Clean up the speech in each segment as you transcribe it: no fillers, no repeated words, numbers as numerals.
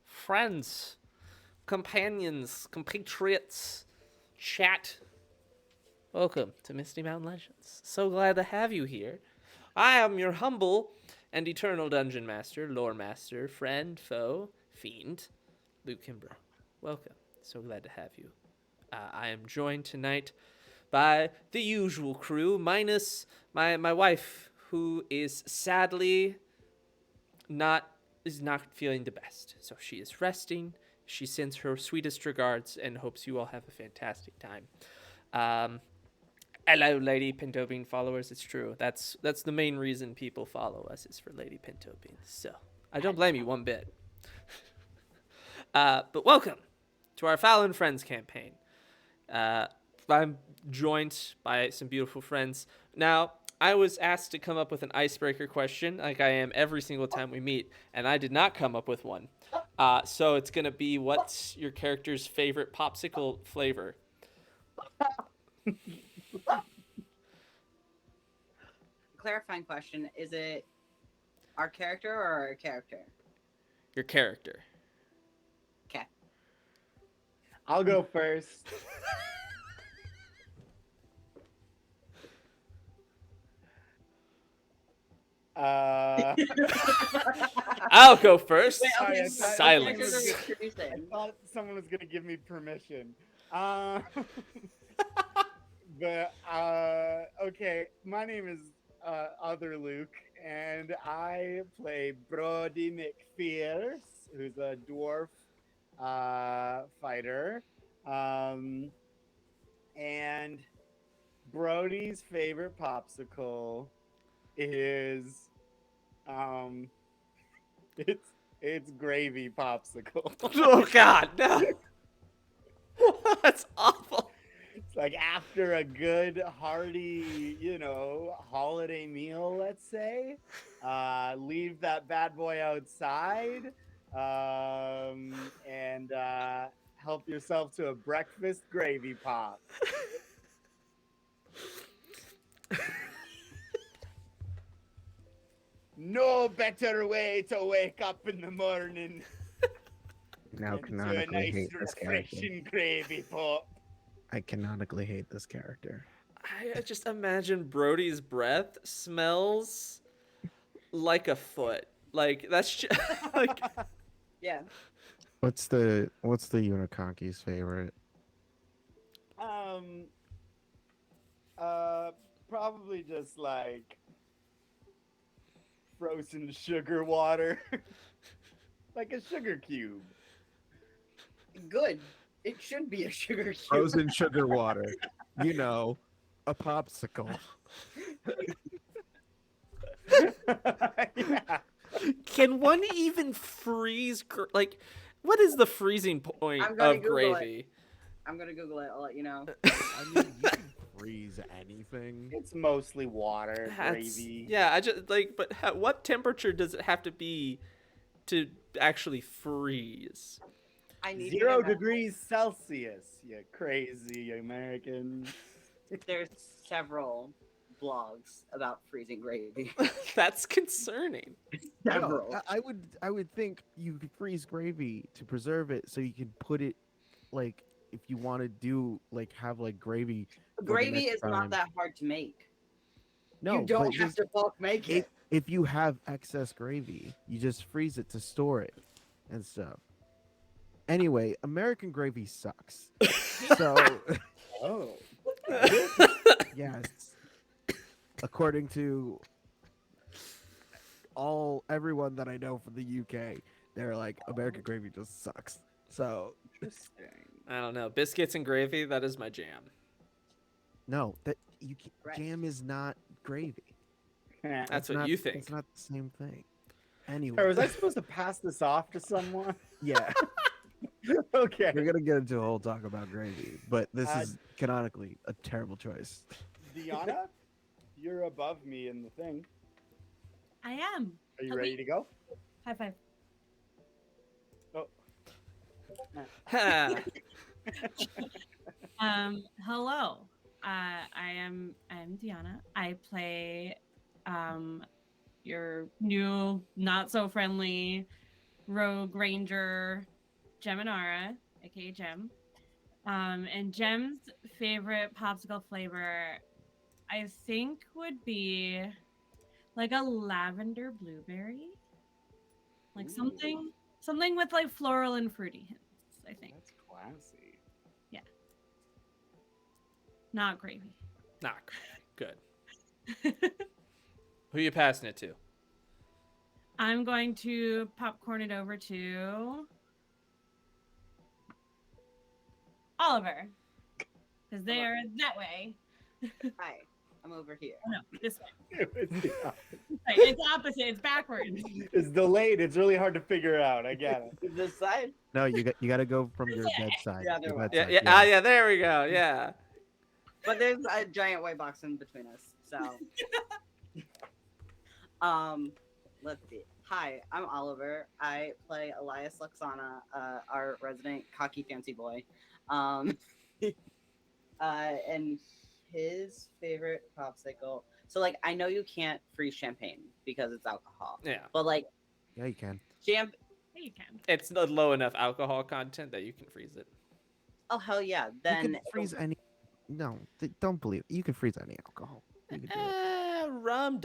friends, companions, compatriots, chat. Welcome to Misty Mountain Legends. So glad to have you here. I am your humble and eternal dungeon master, lore master, friend, foe, fiend, Luke Kimbrough. Welcome. So glad to have you. I am joined tonight by the usual crew, minus my wife, who is sadly not feeling the best. So she is resting. She sends her sweetest regards and hopes you all have a fantastic time. Hello, Lady Pinto Bean followers. It's true. That's the main reason people follow us is for Lady Pinto Bean. So I don't blame you one bit. But welcome to our Fowl and Friends campaign. I'm joined by some beautiful friends. Now, I was asked to come up with an icebreaker question, like I am every single time we meet, and I did not come up with one. So it's gonna be, what's your character's favorite popsicle flavor? Clarifying question: is it our character or our character? Your character. Okay. I'll go first. I'll go first. Wait, okay, Silence. I thought someone was gonna give me permission. Okay, my name is Other Luke, and I play Brody McFierce, who's a dwarf fighter. And Brody's favorite popsicle is it's gravy popsicle. Oh God, no! That's awful. It's like after a good hearty, holiday meal, let's say, leave that bad boy outside, and help yourself to a breakfast gravy pop. No better way to wake up in the morning Now than to a canonically nice hate this character. refreshing gravy pop. I canonically hate this character. I just imagine Brody's breath smells like a foot. Like that's just, like Yeah. What's the Uniconki's favorite? Probably just like frozen sugar water. Like a sugar cube. Good. It should be a sugar cube. Frozen sugar water. You know, a popsicle. Yeah. can one even freeze? Like, what is the freezing point I'm gonna of Google gravy? I'm gonna Google it. I'll let you know. I mean, you can freeze anything. It's mostly water, That's- gravy. Yeah, I just like, but what temperature does it have to be to actually freeze? I need 0 to know. degrees Celsius, you crazy American. There's several blogs about freezing gravy. That's concerning. Several. No, I would think you could freeze gravy to preserve it so you can put it, like, if you want to do like have like gravy. for the Gravy next is time. not that hard to make. No, You don't but have just- to bulk make it. if you have excess gravy, you just freeze it to store it and stuff. Anyway, American gravy sucks. So, Oh. yes, according to everyone that I know from the UK, they're like American gravy just sucks. So, Interesting. I don't know. Biscuits and gravy, that is my jam. no, that you can, Right. jam is not gravy. That's It's what not- you think. It's not the same thing. Or Anyway, was I supposed to pass this off to someone? yeah, Okay. we're gonna get into a whole talk about gravy, but this Uh, is canonically a terrible choice. Deanna, you're above me in the thing. I am. Are you Okay. ready to go? High five. Ha. Hello. I'm Deanna. I play your new not so friendly Rogue Ranger Geminara, aka Gem. And Gem's favorite popsicle flavor, I think, would be like a lavender blueberry, like Ooh. something with like floral and fruity hints. I think, That's classy. not gravy. Nah, good. Who you passing it to? I'm going to popcorn it over to Oliver, because they are that way. Hi, I'm over here. Oh, no, this way. It's It's opposite. It's backwards. delayed. It's really hard to figure out. I get it. This side? No, you got to go from your bedside. The other your way. bedside, Yeah, there we go. Yeah. But there's a giant white box in between us, so. Let's see. Hi, I'm Oliver. I play Alais Luxina, our resident cocky fancy boy. And his favorite popsicle. So, like, I know you can't freeze champagne because it's alcohol. Yeah. But, like, Yeah, you can. Yeah, you can. It's not low enough alcohol content that you can freeze it. oh, hell yeah. You Then. can freeze any. No, don't believe it. You can freeze any alcohol. You can do it. Rum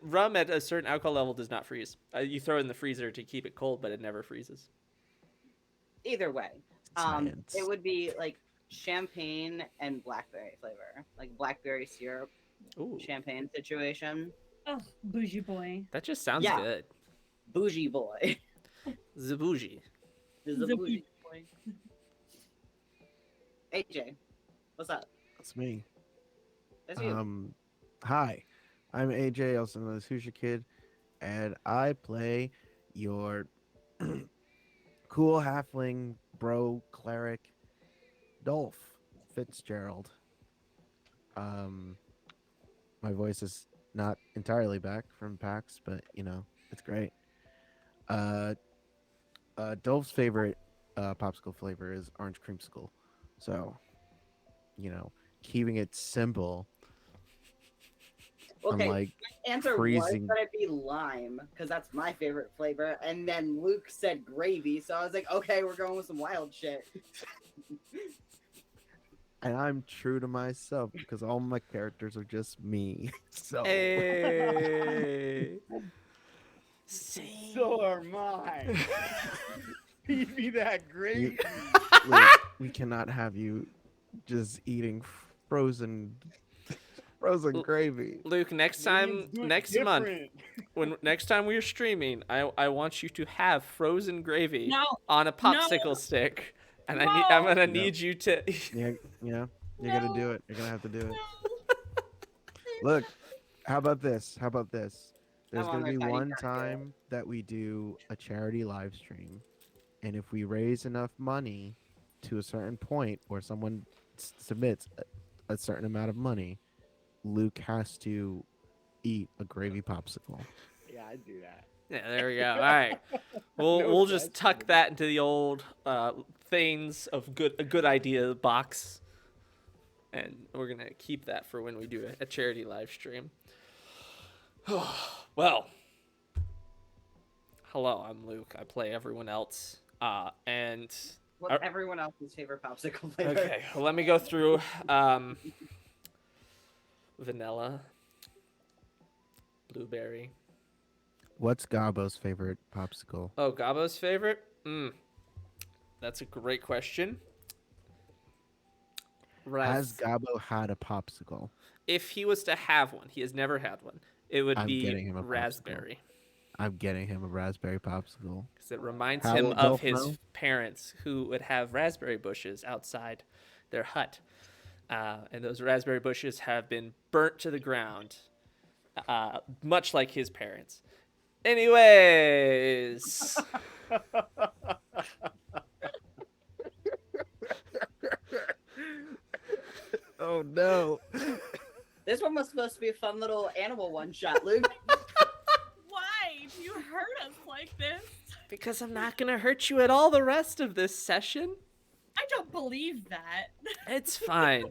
rum at a certain alcohol level does not freeze. You throw it in the freezer to keep it cold, but it never freezes. Either way. Science. It would be, like, champagne and blackberry flavor. Like, blackberry syrup Ooh, champagne situation. Oh, bougie boy. that just sounds Yeah. good. Bougie boy. The bougie. This is a bougie boy. AJ, what's up? That's me. That's you. Hi, I'm AJ, also known as Who's Your Kid, and I play your cool halfling bro cleric, Dolf Fitzgerald. My voice is not entirely back from PAX, but you know it's great. Dolph's favorite popsicle flavor is orange creamsicle, so you know keeping it simple. Okay, Unlike answer freezing. was that it be lime because that's my favorite flavor, and then Luke said gravy, so I was like, okay, we're going with some wild shit. And I'm true to myself because all my characters are just me. So Hey. So are mine. Feed me that gravy. Luke, we cannot have you just eating frozen gravy. Luke, next Millions do it next month, different. next time we're streaming, I want you to have frozen gravy No. on a popsicle stick, and No. I'm gonna No. need you to. Yeah, you're gonna do it. You're gonna have to do it. No. Look, how about this? There's I'm gonna on be their one tiny target. time that we do a charity live stream, and if we raise enough money to a certain point where someone submits a certain amount of money, Luke has to eat a gravy popsicle. Yeah, I'd do that. Yeah, there we go. All right, we'll just tuck that into the old things of a good idea box, and we're gonna keep that for when we do a charity live stream. Well, hello, I'm Luke. I play everyone else, and What's everyone else's favorite popsicle flavor? okay, well, let me go through vanilla, blueberry. What's Gabo's favorite popsicle? Oh, Gabo's favorite? That's a great question. Has Gabo had a popsicle? If he was to have one, he has never had one. It would I'm be getting him a popsicle. raspberry, I'm getting him a raspberry popsicle. because it reminds How him will of Dolf his know? parents who would have raspberry bushes outside their hut, and those raspberry bushes have been burnt to the ground, much like his parents. Anyways, Oh no. This one was supposed to be a fun little animal one shot, Luke. Why do you hurt us like this? because I'm not gonna hurt you at all the rest of this session. I don't believe that. It's fine.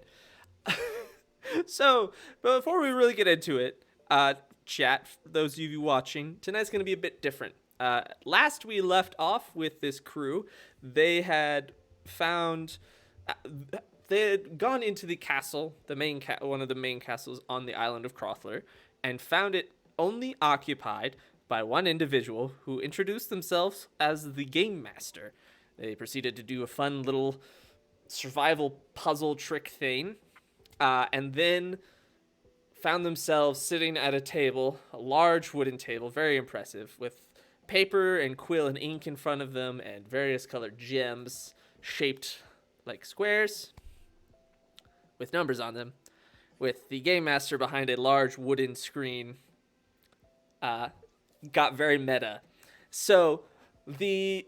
So, but before we really get into it, chat, for those of you watching, tonight's going to be a bit different. Last we left off with this crew, they had found. They had gone into the castle, one of the main castles on the island of Crothler, and found it only occupied by one individual who introduced themselves as the game master. They proceeded to do a fun little survival puzzle trick thing, and then found themselves sitting at a table, a large wooden table, very impressive, with paper and quill and ink in front of them and various colored gems shaped like squares with numbers on them, with the game master behind a large wooden screen. Got very meta. So the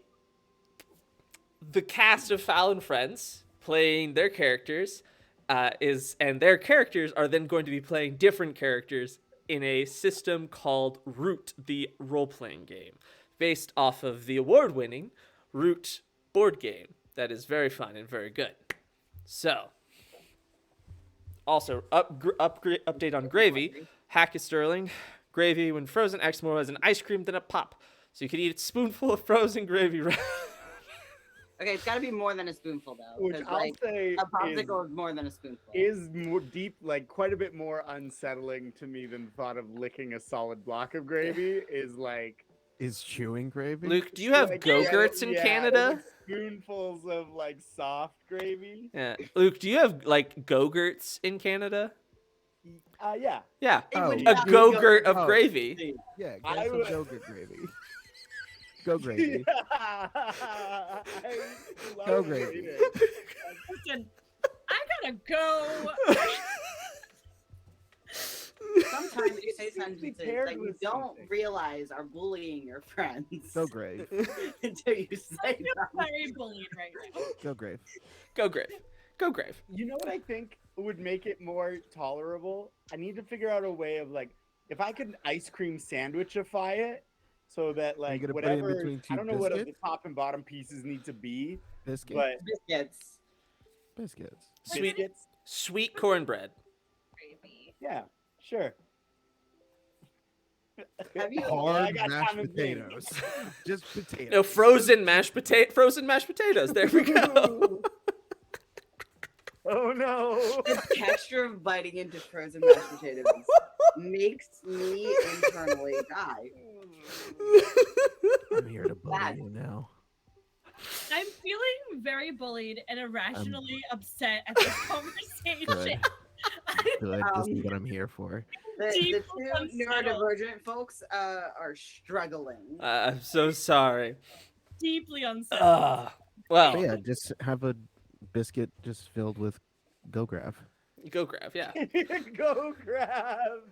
cast of Fowl and Friends playing their characters and their characters are then going to be playing different characters in a system called Root, the role-playing game, based off of the award-winning Root board game. That is very fun and very good. So, also, update on gravy. Hack is sterling. Gravy, when frozen, acts more as an ice cream than a pop. So you could eat a spoonful of frozen gravy. Okay, it's got to be more than a spoonful though. Which 'cause, I'll like, say a popsicle is more than a spoonful. is more deep, like quite a bit more unsettling to me than the thought of licking a solid block of gravy. Is like, Is chewing gravy? Luke, do you have like, Go-Gurts in yeah, Canada? like spoonfuls of like soft gravy. Yeah. Luke, do you have like Go-Gurts in Canada? Yeah. Yeah. It Oh. would A not be Go-Gurt of Oh. gravy. Yeah, I get some would- yogurt gravy. Go gravy. I love Go gravy. it. Listen, I gotta go. Sometimes you say Seems to be sentences paired that you with don't something. realize are bullying your friends Go grave. until you say I feel them. very bullied right now. Go grave. Go grave. Go grave. You know what I think would make it more tolerable? I need to figure out a way of like, if I could ice cream sandwichify it, so that like gonna put it in whatever between I two don't know what the biscuits? top and bottom pieces need to be, Biscuit. but Biscuits. Biscuits. Sweet, biscuits, sweet cornbread. Gravy. yeah, sure. Have you- Oh, I Hard got mashed time and things. potatoes. Just potatoes. No, frozen mashed potatoes. There we go. Oh no! The texture of biting into frozen mashed potatoes makes me internally die. I'm here to bully Bad. you now. I'm feeling very bullied and irrationally upset at this conversation. Good. Good. This is Um, what I'm here for. The Deeply two unsettled. neurodivergent folks are struggling. I'm so sorry. Deeply unsettled. Ugh. Well, But yeah, just have a biscuit just filled with go grab. go grab. Yeah. Go grab.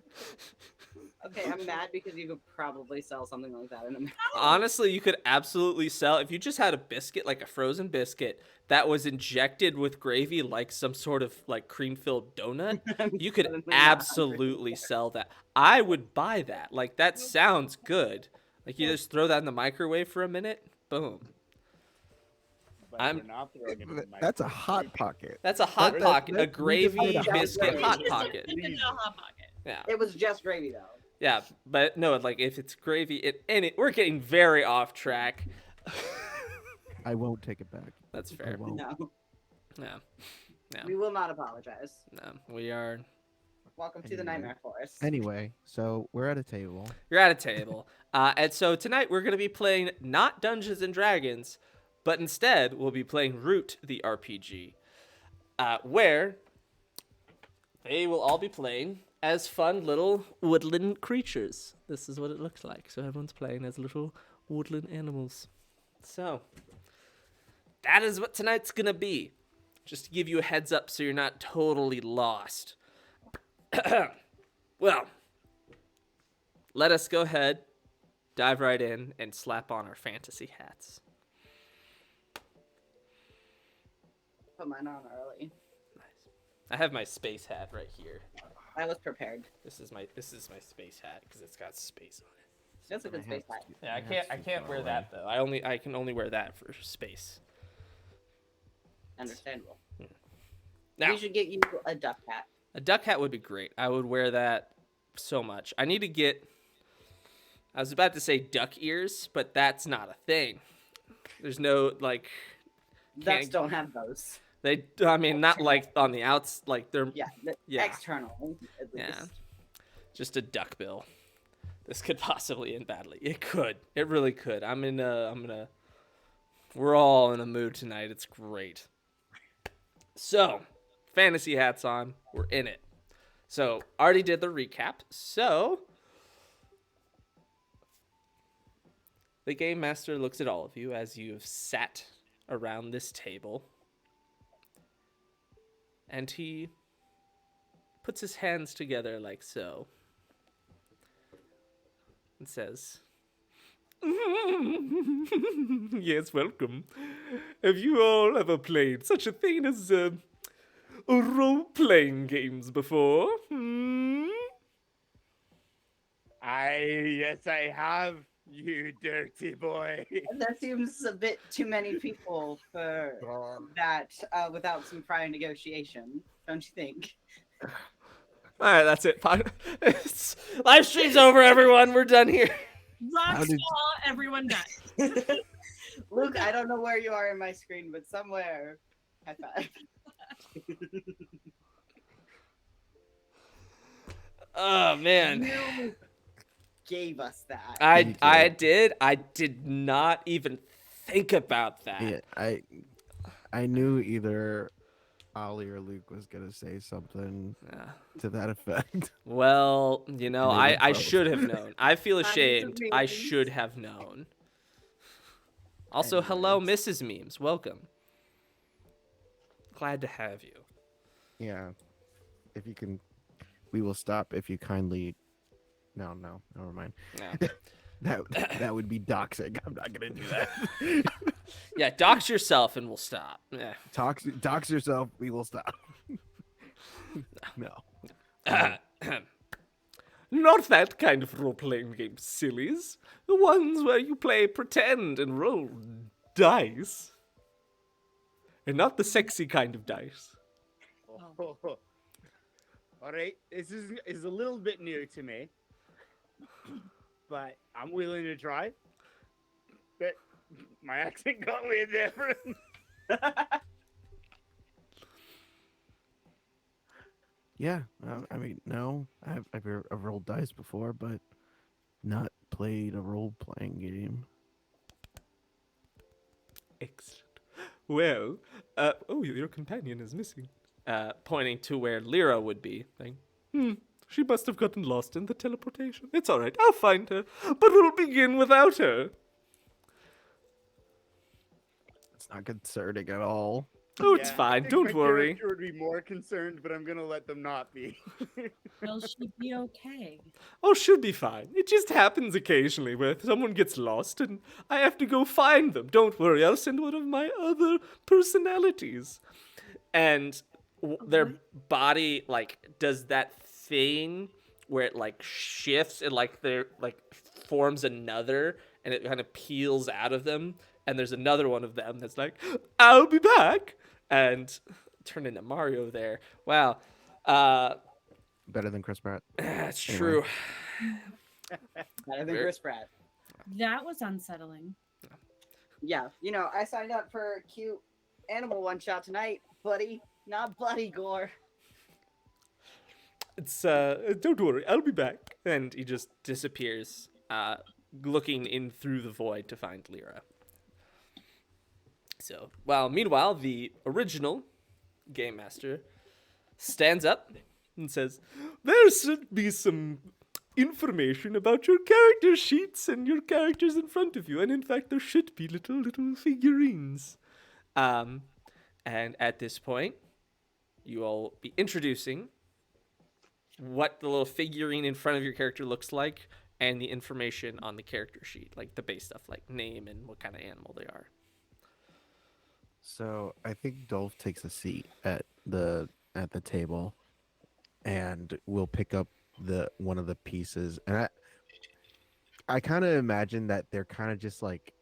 Okay, I'm mad because you could probably sell something like that in America. Honestly, you could absolutely sell if you just had a biscuit, like a frozen biscuit that was injected with gravy, like some sort of like cream-filled donut. You could Suddenly not hungry. absolutely sell that. I would buy that. Like that sounds good. Like you just throw that in the microwave for a minute. Boom. But I'm- we're not throwing it in the That's a microwave. hot pocket. That's a hot That- pocket, a we just gravy made a hot biscuit pocket. hot Just pocket. stick it in a hot pocket. Yeah. It was just gravy though. Yeah, but no, like if it's gravy, we're getting very off track. I won't take it back. That's I fair. won't. No, No, Yeah. we will not apologize. no, we are. Welcome to the Anyway. Nightmare Forest. Anyway, so we're at a table. You're at a table, and so tonight we're gonna be playing not Dungeons and Dragons, but instead we'll be playing Root the RPG, where they will all be playing as fun little woodland creatures. This is what it looks like. So everyone's playing as little woodland animals. So that is what tonight's gonna be. Just to give you a heads up so you're not totally lost. Well, let us go ahead, dive right in, and slap on our fantasy hats. Put mine on early. Nice. I have my space hat right here. I was prepared. This is my space hat because it's got space on it. That's a good space hat. Yeah, I can't wear that though. I can only wear that for space. Understandable. Now, We should get you a duck hat. a duck hat would be great. I would wear that so much. I need to get I was about to say duck ears, but that's not a thing. There's no like. Ducks don't have those. They, I mean, not like on the outs, like they're Yeah, Yeah. external at least. Yeah. Just a duck bill. This could possibly end badly. It could. It really could. We're all in a mood tonight. It's great. So, fantasy hats on. We're in it. So, already did the recap. So, the game master looks at all of you as you have sat around this table. And he puts his hands together like so. And says, yes, welcome. Have you all ever played such a thing as role-playing games before? Yes, I have, you dirty boy. There seems a bit too many people for that without some prior negotiation, don't you think? All right, that's it. Live stream's over, everyone. We're done here. Rock saw everyone die. Luke, I don't know where you are in my screen, but somewhere. High five. Oh man, You gave us that. I did not even think about that. Yeah, I knew either Ollie or Luke was gonna say something Yeah. to that effect. Well, you know, Maybe I both. should have known. I feel Kinds of ashamed. I memes. should have known. Also, hello, Mrs. Memes. Welcome. Glad to have you. Yeah, if you can, we will stop if you kindly. No, never mind. Yeah. That would be doxing. I'm not gonna do that. Yeah, dox yourself and we'll stop. Yeah. Dox yourself. We will stop. No. Not that kind of role-playing game, sillies. The ones where you play pretend and roll dice. And not the sexy kind of dice. All right, this is a little bit new to me, but I'm willing to try. But my accent got way different. Yeah, I mean, no, I've rolled dice before, but not played a role-playing game. Excellent. Well, oh, your companion is missing. Pointing to where Lyra would be. Like, she must have gotten lost in the teleportation. It's all right, I'll find her, but we'll begin without her. It's not concerning at all. Oh, it's Yeah, I fine. think Don't my worry. character would be more concerned, but I'm gonna let them not be. Will she be okay? Oh, she'll be fine. It just happens occasionally where someone gets lost and I have to go find them. Don't worry, I'll send one of my other personalities. And their body, like, does that thing where it, like, shifts and, like, they're, like, forms another and it kind of peels out of them. And there's another one of them that's like, I'll be back. And turn into Mario there. Wow. Better than Chris Pratt. That's Anyway. true. Better than Chris Pratt. That was unsettling. Yeah, you know, I signed up for a cute animal one shot tonight, buddy. Not buddy gore. It's don't worry, I'll be back. And he just disappears, looking in through the void to find Lyra. So, meanwhile, the original game master stands up and says, there should be some information about your character sheets and your characters in front of you. And in fact, there should be little figurines. And at this point, you all be introducing what the little figurine in front of your character looks like and the information on the character sheet, like the base stuff, like name and what kind of animal they are. So I think Dolf takes a seat at the table, and we'll pick up one of the pieces. And I kind of imagine that they're kind of just like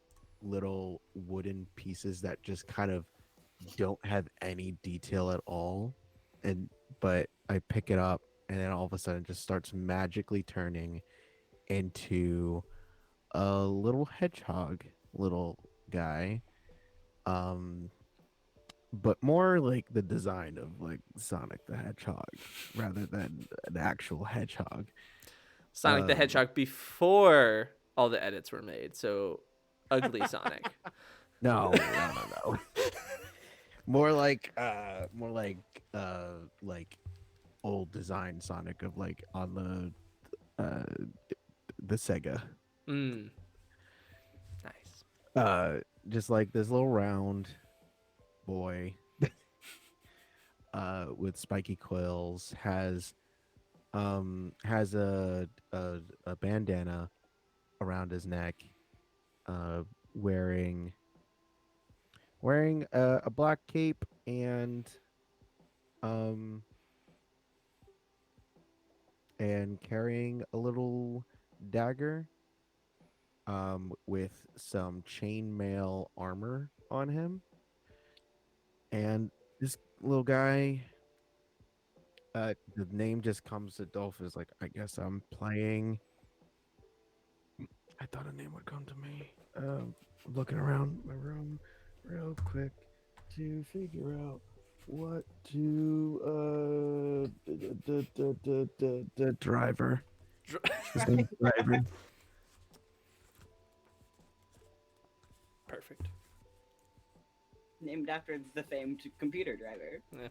little wooden pieces that just kind of don't have any detail at all. But I pick it up, and then all of a sudden it just starts magically turning into a little hedgehog, little guy. But more like the design of like Sonic the Hedgehog rather than an actual hedgehog. Sonic the Um, Hedgehog before all the edits were made. So ugly Sonic. no. More like old design Sonic of like on the Sega. Mm. Nice. Just like this little round boy with spiky quills has a bandana around his neck, uh wearing a black cape um and carrying a little dagger with some chainmail armor on him. And this little guy, the name just comes to Dolph is like, I guess I'm playing. I thought a name would come to me. Looking around my room real quick to figure out what to the driver. His name's Driver. Perfect. Named after the famed computer driver. Yeah.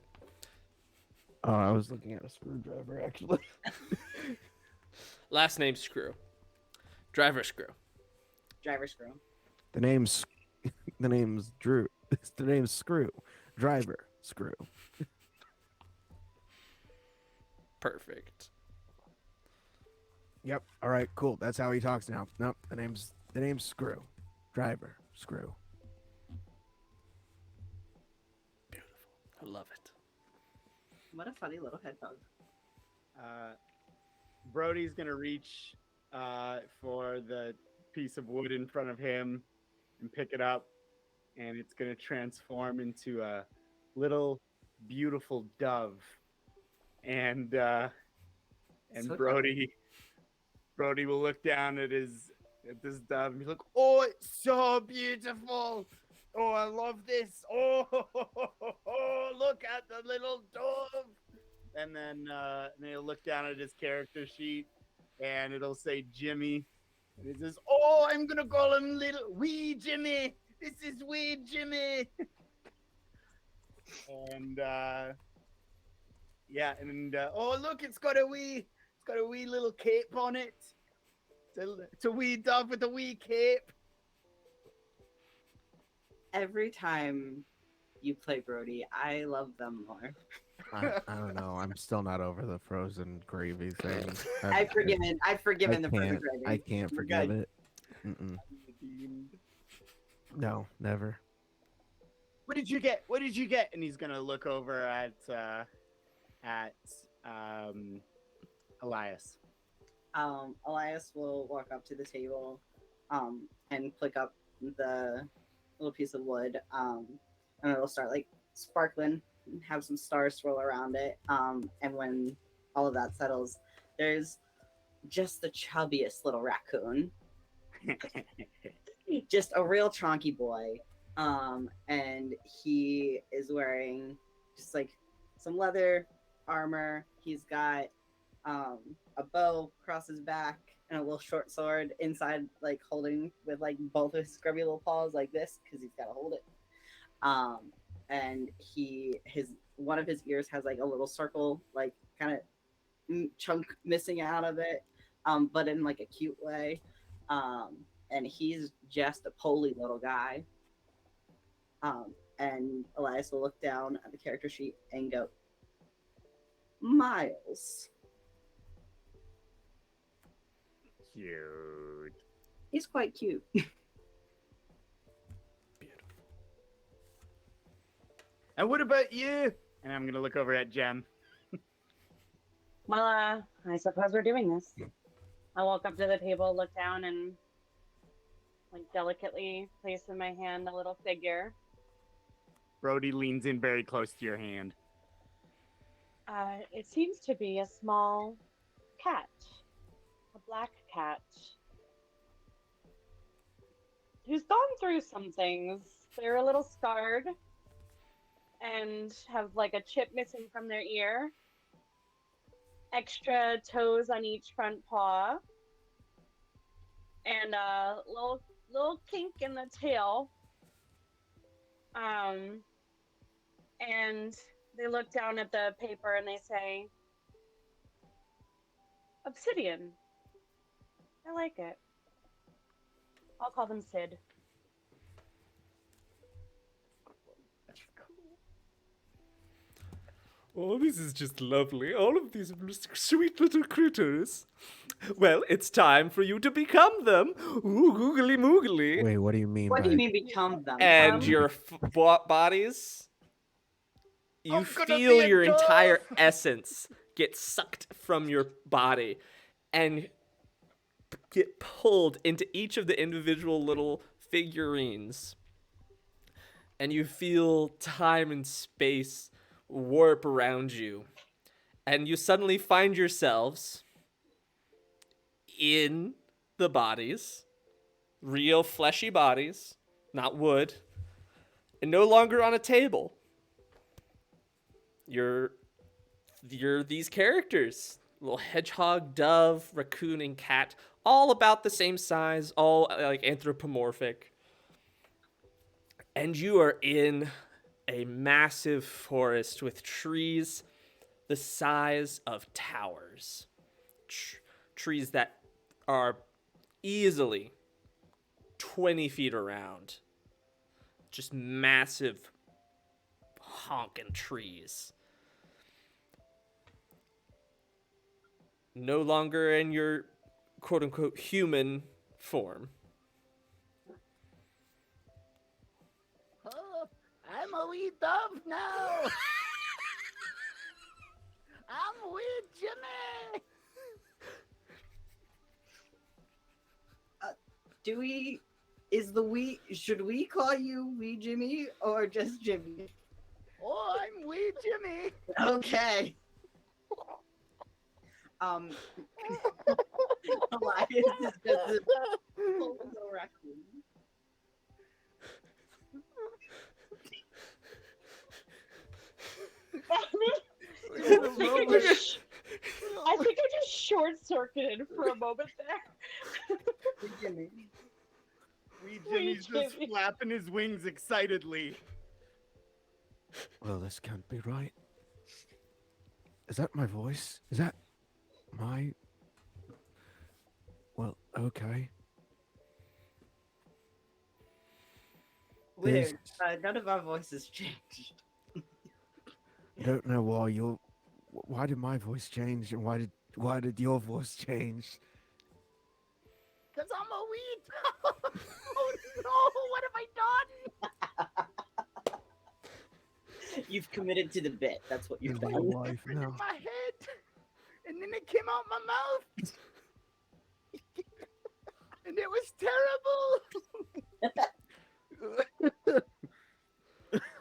Oh, I was looking at a screwdriver actually. Last name Screw. Driver Screw. Driver screw. The name's Drew. The name's Screw. Driver Screw. Perfect. Yep. All right. Cool. That's how he talks now. Nope. The name's Screw. Driver Screw. Beautiful. I love it. What a funny little hedgehog. Brody's gonna reach for the piece of wood in front of him and pick it up, and it's gonna transform into a little beautiful dove. And So Brody will look down at this dove and be like, "Oh, it's so beautiful! Oh, I love this! Oh, look at the little dove!" And then he'll look down at his character sheet, and it'll say Jimmy, and it says, "Oh, I'm gonna call him Little Wee Jimmy. This is Wee Jimmy." And yeah, and oh, look, it's got a wee little cape on it. It's a wee dove with a wee cape. every time you play Brody, I love them more. I don't know. I'm still not over the frozen gravy thing. I've forgiven the further I gravy. can't We're forgive good. it. Mm-mm. No, never. What did you get? What did you get? And he's gonna look over at Elias. Elias will walk up to the table, and pick up the little piece of wood, and it'll start like sparkling, and have some stars swirl around it. And when all of that settles, there's just the chubbiest little raccoon, just a real chonky boy. And he is wearing just like some leather armor. He's got a bow across his back and a little short sword inside, like holding with like both of his scrubby little paws like this because he's got to hold it. And his one of his ears has like a little circle, like kind of chunk missing out of it, but in like a cute way. And he's just a poly little guy. And Elias will look down at the character sheet and go, Miles. Cute. He's quite cute. Beautiful. And what about you? And I'm gonna look over at Jem. Well, I suppose we're doing this. I walk up to the table, look down, and like delicately place in my hand a little figure. Brody leans in very close to your hand. It seems to be a small cat, a black cat. who's gone through some things. They're a little scarred and have like a chip missing from their ear, extra toes on each front paw, and a little kink in the tail. And they look down at the paper and they say, "Obsidian. I like it. I'll call them Sid." Oh, this is just lovely. All of these sweet little critters. Well, it's time for you to become them. Ooh, googly moogly. Wait, what do you mean What by do you mean become them? And your bodies, you I'm gonna feel be a your entire Dolf. essence get sucked from your body and get pulled into each of the individual little figurines. And you feel time and space warp around you. And you suddenly find yourselves in the bodies, real fleshy bodies, not wood, and no longer on a table. You're these characters, little hedgehog, dove, raccoon, and cat, all about the same size, all like anthropomorphic. And you are in a massive forest with trees the size of towers. Trees that are easily 20 feet around. Just massive honking trees. No longer in your quote-unquote human form. Oh, I'm a wee dove now. I'm wee Jimmy. Should we call you Wee Jimmy or just Jimmy? Oh, I'm wee Jimmy. Okay. Elias is just a little raccoon. I think I just short-circuited for a moment there. Wee Jimmy. Wee Jimmy's just Jimmy. flapping his wings excitedly. Well, this can't be right. Is that my voice? Is that my... Well, okay. Weird. This- None of our voices changed. I don't know why you're... Why did my voice change and why did your voice change? Cause I'm a wee dove. Oh no, what have I done? You've committed to the bit. That's what you've You're my done. wife In now. my head, and then it came out my mouth, and it was terrible.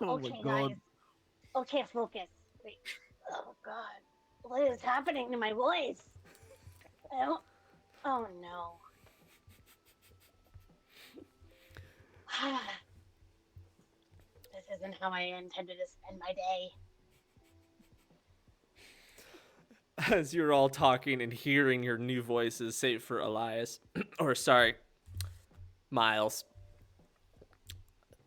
Oh Okay, my god. guys. Okay, focus. Wait. Oh god. What is happening to my voice? Oh no. This isn't how I intended to spend my day. As you're all talking and hearing your new voices, save for Elias, or sorry, Miles,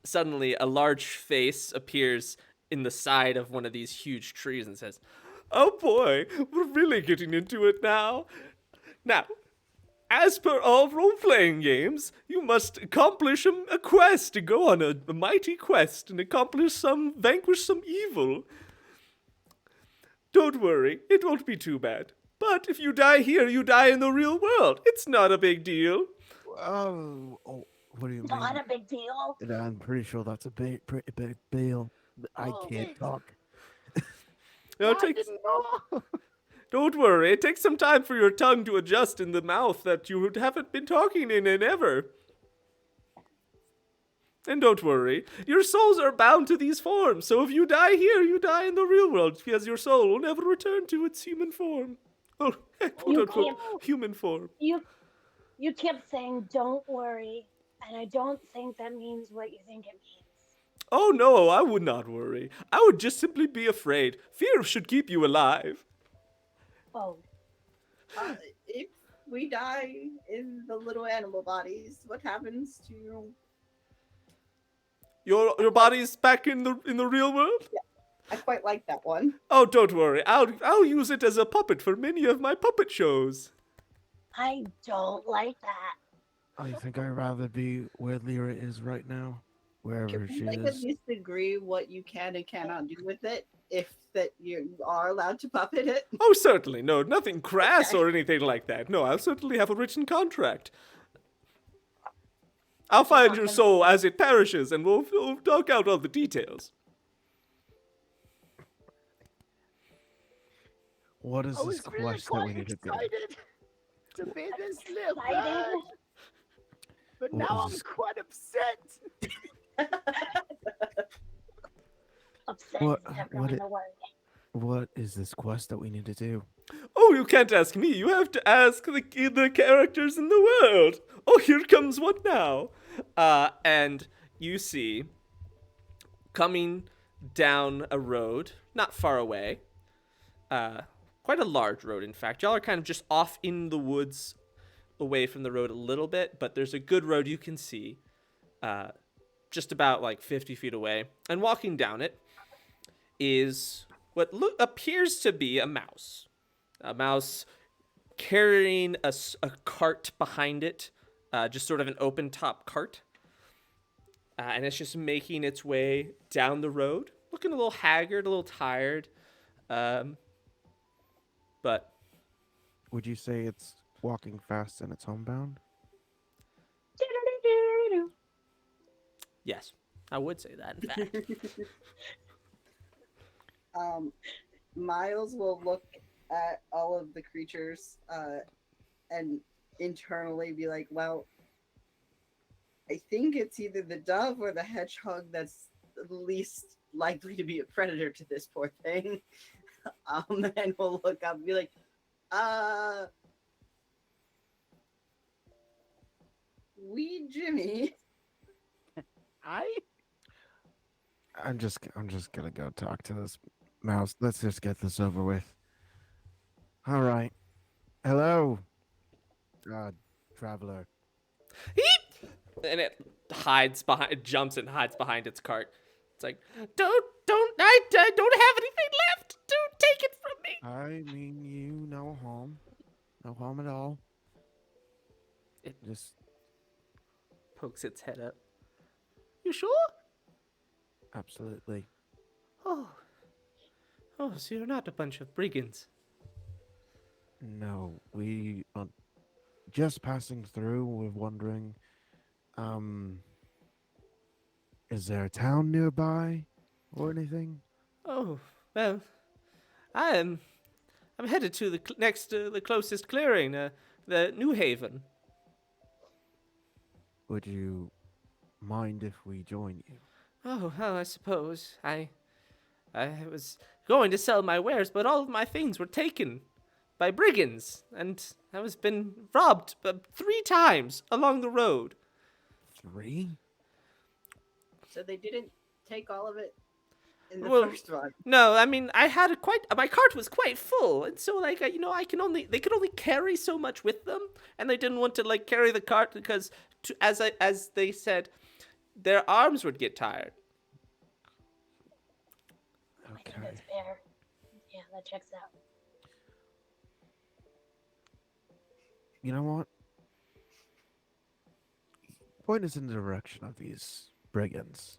suddenly a large face appears in the side of one of these huge trees and says, "Oh boy, we're really getting into it now. Now, as per all role-playing games, you must accomplish a quest, to go on a mighty quest and vanquish some evil. Don't worry, it won't be too bad. But if you die here, you die in the real world. It's not a big deal." Oh, what do you mean? Not a big deal. Yeah, I'm pretty sure that's a pretty big deal. I Oh, can't wait. talk. Now, I didn't know. don't worry, it takes some time for your tongue to adjust in the mouth that you haven't been talking in ever. And don't worry, your souls are bound to these forms, so if you die here, you die in the real world, because your soul will never return to its human form. Oh, quote unquote, human form. You kept saying, "Don't worry," And I don't think that means what you think it means. Oh no, I would not worry. I would just simply be afraid. Fear should keep you alive. Oh, If we die in the little animal bodies, what happens to Your body's back in the real world? I quite like that one. Oh, don't worry. I'll use it as a puppet for many of my puppet shows. I don't like that. I think I'd rather be where Lyra is right now, wherever Can she we like at is. least agree what you can and cannot do with it? If that you are allowed to puppet it? Oh, certainly. No, nothing crass Okay. or anything like that. No, I'll certainly have a written contract. I'll find your soul as it perishes, and we'll talk out all the details. What is I this was really quest that we quite need to do? excited to be this little Excited? bird, but What now was I'm this- quite upset. Upset What- is definitely the word. What is this quest that we need to do? Oh, you can't ask me. You have to ask the characters in the world. Oh, here comes one now. And you see, coming down a road, not far away, quite a large road, in fact. Y'all are kind of just off in the woods, away from the road a little bit, but there's a good road you can see, just about like 50 feet away. And walking down it is what appears to be a mouse. A mouse carrying a cart behind it, just sort of an open top cart. And it's just making its way down the road, looking a little haggard, a little tired. But Would you say it's walking fast and it's homebound? yes, I would say that, in fact. Miles will look at all of the creatures and internally be like, well, I think it's either the dove or the hedgehog that's least likely to be a predator to this poor thing. And we'll look up and be like, wee Jimmy. I'm just gonna go talk to this mouse. Let's just get this over with. All right. Hello, traveler. And it jumps and hides behind its cart. It's like, I don't have anything left. Don't take it from me. I mean you no harm. No harm at all. It Just pokes its head up. You sure? absolutely. Oh, so you're not a bunch of brigands. No, we are just passing through. We're wondering, is there a town nearby or anything? Oh, well, I'm headed to the closest clearing, the New Haven. Would you mind if we join you? Oh, well, I suppose I was going to sell my wares, but all of my things were taken by brigands, and I was been robbed 3 times along the road. 3? So they didn't take all of it in the Well, first one. No, I mean I had my cart was quite full, and so like they could only carry so much with them, and they didn't want to like carry the cart because as they said, their arms would get tired. I think Okay. that's fair. Yeah, that checks out. You know what? Point us in the direction of these brigands.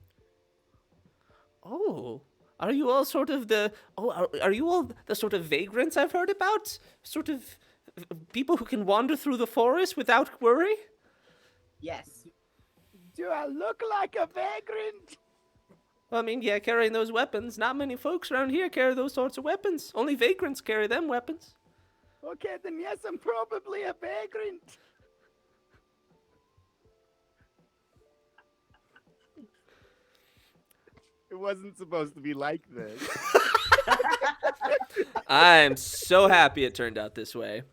Oh, are you all sort of are you all the sort of vagrants I've heard about? Sort of people who can wander through the forest without worry? Yes. Do I look like a vagrant? Well, I mean, yeah, carrying those weapons. Not many folks around here carry those sorts of weapons. Only vagrants carry them weapons. Okay, then yes, I'm probably a vagrant. It wasn't supposed to be like this. I'm so happy it turned out this way.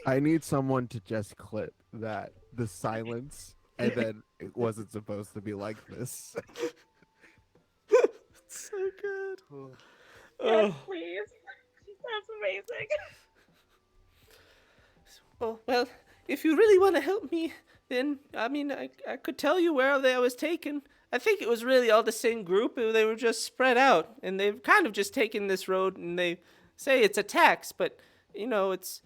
I need someone to just clip that the silence, and then it wasn't supposed to be like this. So good. Yes, Oh. please. That's amazing. Well, if you really want to help me, then I mean, I could tell you where I was taken. I think it was really all the same group. They were just spread out, and they've kind of just taken this road, and they say it's attacks, but it's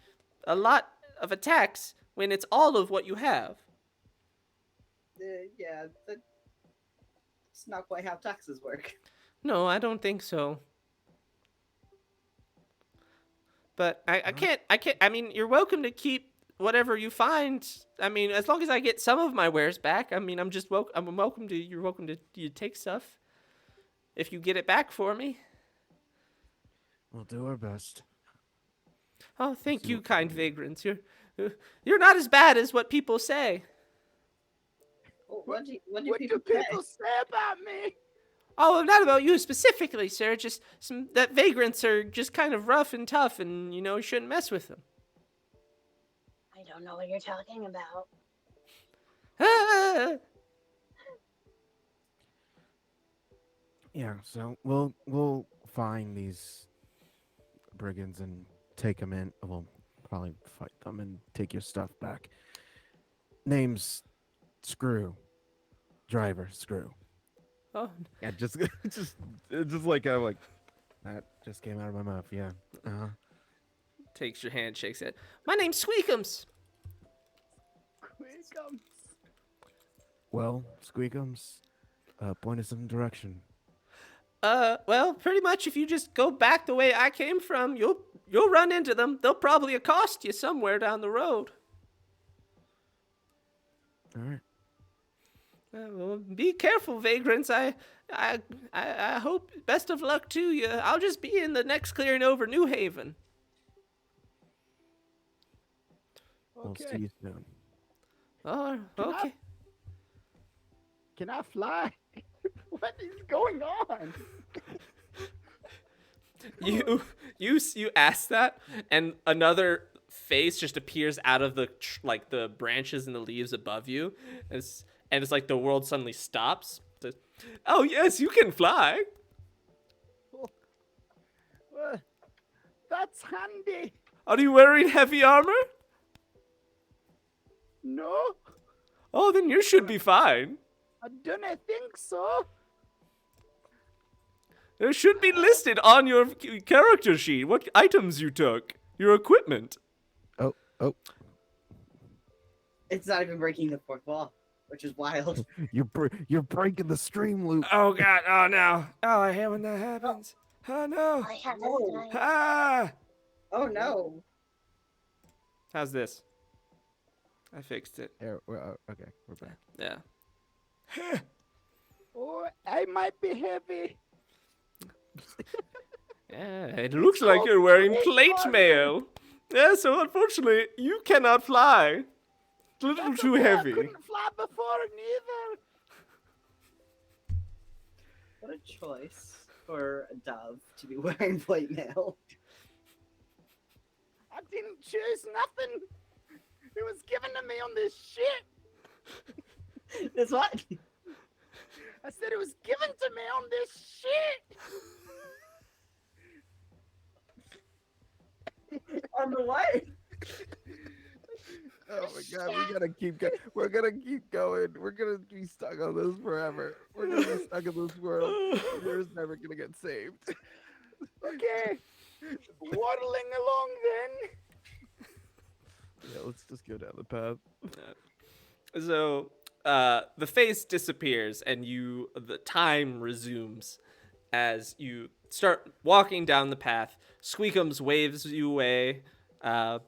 a lot of attacks when it's all of what you have. Yeah, that's not quite how taxes work. No, I don't think so. But I can't. I mean, you're welcome to keep whatever you find. I mean, as long as I get some of my wares back. I mean, I'm welcome to. You're welcome to take stuff if you get it back for me. We'll do our best. Oh, thank you, kind vagrants. You're not as bad as what people say. What do What people do people say about me? Oh, not about you specifically, sir. Just that vagrants are just kind of rough and tough, and you shouldn't mess with them. I don't know what you're talking about. Yeah, so we'll find these brigands and take them in. We'll probably fight them and take your stuff back. Name's Screw. Driver Screw. Oh, Yeah, just like I'm like that just came out of my mouth. Yeah. Uh-huh. takes your hand, shakes it. My name's Squeakums. Well, Squeakums, point us in the direction. Well, pretty much if you just go back the way I came from, you'll run into them. They'll probably accost you somewhere down the road. All right. Well, be careful, vagrants. I hope best of luck to you. I'll just be in the next clearing over New Haven. We'll see you soon. Oh, okay. Can I fly? What is going on? You ask that, and another face just appears out of the branches and the leaves above you, and it's like the world suddenly stops. It says, oh yes, you can fly. Well, that's handy. Are you wearing heavy armor? No, Oh, then you should be fine. I don't think so. There should be listed on your character sheet what items you took, your equipment. Oh. It's not even breaking the fourth wall, which is wild. You're breaking the stream loop. Oh god, oh no. Oh, I hate when that happens. Oh no. I have No. this guy. Ah! Oh no. How's this? I fixed it. Okay, we're back. Yeah. Oh, I might be heavy. Yeah, it looks like you're wearing plate mail. Yeah, so unfortunately, you cannot fly. It's a little That's too okay, heavy. I couldn't fly before neither. What a choice for a dove to be wearing plate mail. I didn't choose nothing. It was given to me on this shit. That's what? I said it was given to me on this shit. On the what? Oh my god, we gotta keep going. We're gonna keep going. We're gonna be stuck on this forever. We're gonna be stuck in this world. We're never gonna get saved. Okay, waddling along then. Yeah, let's just go down the path. So, the face disappears, and the time resumes as you start walking down the path. Squeakums waves you away, and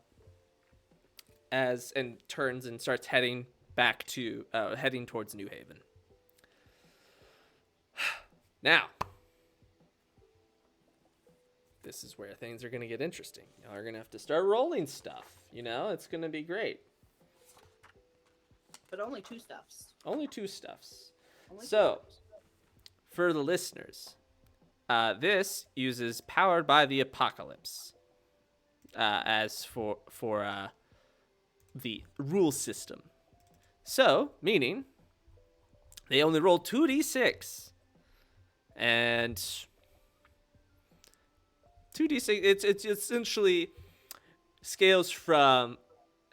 turns and starts heading towards New Haven. Now, this is where things are gonna get interesting. Y'all are gonna have to start rolling stuff. It's gonna be great. But only two stuffs. Only two stuffs. Only two So, stuffs. for the listeners, this uses Powered by the Apocalypse as for the rule system So, meaning they only roll 2d6. And 2d6, it's essentially scales from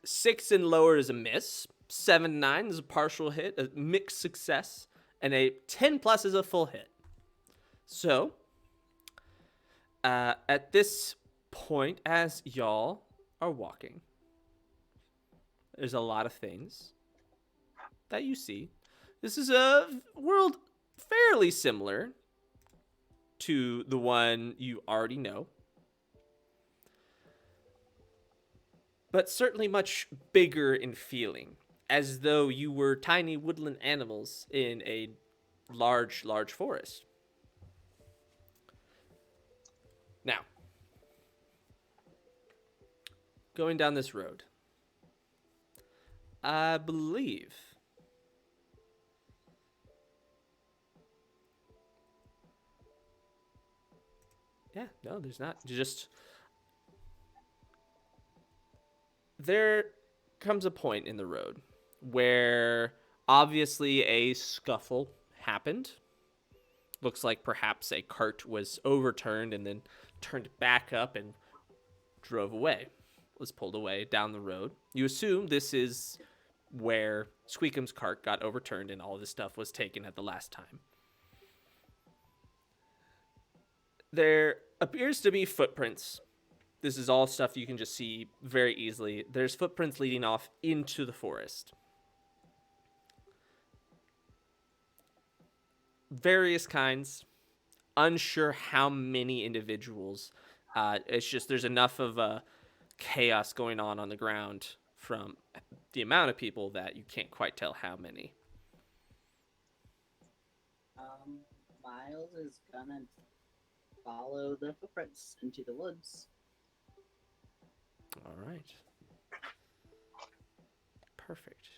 6 and lower is a miss, 7 9 is a partial hit, a mixed success, and a 10 plus is a full hit. So, at this point, as y'all are walking, there's a lot of things that you see. This is a world fairly similar to the one you already know, but certainly much bigger in feeling, as though you were tiny woodland animals in a large, large forest. Now, going down this road, I believe no, there's not. Just there comes a point in the road where obviously a scuffle happened. Looks like perhaps a cart was overturned and then turned back up and drove away. Was pulled away down the road. You assume this is where Squeakum's cart got overturned and all this stuff was taken at the last time. There appears to be footprints. This is all stuff you can just see very easily. There's footprints leading off into the forest. Various kinds. Unsure how many individuals. It's just there's enough of chaos going on the ground from the amount of people that you can't quite tell how many. Miles is gonna follow the footprints into the woods. All right. Perfect.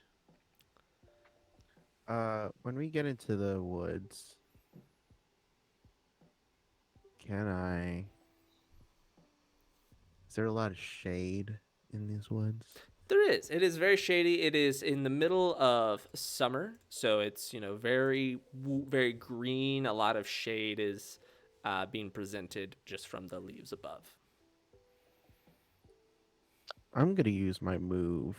When we get into the woods, is there a lot of shade in these woods? There is. It is very shady. It is in the middle of summer, so it's, very, very green. A lot of shade is being presented just from the leaves above. I'm gonna use my move,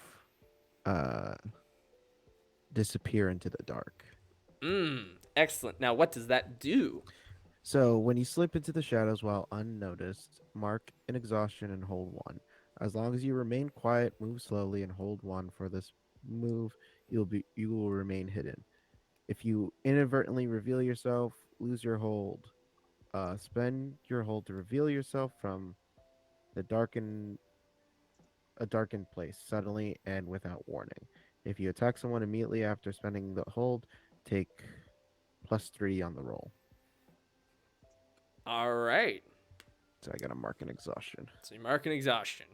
disappear into the dark. Excellent. Now, what does that do? So when you slip into the shadows while unnoticed, mark an exhaustion and hold 1. As long as you remain quiet, move slowly and hold 1 for this move, you will remain hidden. If you inadvertently reveal yourself, lose your hold. Spend your hold to reveal yourself from a darkened place suddenly and without warning. If you attack someone immediately after spending the hold, take +3 on the roll. All right. So I gotta mark an exhaustion. So you mark an exhaustion.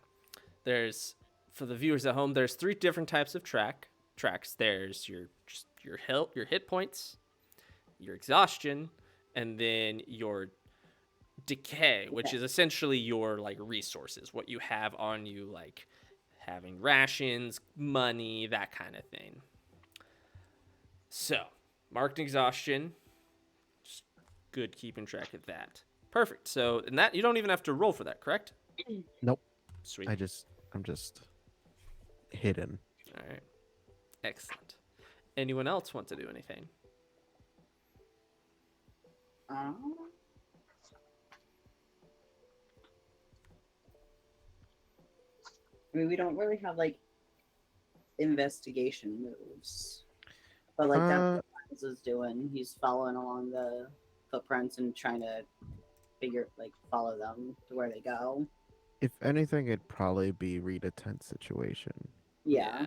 For the viewers at home, there's 3 different types of tracks. There's your hit points, your exhaustion, and then your decay, which is essentially your resources, what you have on you, like having rations, money, that kind of thing. So, marked exhaustion. Just good keeping track of that. Perfect. So, and that you don't even have to roll for that, correct? Nope. Sweet. I'm just hidden. All right. Excellent. Anyone else want to do anything? We don't really have investigation moves, but that's what Miles is doing. He's following along the footprints and trying to follow them to where they go. If anything, it'd probably be read a tense situation. Yeah,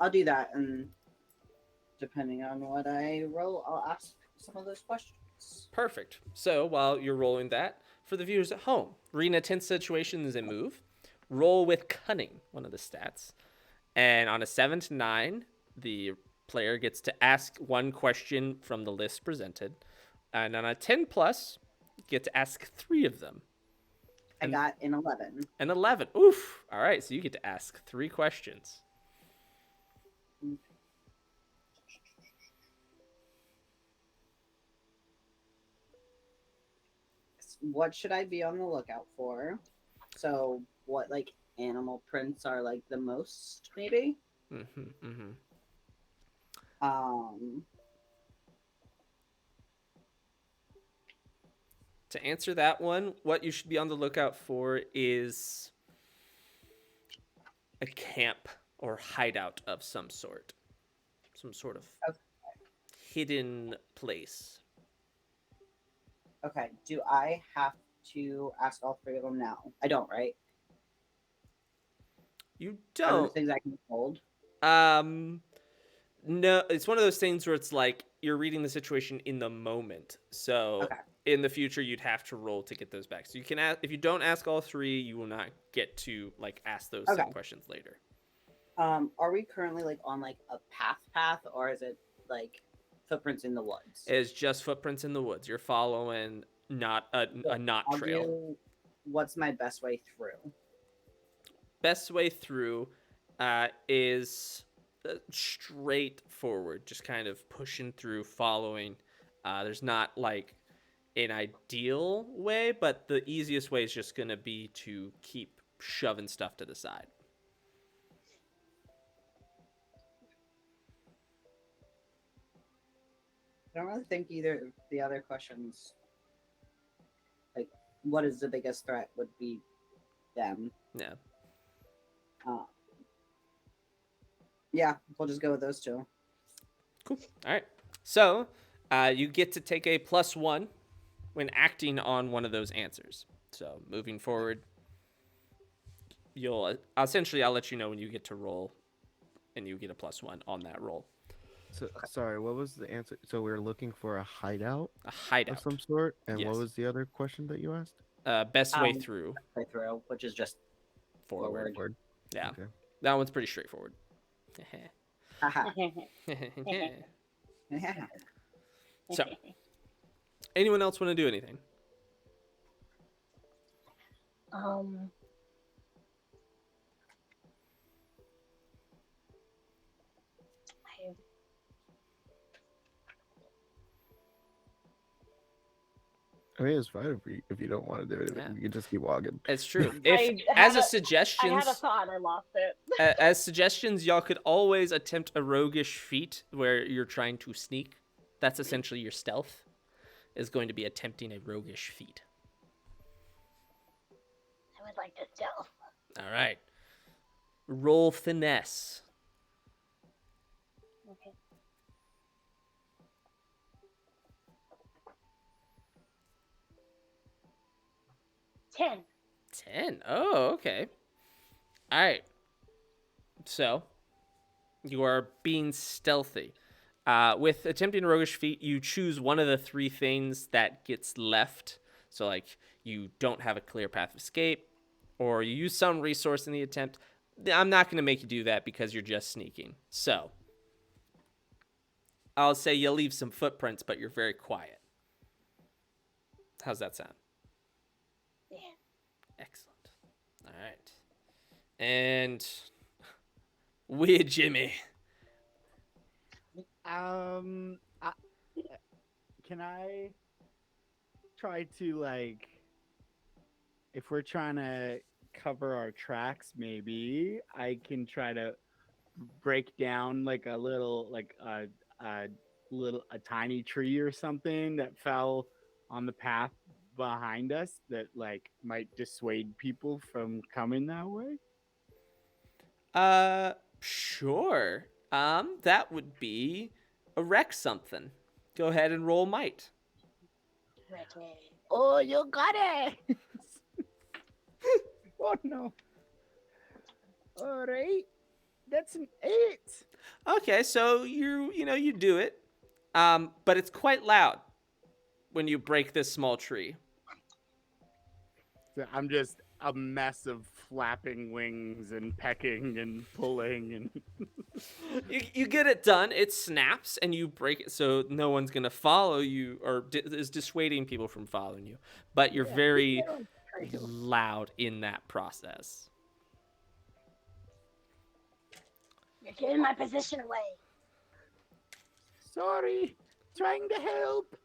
I'll do that, and depending on what I roll, I'll ask some of those questions. Perfect. So while you're rolling that, for the viewers at home, reading a tense situation is a move. Roll with cunning, one of the stats. And on a 7 to 9, the player gets to ask one question from the list presented. And on a 10 plus, you get to ask 3 of them. I got an 11. An 11. Oof. All right, so you get to ask 3 questions. What should I be on the lookout for? So, what like animal prints are like the most, maybe? Um, To answer that one, what you should be on the lookout for is a camp or hideout of some sort. Some sort of Okay. hidden place. okay. Do I have to ask all 3 of them now? I don't, right? You Are don't. those things I can hold? No, it's one of those things where it's like you're reading the situation in the moment. So Okay. in the future, you'd have to roll to get those back. So you can ask, if you don't ask all 3, you will not get to like ask those same Okay. questions later. Are we currently like on like a path, or is it like footprints in the woods? It's just footprints in the woods. You're following not a knot I'll trail. do what's my best way through? Best way through is straight forward, just kind of pushing through, following. There's not like an ideal way, but the easiest way is just going to be to keep shoving stuff to the side. I don't really think either of the other questions, like what is the biggest threat, would be them. Yeah. Yeah, we'll just go with those 2. Cool. All right. So you get to take a +1 when acting on one of those answers. So moving forward, you'll essentially, I'll let you know when you get to roll, and you get a +1 on that roll. So, sorry, what was the answer? So we're looking for a hideout A hideout. of some sort, and Yes. what was the other question that you asked? Best way through. Way through, which is just Forward. forward. Yeah. Okay. That one's pretty straightforward. Haha. So, anyone else want to do anything? I mean, it's fine if you don't want to do it. Yeah. You can just keep walking. It's true. I If had as a a- suggestions, I had a thought, I lost it. as suggestions, y'all could always attempt a roguish feat where you're trying to sneak. That's essentially your stealth. Is going to be attempting a roguish feat. I would like to stealth. All right. Roll finesse. Okay. Ten. 10. Oh, okay. All right. So, you are being stealthy. With attempting a roguish feat, you choose one of the 3 things that gets left. So, like, you don't have a clear path of escape, or you use some resource in the attempt. I'm not going to make you do that because you're just sneaking. So, I'll say you'll leave some footprints, but you're very quiet. How's that sound? Yeah. Excellent. All right. And weird Jimmy. Can I try to like, if we're trying to cover our tracks, maybe I can try to break down like a little, like a tiny tree or something that fell on the path behind us that like might dissuade people from coming that way. Sure. That would be erect something. Go ahead and roll might. Oh, you got it! Oh no! All right, that's an 8. Okay, so you do it. But it's quite loud when you break this small tree. So I'm just a mess of flapping wings and pecking and pulling and. You get it done. It snaps and you break it, so no one's gonna follow you or is dissuading people from following you. But you're very loud in that process. You're giving my position away. Sorry, trying to help.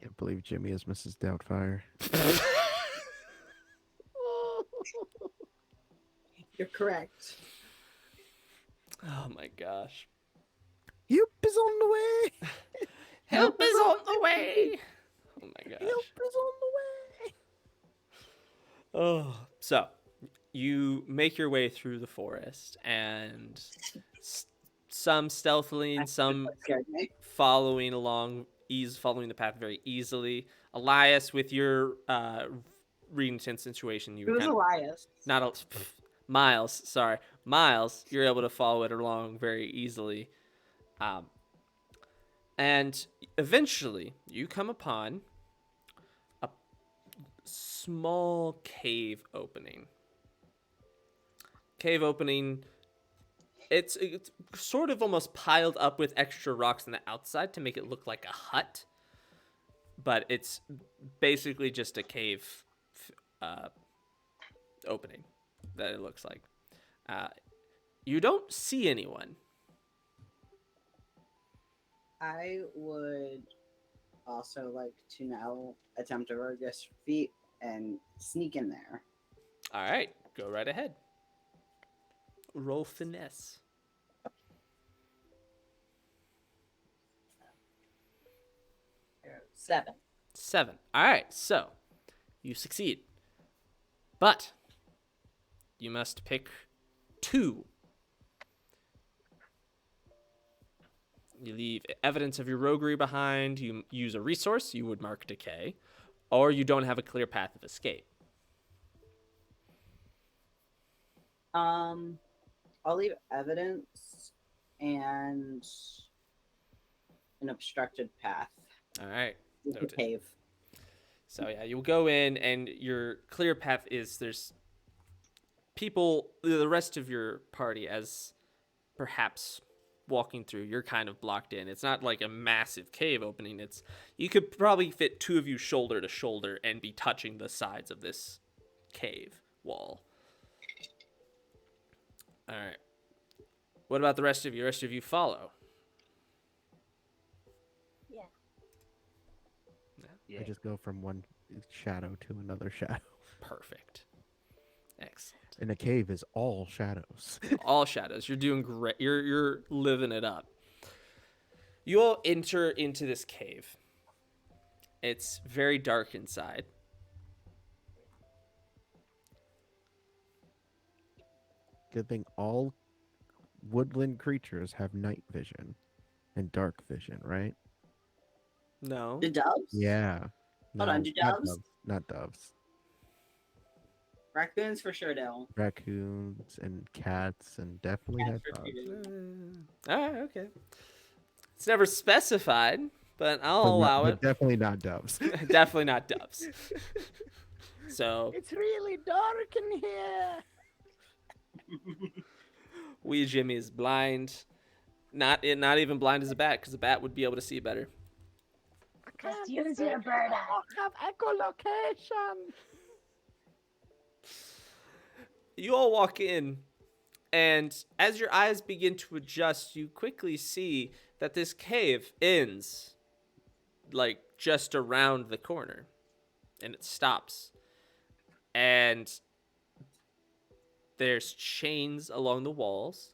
Can't believe Jimmy is Mrs. Doubtfire. You're correct. Oh my gosh. Help is on the way. Help is on the way. Oh my gosh. Help is on the way. Oh, so you make your way through the forest, and some stealthily and some That scared me. following along, following the path very easily. Elias, with your reading sense situation, you Who's kind of, Elias? not a, Miles. Sorry, Miles. You're able to follow it along very easily, and eventually you come upon a small cave opening. It's sort of almost piled up with extra rocks on the outside to make it look like a hut, but it's basically just a cave opening that it looks like. You don't see anyone. I would also like to now attempt to Rogus feet and sneak in there. All right, go right ahead. Roll finesse. 7. 7. All right, so you succeed, but you must pick 2. You leave evidence of your roguery behind. You use a resource. You would mark decay, or you don't have a clear path of escape. I'll leave evidence and an obstructed path. All right. With the Noted. cave. So yeah, you'll go in, and your clear path is there's people, the rest of your party, as perhaps walking through, you're kind of blocked in. It's not like a massive cave opening. It's, you could probably fit 2 of you shoulder to shoulder and be touching the sides of this cave wall. All right. What about the rest of you? The rest of you follow. I just go from one shadow to another shadow. Perfect. Excellent. And a cave is all shadows. All shadows. You're doing great. You're living it up. You all enter into this cave. It's very dark inside. Good thing all woodland creatures have night vision and dark vision, right? No. The doves? Yeah. Hold on, do not doves? Not doves. Raccoons for sure don't. Raccoons and cats and definitely Cats for hedgehogs. sure do. All right. Okay. It's never specified, but I'll But allow but it. definitely not doves. Definitely not doves. So It's really dark in here. wee Jimmy is blind. Not even blind as a bat, because a bat would be able to see better. Just use your bird eye. Have echolocation. You all walk in, and as your eyes begin to adjust, you quickly see that this cave ends like just around the corner, and it stops. And there's chains along the walls,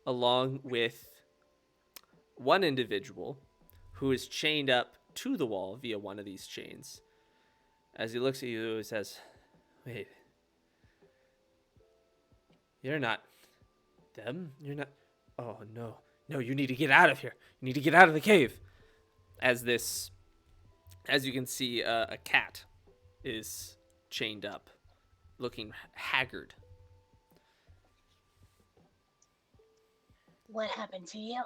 along with one individual who is chained up to the wall via one of these chains. As he looks at you, he says, "Wait. You're not them? You're not... Oh, no. No, you need to get out of here. You need to get out of the cave." As you can see, a cat is chained up, looking haggard. What happened to you?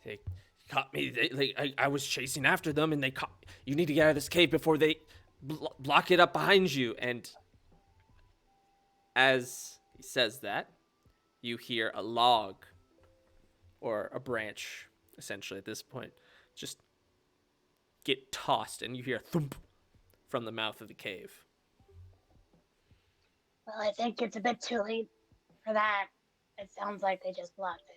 They caught me. I was chasing after them, and they caught... You need to get out of this cave before they block it up behind you. And as he says that, you hear a log, or a branch, essentially at this point, just get tossed, and you hear a thump from the mouth of the cave. Well, I think it's a bit too late for that. It sounds like they just blocked it.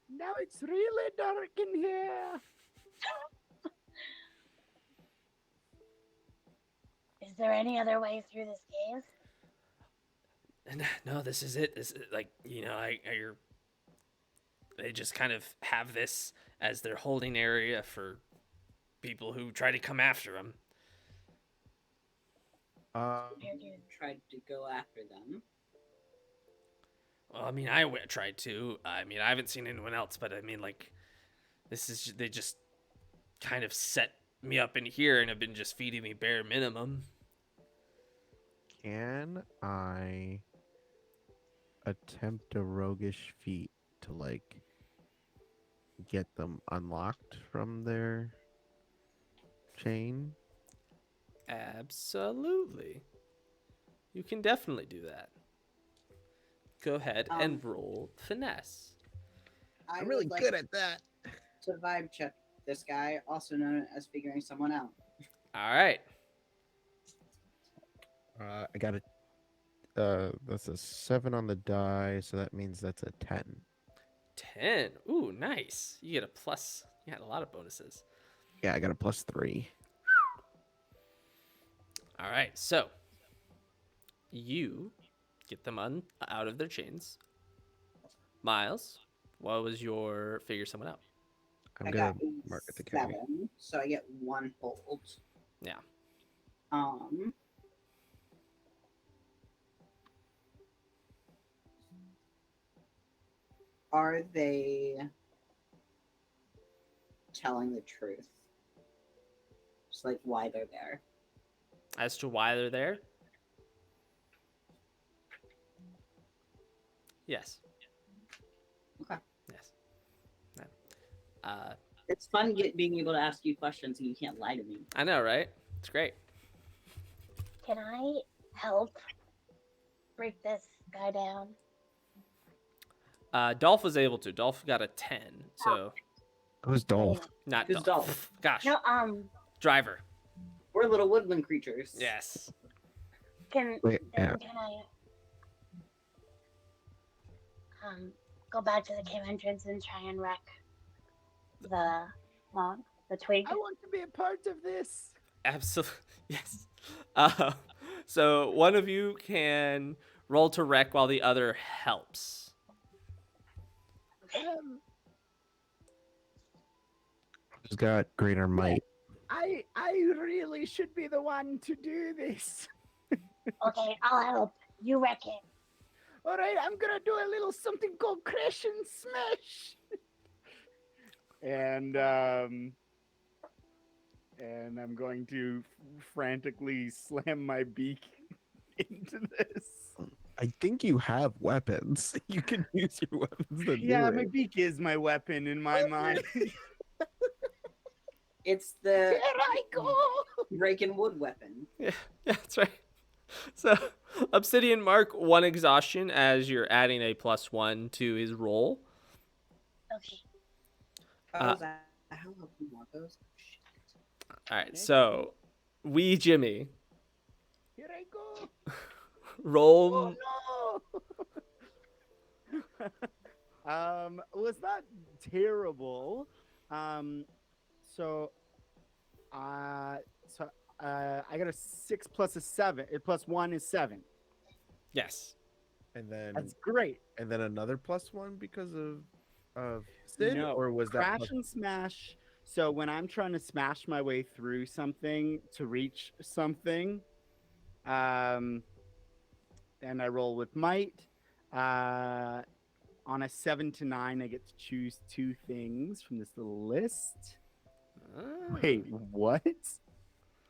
Now it's really dark in here. Is there any other way through this cave? And no, this is it. This is, like, you know, they just kind of have this as their holding area for people who try to come after them. Tried to go after them. Well, I mean, tried to. I mean, I haven't seen anyone else, but I mean, like, they just kind of set me up in here and have been just feeding me bare minimum. Can I attempt a roguish feat to, like, get them unlocked from their chain? Absolutely. You can definitely do that. Go ahead and roll finesse. I'm really good at that. To vibe check this guy, also known as figuring someone out. All right. I got that's a 7 on the die, so that means that's a 10. 10. Ooh, nice. You get a plus. You had a lot of bonuses. Yeah, I got a +3. All right. So you get them out of their chains. Miles, what was your figure someone out? I'm I gonna got mark it to carry. 7, so I get 1 hold. Yeah. Are they telling the truth? Just like why they're there. As to why they're there? Yes. Okay. Yes. It's fun being able to ask you questions and you can't lie to me. I know, right? It's great. Can I help break this guy down? Dolf was able to. Dolf got a 10, so Who's Dolph? not Who's Dolf. Dolf? Gosh. No, Driver. We're little woodland creatures. Yes. can Wait, then can I go back to the cave entrance and try and wreck the log, the twig? I want to be a part of this. Absolutely. Yes. So one of you can roll to wreck while the other helps. Who's got greater might? I really should be the one to do this. Okay, I'll help. You wreck it. All right, I'm gonna do a little something called crash and smash. and I'm going to frantically slam my beak into this. I think you have weapons. You can use your weapons to Yeah, do my it. beak is my weapon in my mind. It's the Here I go. breaking wood weapon. Yeah, that's right. So Obsidian Mark 1 exhaustion as you're adding a +1 to his roll. Okay. How do you want those? Shit. All right, so wee Jimmy, Here I go. roll. Oh no. Well, it's not terrible. So I got a 6 plus a 7. Plus 1 is 7. Yes. And then That's great. and then another +1 because of Sid, No, or was that crash and smash? So when I'm trying to smash my way through something to reach something, and I roll with might, on a 7 to 9, I get to choose 2 things from this little list. Wait, what?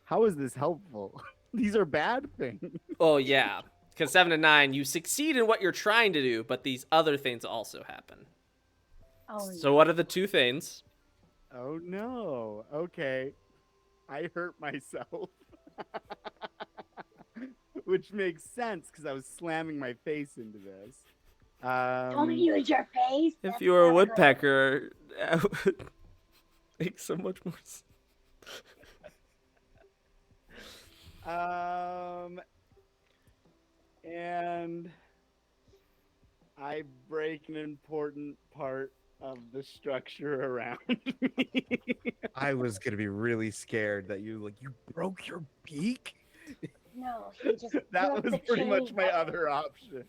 How is this helpful? These are bad things. Oh yeah, because 7 to 9, you succeed in what you're trying to do, but these other things also happen. Oh, So what are the 2 things? Oh no. Okay. I hurt myself. Which makes sense because I was slamming my face into this. don't use your face. If That's you were a not good. woodpecker, That would make so much more sense. And I break an important part of the structure around me. I was gonna be really scared that you broke your beak. No, he just That broke was the pretty much chain. my other option.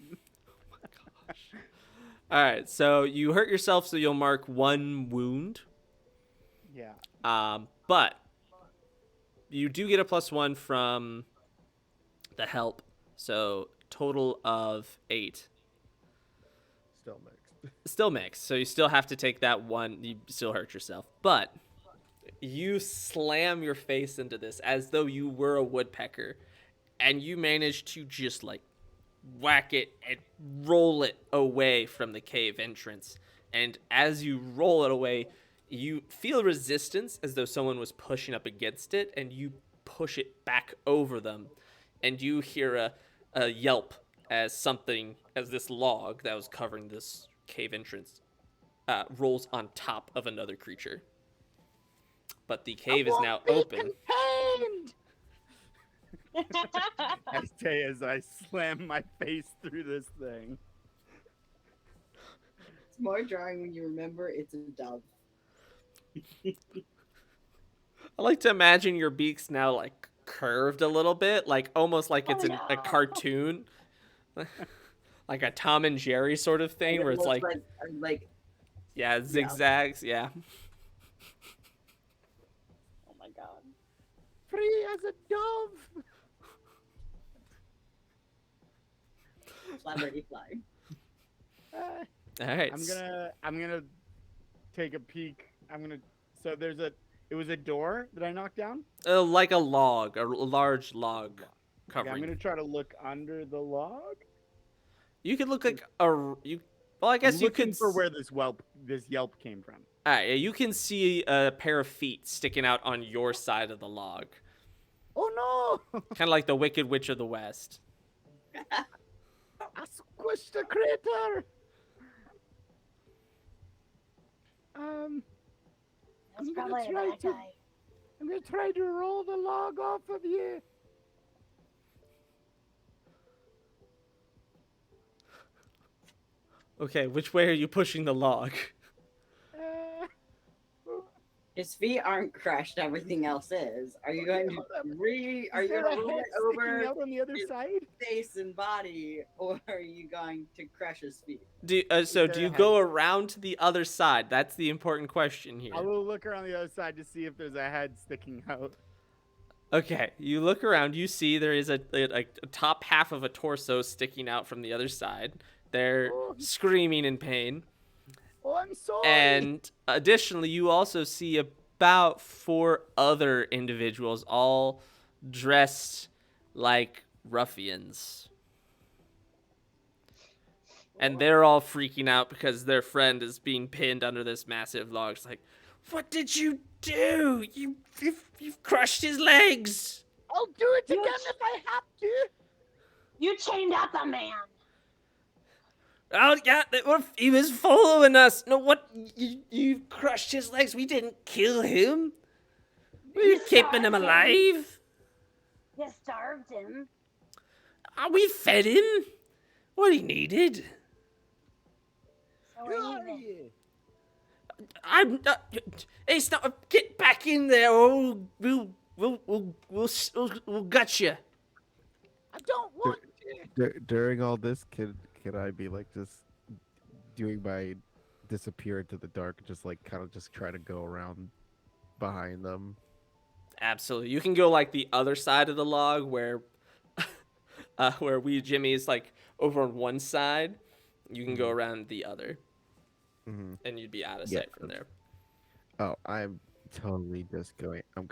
All right, so you hurt yourself, so you'll mark 1 wound. Yeah. But you do get a +1 from the help, so total of 8. Still mixed. Still mixed, so you still have to take that 1. You still hurt yourself, but you slam your face into this as though you were a woodpecker, and you manage to just like whack it and roll it away from the cave entrance. And as you roll it away, you feel resistance as though someone was pushing up against it, and you push it back over them, and you hear a yelp as this log that was covering this cave entrance rolls on top of another creature. But the cave is now open. I say as I slam my face through this thing. It's more jarring when you remember it's a dove. I like to imagine your beak's now like curved a little bit, like almost like it's a cartoon, like a Tom and Jerry sort of thing, where it's like yeah, zigzags, yeah. Oh my god. Free as a dove. Fly, fly. All right. I'm gonna take a peek. So it was a door that I knocked down. Like a log, a large log Okay, covering. I'm gonna try to look under the log. You could look like well, I guess I'm you looking could for where this yelp came from. All right, yeah, you can see a pair of feet sticking out on your side of the log, Oh no! kind of like the Wicked Witch of the West. I squished a critter. That's I'm gonna probably a try bad to- guy. I'm gonna try to roll the log off of you. Okay, which way are you pushing the log? His feet aren't crushed. Everything else is. Are you going to Are you going to roll it over out on the other his side? face and body, or are you going to crush his feet? Do you go around to the other side? That's the important question here. I will look around the other side to see if there's a head sticking out. Okay, you look around. You see there is a top half of a torso sticking out from the other side. They're screaming in pain. Oh, I'm sorry. And additionally, you also see about 4 other individuals, all dressed like ruffians. And they're all freaking out because their friend is being pinned under this massive log. It's like, what did you do? You've crushed his legs. I'll do it again if I have to. You chained up a man. Oh, yeah, he was following us. No, what? You crushed his legs. We didn't kill him. We were keeping him alive. You starved him. We fed him what he needed. So Who are are you. you? I'm not. Hey, stop! Get back in there, or we'll gut you. I don't want to. During all this, could I be like just doing my disappear into the dark, just like kind of just try to go around behind them? Absolutely, you can go like the other side of the log where Jimmy is like over on one side. You can go around the other, and you'd be out of sight from there. Oh, I'm totally just going. I'm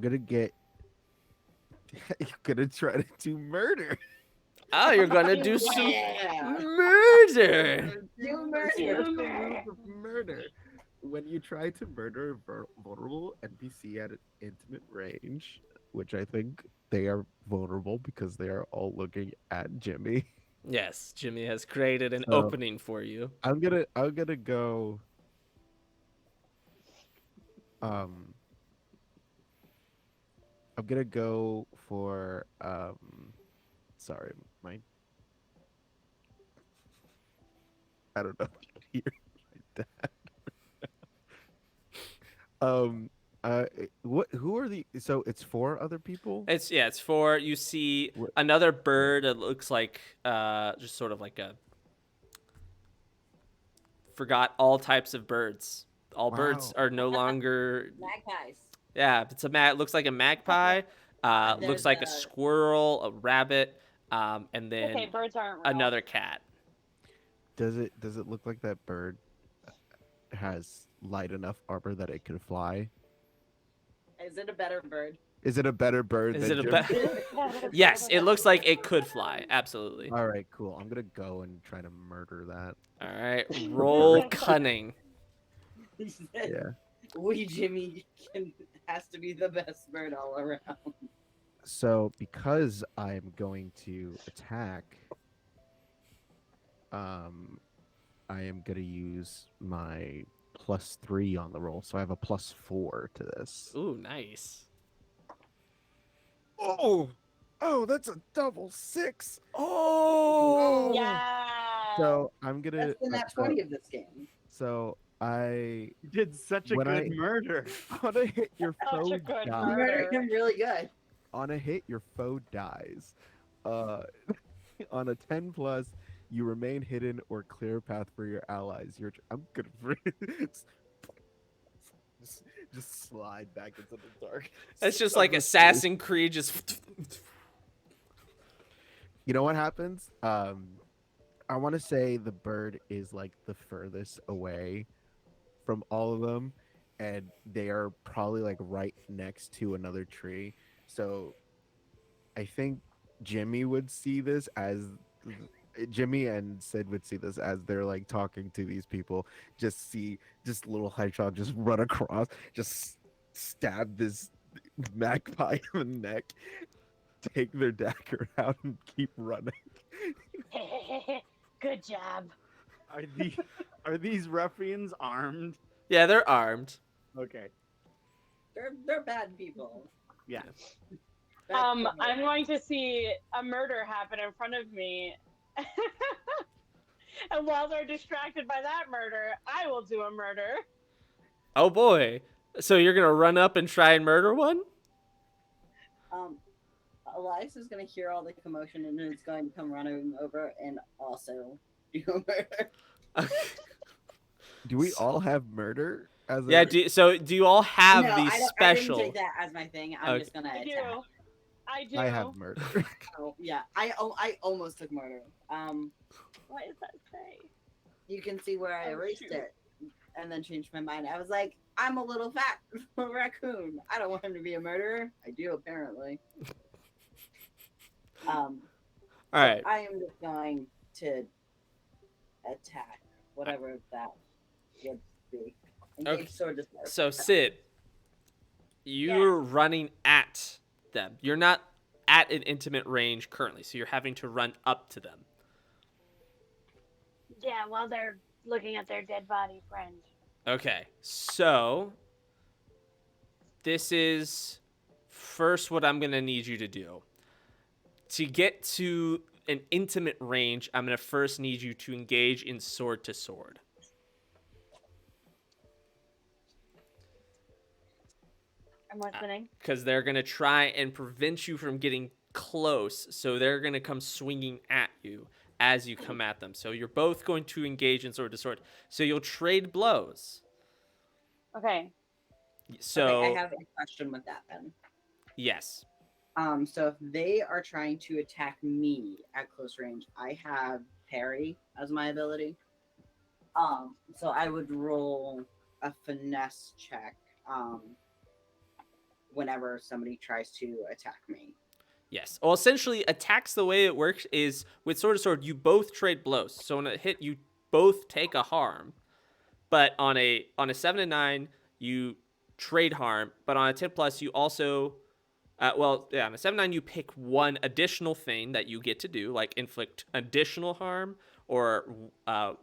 gonna get. You're gonna try to do murder. Oh, you're gonna do some Yeah. murder. Do That's murder. the rule of murder. When you try to murder a vulnerable NPC at an intimate range which I think they are vulnerable because they are all looking at Jimmy. Yes, Jimmy has created an So- opening for you. I'm gonna go. I'm gonna go for sorry, my I don't know here. My dad. What? Who are the? So it's 4 other people. It's for you see What- another bird that looks like just sort of like a forgot all types of birds. All birds Wow. are no longer Magpies. yeah, it's it looks like a magpie, looks There's like a a- squirrel, a rabbit, and then Okay, birds aren't real. another cat. Does it look like that bird has light enough armor that it can fly? Is it a better bird? Is it a better bird Is than it a Jimmy? Yes, it looks like it could fly. Absolutely. All right, cool. I'm gonna go and try to murder that. All right, roll cunning. He said, Yeah. "We Jimmy has to be the best bird all around." So because I'm going to attack, I am gonna use my +3 on the roll, so I have a +4 to this. Ooh, nice. Oh, that's a double 6. Oh. Yeah. So I'm gonna. That's the nat 20 of this game. So I You did such a When good I- murder. on a hit your Such foe a good You dies. murder. murdered him really good. On a hit, your foe dies. On a 10 plus, you remain hidden or clear a path for your allies. I'm good for just slide back into the dark. That's just like Assassin's Creed. Just You know what happens? I want to say the bird is like the furthest away from all of them, and they are probably like right next to another tree. So I think Jimmy would see this as Jimmy and Sid would see this as they're like talking to these people. Just see just little hedgehog just run across, just stab this magpie in the neck, take their dagger out, and keep running. Good job. Are these ruffians armed? yeah, they're armed. Okay. They're bad people. Yeah. Bad I'm criminals. going to see a murder happen in front of me. And while they're distracted by that murder, I will do a murder. Oh boy. So you're gonna run up and try and murder one? Alais is going to hear all the commotion and is going to come running over and also do a murder. Do we all have murder as Yeah. a... So do you all have no, these I didn't special? take that as my thing. I'm Okay. just going to I attack. do. I do. I have murder. Oh, yeah, I almost took murder. What does that say? You can see where I Oh, erased shoot. it and then changed my mind. I was like, I'm a little fat raccoon. I don't want him to be a murderer. I do, apparently. All right. I am just going to attack whatever that would be. Engage Okay. sword to sword. So Sid, you're running at them. You're not at an intimate range currently, so you're having to run up to them. Yeah, while they're looking at their dead body friend. Okay. So this is first what I'm gonna need you to do. To get to an intimate range, I'm gonna first need you to engage in sword to sword. I'm listening. Because they're going to try and prevent you from getting close. So they're going to come swinging at you as you come at them. So you're both going to engage in sword to sword. So you'll trade blows. Okay. So, Okay, I have a question with that then. yes. So if they are trying to attack me at close range, I have parry as my ability. So I would roll a finesse check, whenever somebody tries to attack me. Yes. Well, essentially, attacks, the way it works is with sword to sword, you both trade blows. So on a hit, you both take a harm. But on a 7 and 9, you trade harm. But on a 10 plus, you also Well, yeah, on a 7-9, you pick one additional thing that you get to do, like inflict additional harm, or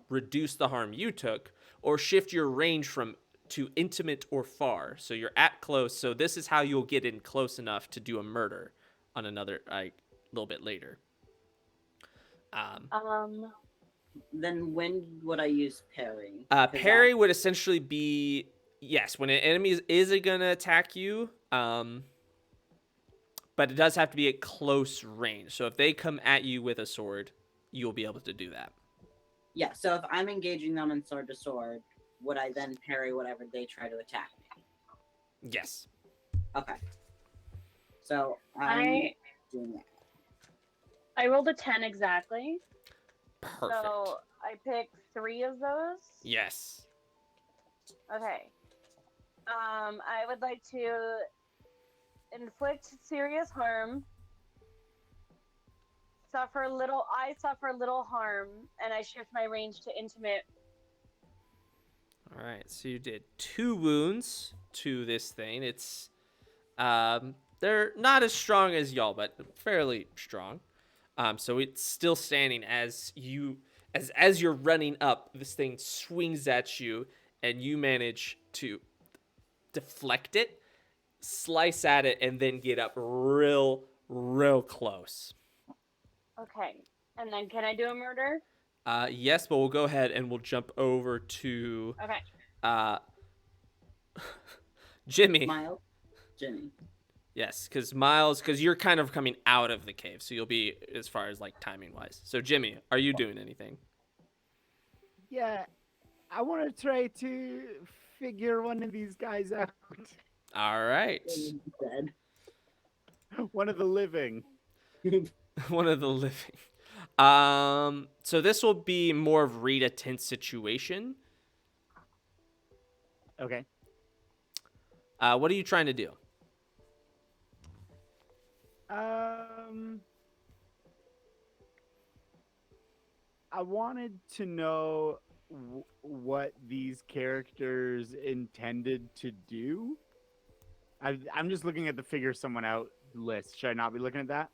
reduce the harm you took, or shift your range from to intimate or far. So you're at close. So this is how you'll get in close enough to do a murder on another, like, little bit later. Then when would I use parry? Parry would essentially be, yes, when an enemy is gonna attack you, but it does have to be at close range. So if they come at you with a sword, you'll be able to do that. Yeah, so if I'm engaging them in sword to sword, would I then parry whatever they try to attack me? Yes. Okay. So I'm doing that. I rolled a 10 exactly. Perfect. So I picked 3 of those. Yes. Okay. I would like to inflict serious harm. I suffer little harm, and I shift my range to intimate. All right. So you did 2 wounds to this thing. It's they're not as strong as y'all, but fairly strong. So it's still standing as you're running up. This thing swings at you, and you manage to deflect it, slice at it, and then get up real close. Okay. And then can I do a murder? Yes, but we'll go ahead and we'll jump over to Okay. Jimmy. Miles? Jimmy. Yes, because you're kind of coming out of the cave, so you'll be as far as like timing wise. So Jimmy, are you doing anything? Yeah, I want to try to figure one of these guys out. All right. Dead. One of the living. One of the living. So this will be more of read a tense situation. Okay. What are you trying to do? I wanted to know what these characters intended to do. I'm just looking at the figure someone out list. Should I not be looking at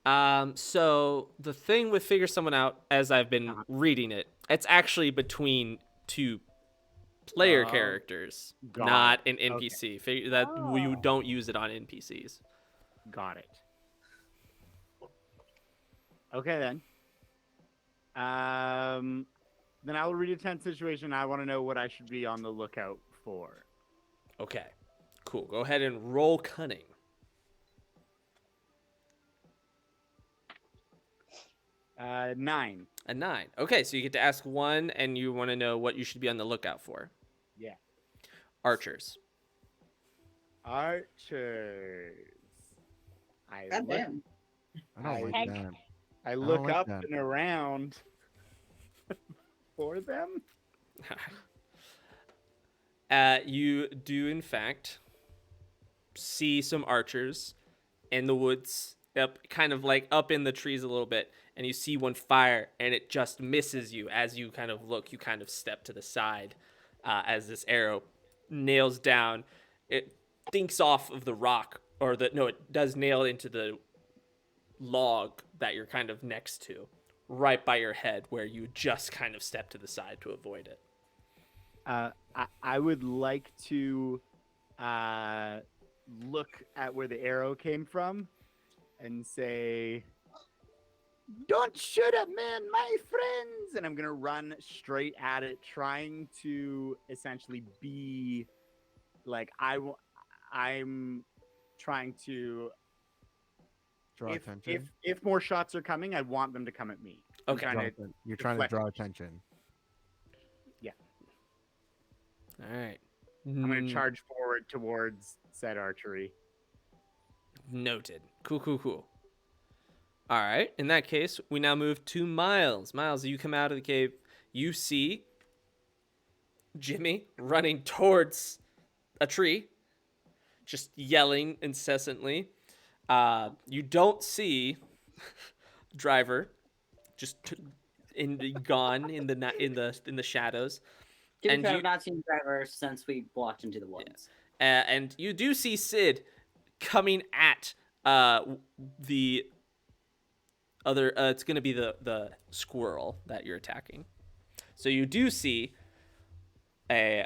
that? So the thing with figure someone out, as I've been reading it, it's actually between 2 player characters, not an NPC. Figure that you don't use it on NPCs. Got it. Okay then. Then I will read a tense situation. I want to know what I should be on the lookout for. Okay, cool. Go ahead and roll cunning. 9. A 9. Okay, so you get to ask 1, and you want to know what you should be on the lookout for. Yeah. Archers. Archers. Goddamn. I don't like that. I don't look like up that. and around for them. You do, in fact, see some archers in the woods, kind of like up in the trees a little bit, and you see one fire, and it just misses you. As you kind of look, you kind of step to the side as this arrow nails down. It thinks off of the rock, it does nail into the log that you're kind of next to, right by your head, where you just kind of step to the side to avoid it. I would like to look at where the arrow came from and say, "Don't shoot at men, my friends!" And I'm gonna run straight at it, trying to essentially be like I'm trying to Draw attention. if more shots are coming, I want them to come at me. Okay. You're trying to draw attention. Yeah. All right. I'm going to charge forward towards said archery. Noted. Cool. All right. In that case, we now move to Miles. Miles, you come out of the cave. You see Jimmy running towards a tree, just yelling incessantly. You don't see Driver, just gone in the shadows. To be And fair, you- I've not seen Driver since we walked into the woods. And you do see Sid coming at the other. It's going to be the squirrel that you're attacking. So you do see a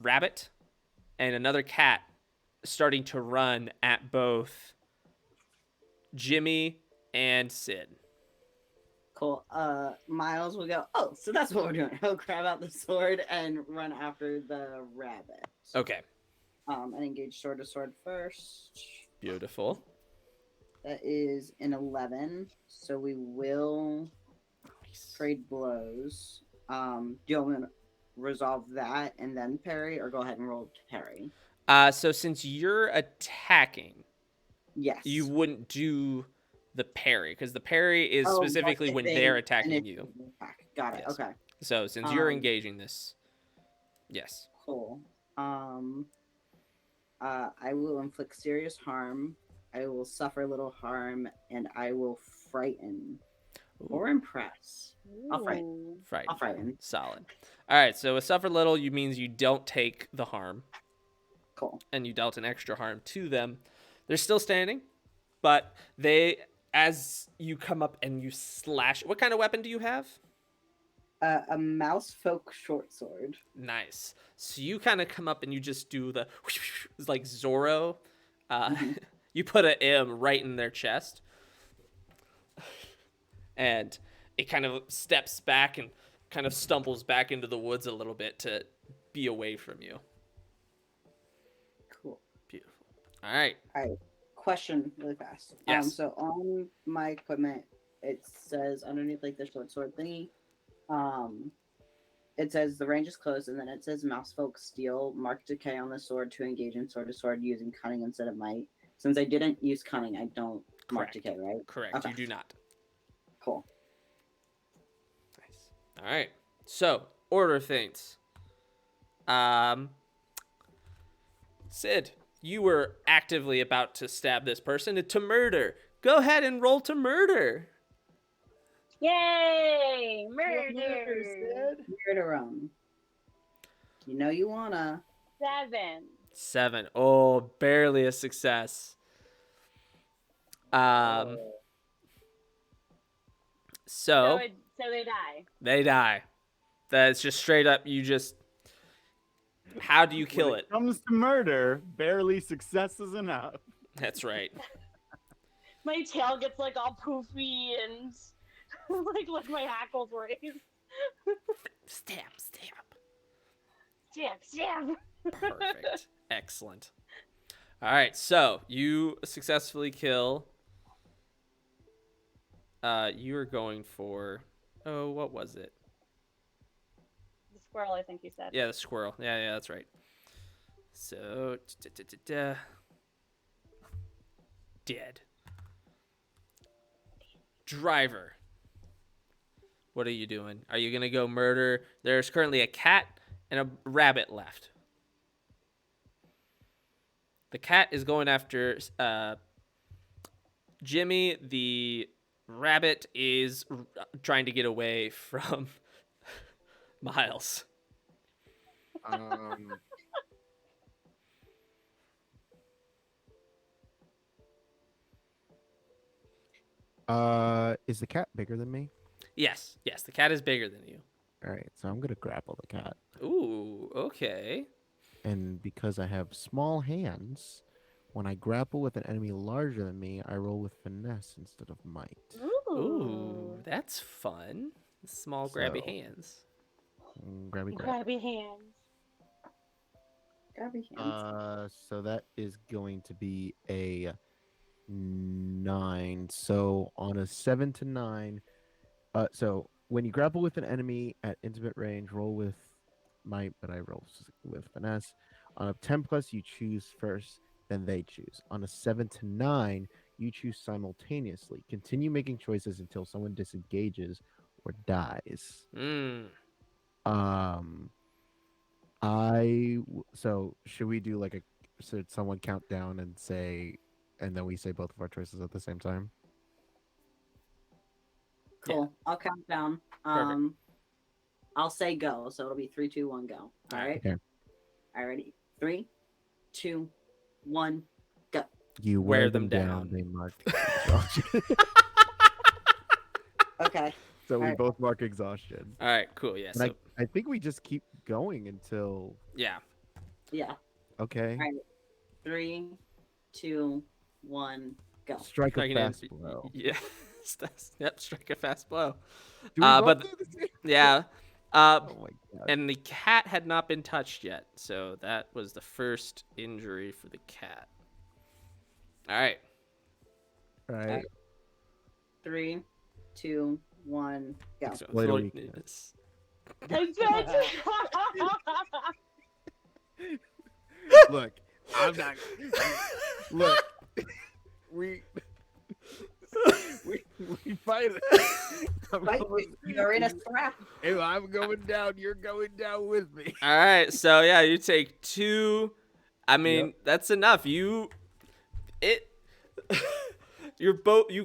rabbit and another cat starting to run at both Jimmy and Sid. Cool. Miles will go, oh, so that's what we're doing. He'll grab out the sword and run after the rabbit. Okay. And engage sword to sword first. Beautiful. That is an 11. So we will trade blows. Do you want to resolve that and then parry, or go ahead and roll to parry? So since you're attacking, Yes. you wouldn't do the parry, because the parry is specifically when they're attacking you. Got it. Yes. Okay. So since you're engaging this, yes. Cool. I will inflict serious harm. I will suffer little harm, and I will frighten or impress. I'll frighten. Ooh. Frighten. I'll frighten. Solid. All right. So a suffer little, you means you don't take the harm, Cool. and you dealt an extra harm to them. They're still standing, but they, as you come up and you slash. What kind of weapon do you have? A mouse folk short sword. Nice. So you kind of come up and you just do the it's like Zorro. You put an M right in their chest, and it kind of steps back and kind of stumbles back into the woods a little bit to be away from you. Cool. Beautiful. All right. Question really fast. Yes. So on my equipment, it says underneath like the short sword thingy, it says the range is close, and then it says mouse folk steel, mark decay on the sword to engage in sword to sword using cunning instead of might. Since I didn't use cunning, I don't mark Correct. decay, right? Correct. Okay. You do not. Cool. Nice. All right. So, order of things. Sid, you were actively about to stab this person to murder. Go ahead and roll to murder. Yay! Murder! Murder 'em. You know you wanna. 7. 7. Oh, barely a success. So So they die. they die. That's just straight up. You just. How do you kill When it? it comes to murder, barely success is enough. That's right. My tail gets like all poofy and like my hackles raised. Stab, stab. Stab, stab. Perfect. Excellent. All right, so you successfully kill. You are going for. Oh, what was it? The squirrel, I think you said. Yeah, the squirrel. Yeah, that's right. So, dead. Driver. What are you doing? Are you gonna go murder? There's currently a cat and a rabbit left. The cat is going after Jimmy. The rabbit is trying to get away from Miles. Is the cat bigger than me? Yes, the cat is bigger than you. All right, so I'm gonna grapple the cat, Ooh, okay. and because I have small hands, when I grapple with an enemy larger than me, I roll with finesse instead of might. Ooh, that's fun. Small grabby So- hands. Grabby grab. Grabby hands. Grab your hands. So that is going to be a 9. So on a 7 to 9, so when you grapple with an enemy at intimate range, roll with might, but I roll with finesse. On a 10 plus, you choose first, then they choose. On a 7 to 9, you choose simultaneously. Continue making choices until someone disengages or dies. So should we do like should someone count down and say, and then we say both of our choices at the same time? Cool. I'll count down. Perfect. I'll say go, so it'll be 3, 2, 1, go. All right. Okay. All righty. 3, 2, 1, go. You wear them down. They mark exhaustion. Okay. So we Alright. both mark exhaustion. All right, cool. Yeah. And So I think we just keep going until. yeah. Yeah. Okay. Alright. 3, 2, 1, go. Strike a Striking in- fast blow. Yeah. Yep. Strike a fast blow. Do we both but do the same? Yeah. Oh my god. And the cat had not been touched yet, so that was the first injury for the cat. All right. All right. 3, 2, 1, go. So Wait a roll- weakness. Look, I'm not. Look, we fight. Right, you're in a scrap. If I'm going down, you're going down with me. All right. So yeah, you take 2. I mean, Yep. that's enough. You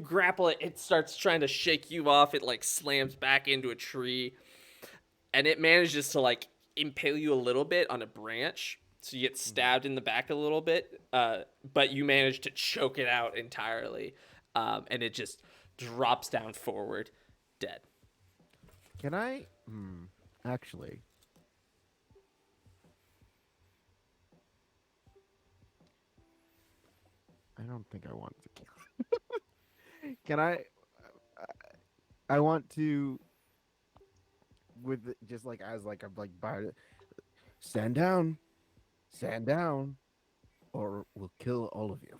grapple it. It starts trying to shake you off. It like slams back into a tree, and it manages to like impale you a little bit on a branch. So you get stabbed in the back a little bit, but you manage to choke it out entirely, and it just drops down forward, dead. Can I? Actually. I don't think I want to kill. Can I? I want to. With just like as like I'm like by. Stand down, or we'll kill all of you.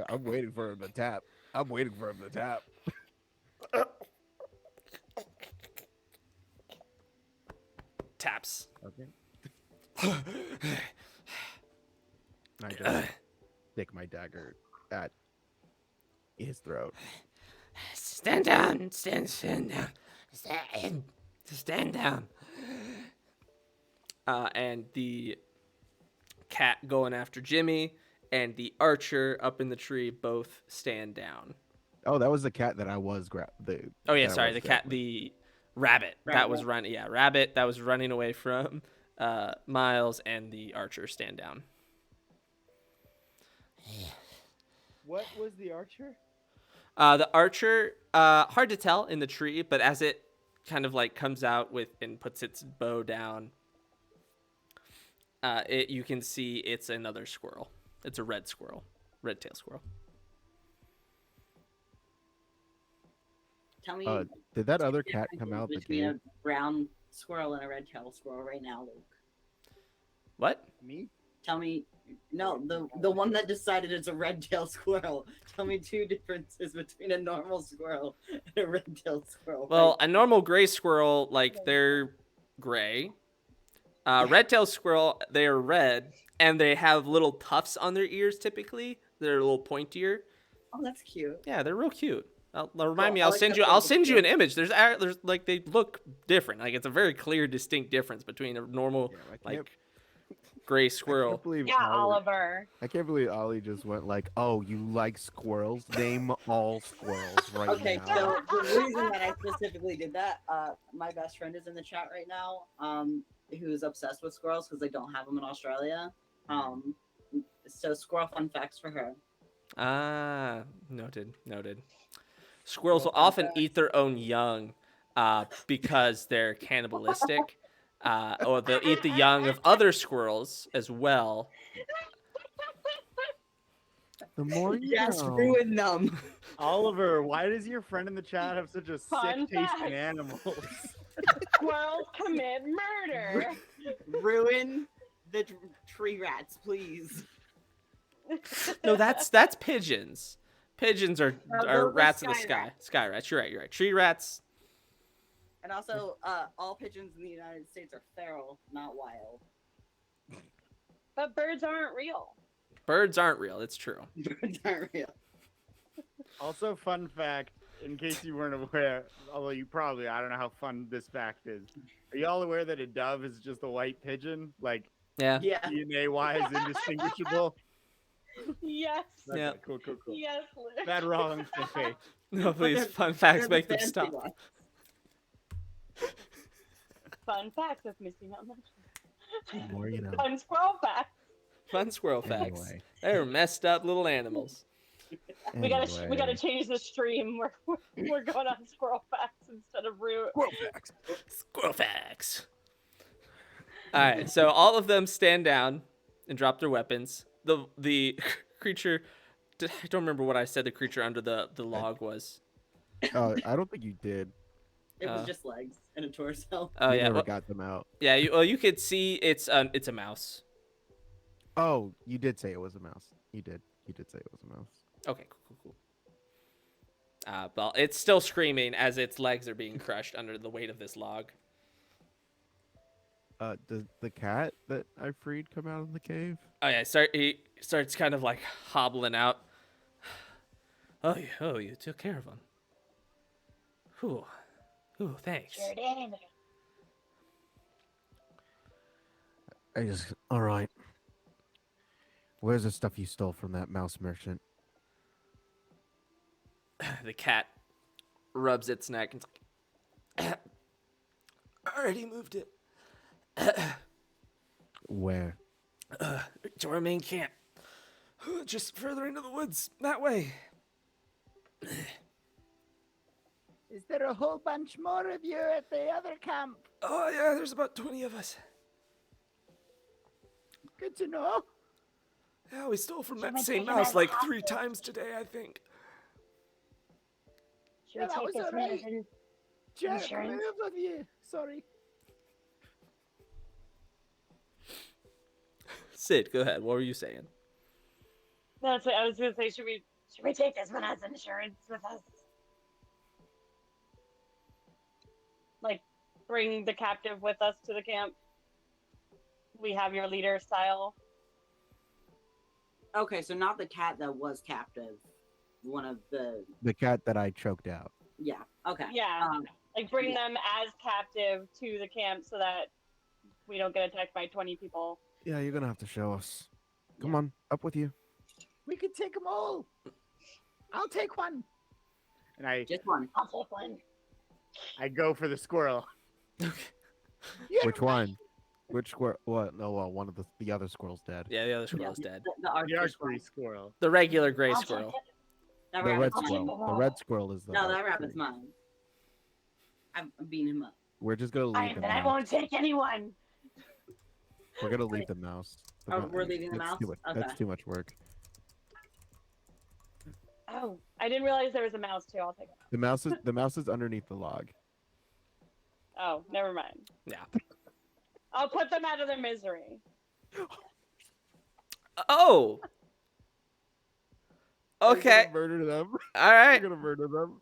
I'm waiting for him to tap. Taps. Okay. I just stick my dagger at his throat. Stand down. Stand down. Stand down. And the cat going after Jimmy and the archer up in the tree both stand down. Oh, that was the cat that I was Oh yeah, that sorry, was the cat, grappling. the rabbit that was running. Yeah, rabbit that was running away from Miles, and the archer stand down. What was the archer? The archer, hard to tell in the tree, but as it kind of like comes out with and puts its bow down, you can see it's another squirrel. It's a red squirrel, red-tailed squirrel. Tell me. Did that other cat come out the between gate? a brown squirrel and a red-tailed squirrel right now, Luke? What? Me? Tell me. No, the one that decided it's a red-tailed squirrel. Tell me 2 differences between a normal squirrel and a red-tailed squirrel. Well, a normal gray squirrel, like, they're gray. Red-tailed squirrel, they are red, and they have little tufts on their ears typically. They're a little pointier. Oh, that's cute. Yeah, they're real cute. Remind me, I I'll like send that you. they're I'll send you cute. an image. There's like they look different. Like it's a very clear, distinct difference between a normal Yeah, I can't- like gray I squirrel. can't believe Yeah, Ollie, Oliver. I can't believe Ollie just went like, "Oh, you like squirrels? Name all squirrels right Okay, now." so the reason that I specifically did that, my best friend is in the chat right now, who's obsessed with squirrels because they don't have them in Australia. So squirrel fun facts for her. Ah, noted. Squirrels will often eat their own young, because they're cannibalistic. Or they'll eat the young of other squirrels as well. The more you Yes, know. ruin them. Oliver, why does your friend in the chat have such a Fun sick taste fact. in animals? Squirrels commit murder. Ruin the tree rats, please. No, that's pigeons. Pigeons are those are rats of the sky sky. rats. Sky rats. You're right. Tree rats. And also, all pigeons in the United States are feral, not wild. But birds aren't real. Birds aren't real. It's true. Birds aren't real. Also, fun fact, in case you weren't aware, although you probably, I don't know how fun this fact is. Are y'all aware that a dove is just a white pigeon? Like, Yeah. Yeah. DNA-wise indistinguishable? Yes. Okay, Yeah. Cool. Yes, Liz. That wrong. Okay. No, please. they're- Fun facts They're the make them fancy stop. ones. Fun facts with Misty Mountain Legends. More you know. Fun squirrel facts. Fun squirrel facts. Anyway. They're messed up little animals. We gotta change the stream. We're going on squirrel facts instead of root. Squirrel facts. All right, so all of them stand down and drop their weapons. The creature, I don't remember what I said the creature under the log was. I don't think you did. It was just legs and a torso. Oh You yeah, never well, got them out. yeah. You could see it's a mouse. Oh, you did say it was a mouse. You did say it was a mouse. Okay, cool. Well, it's still screaming as its legs are being crushed under the weight of this log. Does the cat that I freed come out of the cave? Oh yeah, he starts kind of like hobbling out. Oh, you took care of him. Ooh, thanks. Sure did. All right. Where's the stuff you stole from that mouse merchant? The cat rubs its neck and I already moved it. Where? To our main camp. Just further into the woods, that way. Is there a whole bunch more of you at the other camp? Oh yeah, there's about 20 of us. Good to know. Yeah, we stole from Should that we same take him mouse as like a 3 times today, I think. Should Yeah, that we was take this alright. medicine? Jerk Insurance? move of you. Sorry. Sid, go ahead. What were you saying? That's what I was gonna say. Should we take this one as insurance with us? Like, bring the captive with us to the camp. We have your leader style. Okay, so not the cat that was captive. One of The cat that I choked out. yeah. Okay. Yeah, like bring yeah. them as captive to the camp so that we don't get attacked by 20 people. Yeah, you're gonna have to show us. Come Yeah. on, up with you. We could take them all. I'll take one. And I Just one. I'll take one. go for the squirrel. Which one? Which squirrel? What? No, well, one of the other squirrel's dead. Yeah, the other squirrel's dead. The The archery archery squirrel. The regular gray I'll take squirrel. it. That The red rabbit's I'll take mine. them squirrel. The all. red squirrel is the. No, that archery. rabbit's mine. I'm beating him up. We're just gonna leave Fine, the then I mouse. won't take anyone. We're gonna leave the mouse. The Oh, mo- we're leaving the that's mouse? Too much, Okay. That's too much work. Oh, I didn't realize there was a mouse too. I'll take it. The mouse is underneath the log. Oh, never mind. Yeah. I'll put them out of their misery. Oh. Are you Okay. gonna murder them. All right. You're gonna murder them.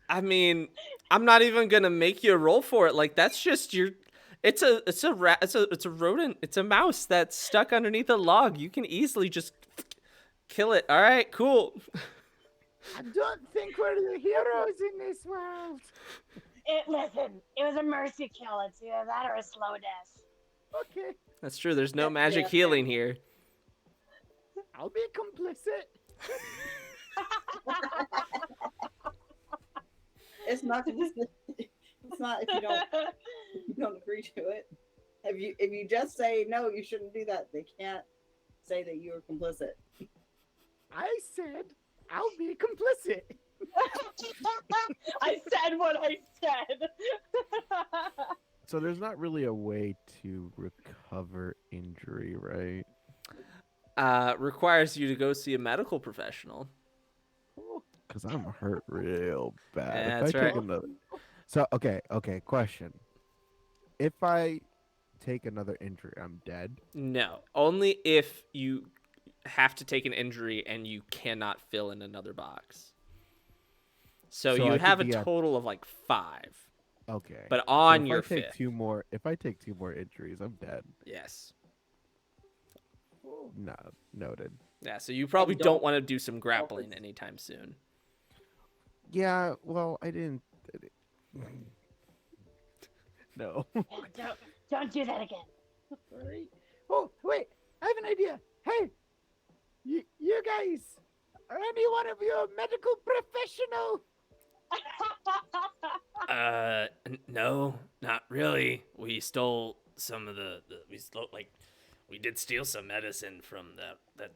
I mean, I'm not even gonna make you roll for it. Like that's just your. It's a rodent. It's a mouse that's stuck underneath a log. You can easily just kill it. All right, cool. I don't think we're the heroes in this world. Listen, it was a mercy kill. It's either that or a slow death. Okay, That's true. There's no Yeah, magic yeah. healing here. I'll be complicit. It's not. It's not if you don't agree to it. If you just say no, you shouldn't do that. They can't say that you were complicit. I said I'll be complicit. I said what I said. So there's not really a way to recover injury, right? Requires you to go see a medical professional. Because I'm hurt real bad. Yeah, If that's I take right. another... So okay. Question: if I take another injury, I'm dead. No, only if you have to take an injury and you cannot fill in another box. So So I you could have a be at- total of like 5, Okay. but So on if your I take 5th. if I take 2 more injuries, I'm dead. Yes. No, noted. Yeah, so you probably don't- don't want to do some grappling anytime soon. Yeah, well, I didn't. No. Don't do that again. Right. Oh, wait, I have an idea. Hey, you guys, are any one of you a medical professional? No, not really. We stole some of we did steal some medicine from that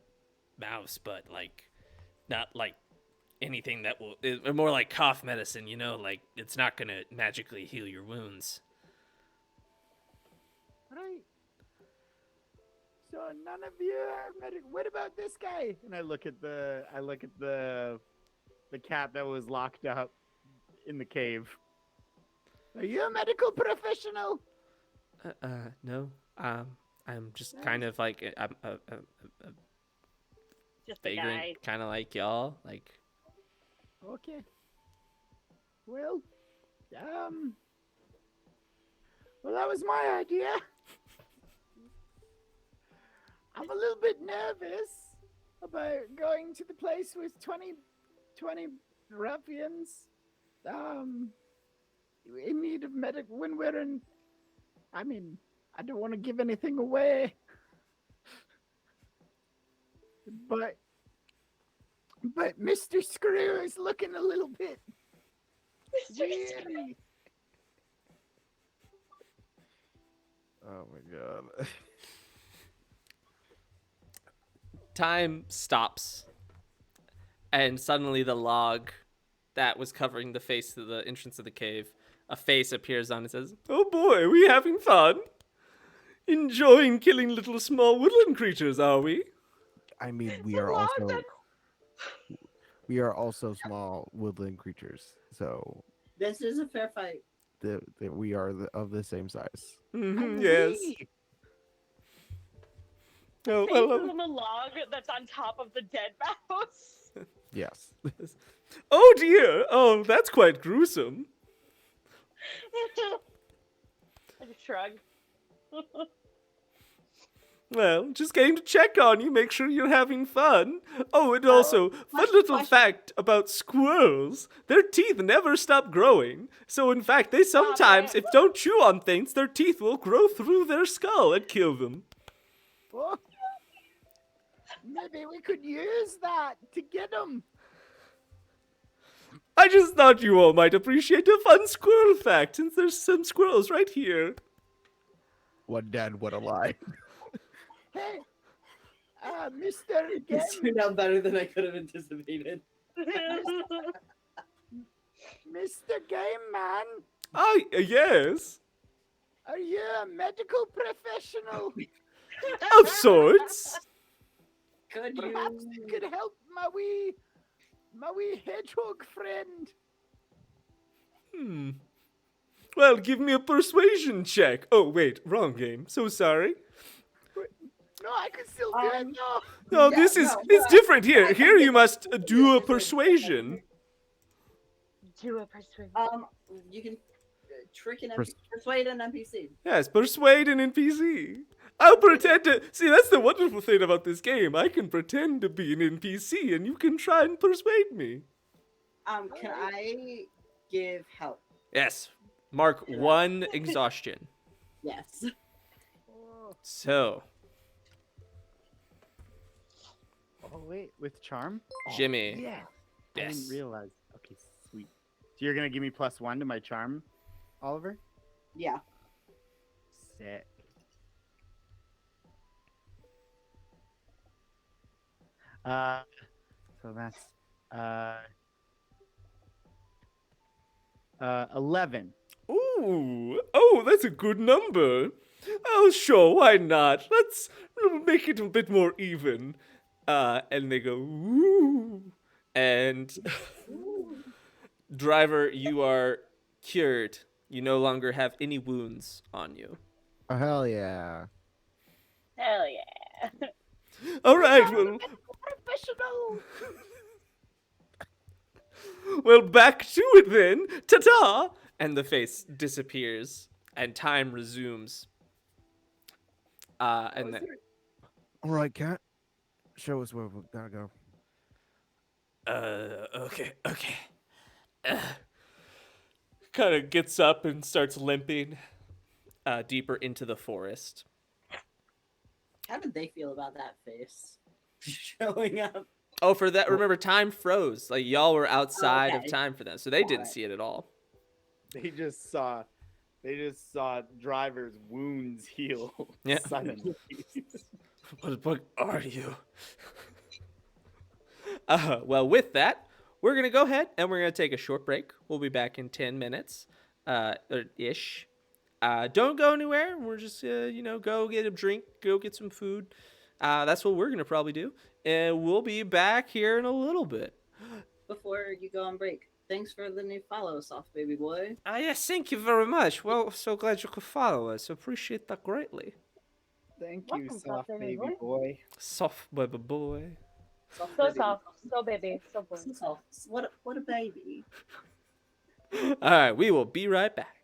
mouse, but like not like anything that will more like cough medicine, you know, like it's not gonna magically heal your wounds. Right. So none of you are medic. What about this guy? And I look at the cat that was locked up in the cave. Are you a medical professional? No. I'm just kind of like I'm a Just a guy. vagrant, kind of like y'all. Like, Okay. Well, well, that was my idea. I'm a little bit nervous about going to the place with 20 ruffians, in need of medic when we're in. I mean, I don't want to give anything away, but Mr. Screw is looking a little bit weary. Oh my god. time stops, and suddenly the log that was covering the face of the entrance of the cave, a face appears on it and says, "Oh boy, we having fun? Enjoying killing little small woodland creatures, are we?" I mean, we The are log also that- we are also small woodland creatures, so This is a fair fight. we are of the same size. Yes. Oh, Face well, is on the log that's on top of the dead mouse. Yes. oh dear. Oh, that's quite gruesome. I just shrug. Well, just came to check on you, make sure you're having fun. Oh, and also, fun little fact about squirrels. Their teeth never stop growing. So, in fact, they sometimes, if don't chew on things, their teeth will grow through their skull and kill them. Oh, maybe we could use that to get them. I just thought you all might appreciate a fun squirrel fact, since there's some squirrels right here. One dead, one alive. Hey, Mr. Game, This turned out better than I could have anticipated. Mr. Game Man, Yes. are you a medical professional? Of sorts. Could Perhaps you could help my wee hedgehog friend. Well, give me a persuasion check. Oh, wait, wrong game. So sorry. No, I can still do it. No. No, Yeah, this is, no, it's no. different here. Here you must do a persuasion. Do a persuasion. You can trick an Pers- persuade an NPC. Yes, persuade an NPC. I'll pretend to, see, that's the wonderful thing about this game. I can pretend to be an NPC and you can try and persuade me. Can I give help? Yes, mark 1 exhaustion. Yes. So, Oh wait, with charm? Jimmy. Yeah. I Yes. didn't realize. Okay, sweet. So you're gonna give me +1 to my charm, Oliver? Yeah. Sick. So that's 11. Ooh, oh, that's a good number. Oh, sure, why not? Let's make it a bit more even. And they go, ooh. And driver, you are cured. You no longer have any wounds on you. Oh, hell yeah. Hell yeah. All right, well, Professional. well, back to it then. Ta-ta! And the face disappears, and time resumes. And then, All right, cat. Show us where we gotta go. okay. Kind of gets up and starts limping deeper into the forest. How did they feel about that face showing up? Oh, for that, remember, time froze. Like, y'all were outside of okay. time for that, so they Got didn't it. see it at all. They just saw driver's wounds heal Yeah. suddenly. What are you? Well, with that, we're going to go ahead and we're going to take a short break. We'll be back in 10 minutes, ish. Don't go anywhere. We're just, go get a drink, go get some food. That's what we're going to probably do. And we'll be back here in a little bit. Before you go on break, thanks for the new follow, soft baby boy. Yes, thank you very much. Well, so glad you could follow us. Appreciate that greatly. Thank Welcome, you, soft soft baby baby boy. Soft baby boy. Soft So baby. soft, so baby, so boy. So soft. What a baby. All right, we will be right back.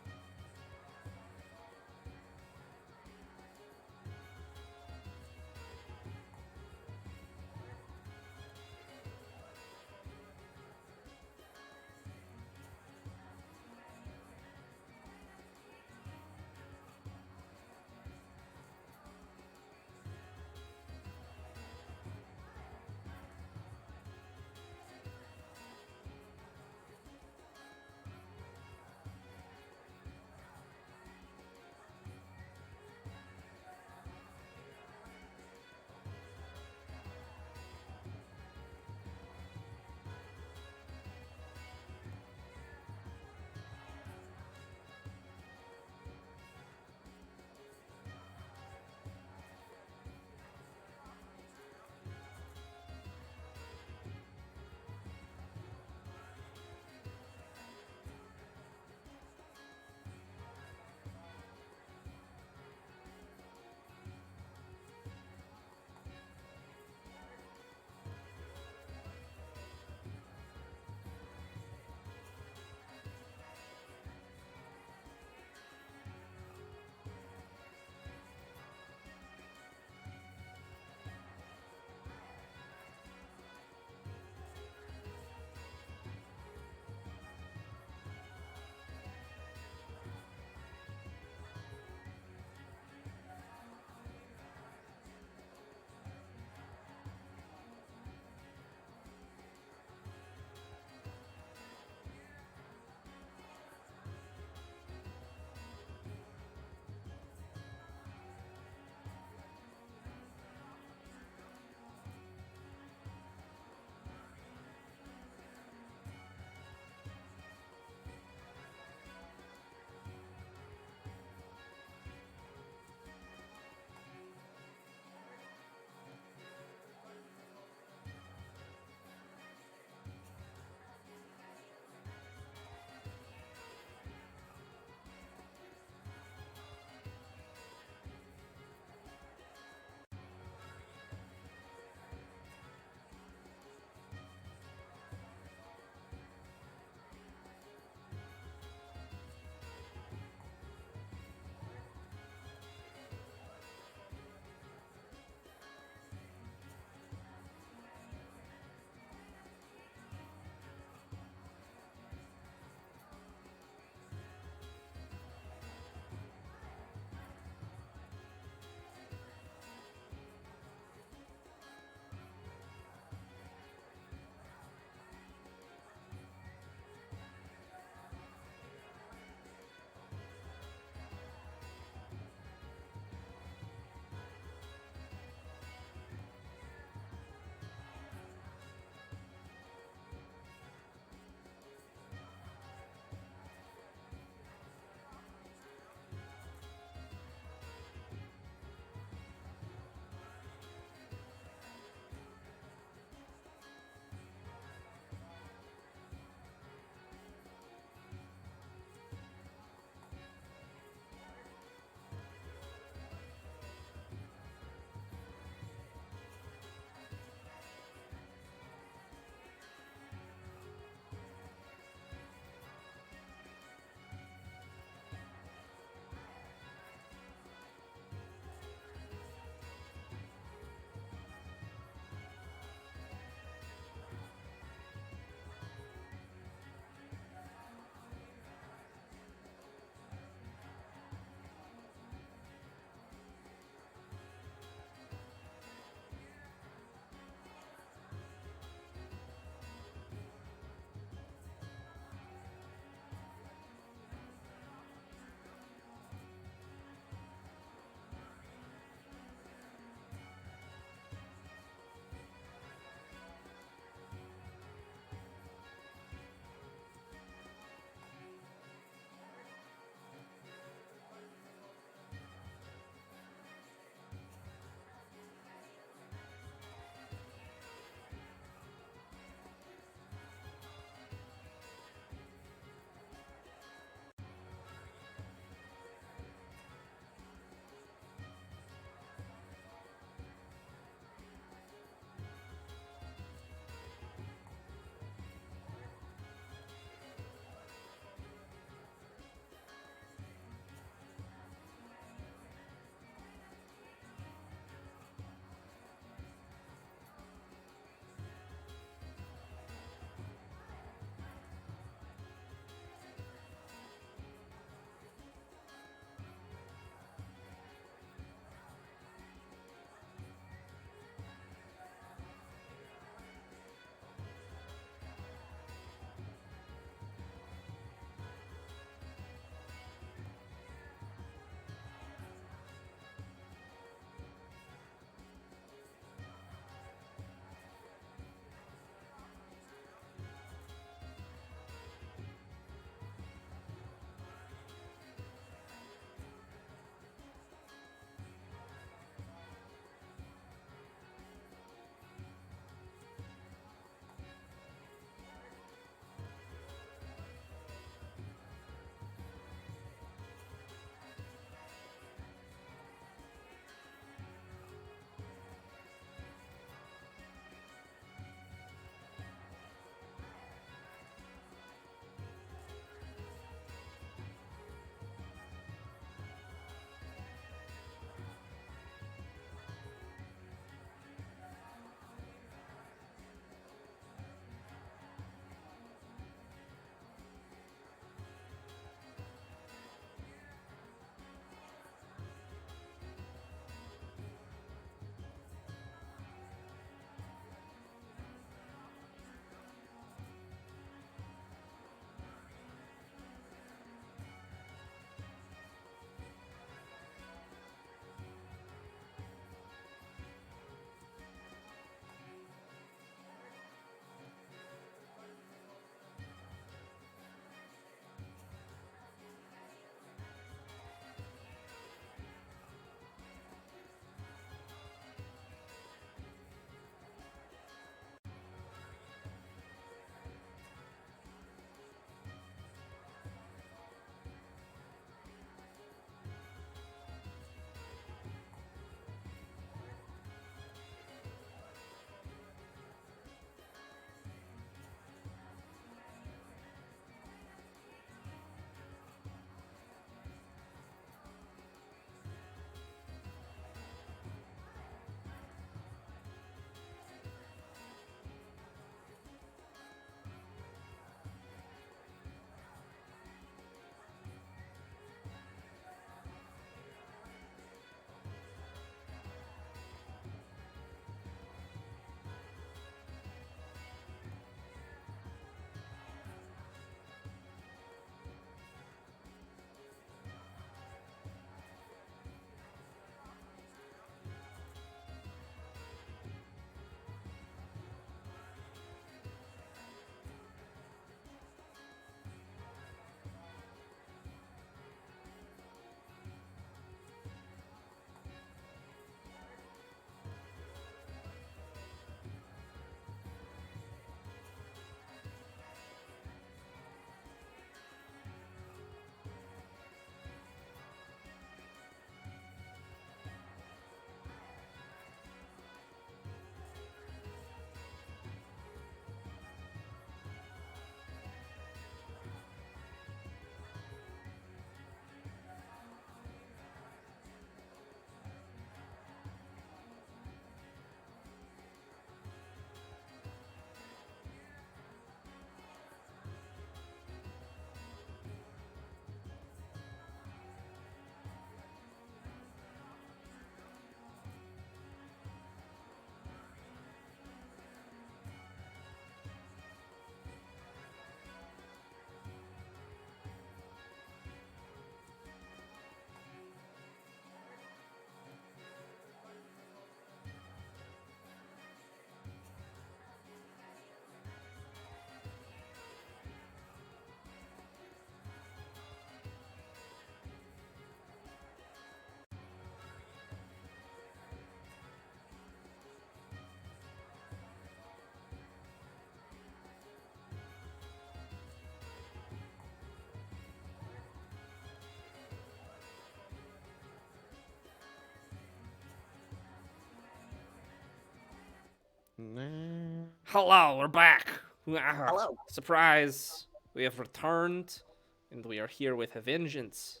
Nah. Hello, we're back. Hello. Surprise. We have returned, and we are here with a vengeance.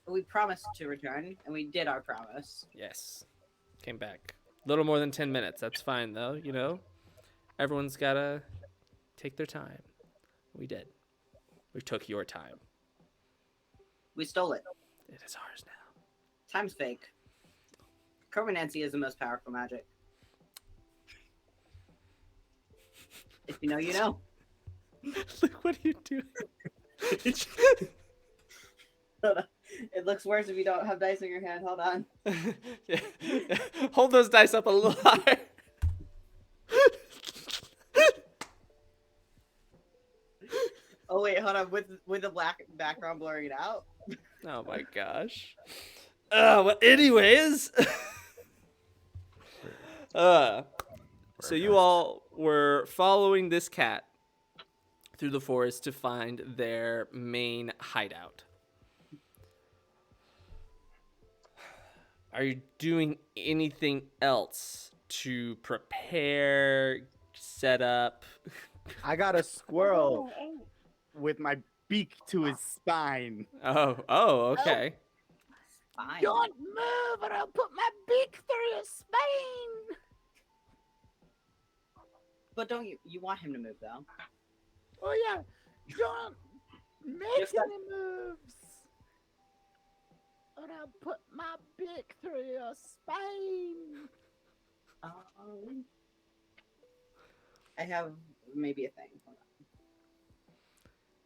We promised to return, and we did our promise. Yes. Came back. A little more than 10 minutes. That's fine, though, you know? Everyone's got to take their time. We did. We took your time. We stole it. It is ours now. Time's fake. Chromancy is the most powerful magic. If you know, you know. Look, what are you doing? It looks worse if you don't have dice in your hand. Hold on. Yeah. Hold those dice up a little higher. Oh wait, hold on. With the black background blurring it out. Oh my gosh. Well, anyways. So you all were following this cat through the forest to find their main hideout. Are you doing anything else to prepare, set up? I got a squirrel with my beak to his spine. Oh, okay. Fine. Don't move or I'll put my beak through your spine. But don't you want him to move though? Oh yeah, don't make Just that- any moves or I'll put my beak through your spine. I have maybe a thing. Hold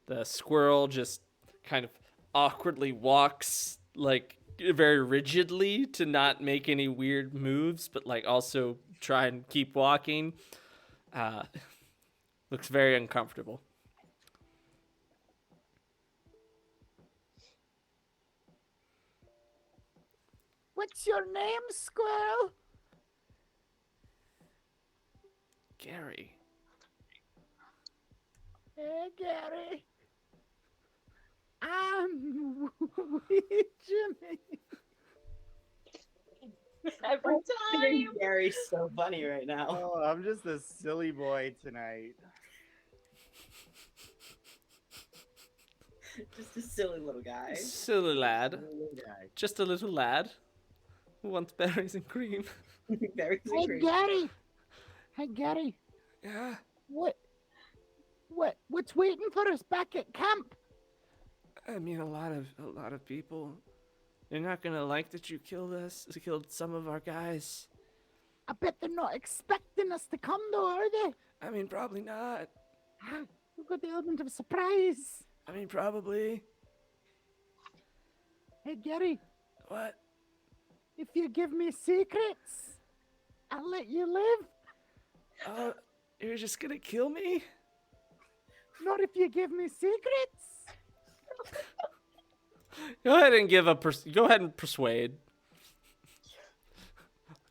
on. The squirrel just kind of awkwardly walks, like, very rigidly to not make any weird moves, but, like, also try and keep walking. Looks very uncomfortable. What's your name, squirrel? Gary. Hey, Gary. I'm wee Jimmy. Every time. Gary's so funny right now. Oh, I'm just a silly boy tonight. Just a silly little guy. Silly lad. Little guy. Just a little lad who wants berries and cream. Very Hey, secret. Gary. Hey, Gary. Yeah. What's waiting for us back at camp? I mean, a lot of people. They're not gonna like that you killed us. Killed some of our guys. I bet they're not expecting us to come, though, are they? I mean, probably not. We've got the element of surprise. I mean, probably. Hey, Gary, What? if you give me secrets, I'll let you live. Oh, you're just gonna kill me? Not if you give me secrets. Go ahead and go ahead and persuade.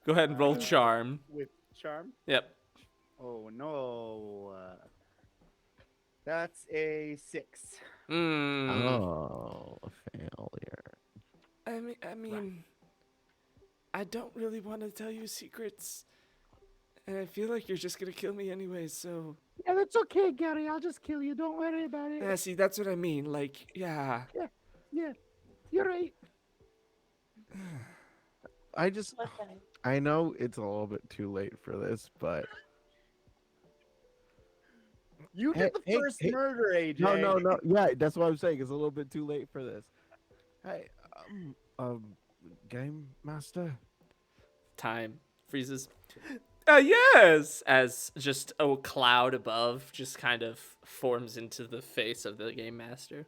Go ahead and roll charm. With charm? Yep. Oh, no. That's a 6. Oh, a failure. I mean, I don't really want to tell you secrets, and I feel like you're just gonna kill me anyway. So, Yeah, that's okay, Gary. I'll just kill you. Don't worry about it. see, that's what I mean. Like, yeah. Yeah, you're right. Listen, I know it's a little bit too late for this, but You Hey, did the first hey. murder, AJ. no. Yeah, that's what I'm saying. It's a little bit too late for this. Hey, game master. Time freezes. Yes! As just a cloud above just kind of forms into the face of the game master.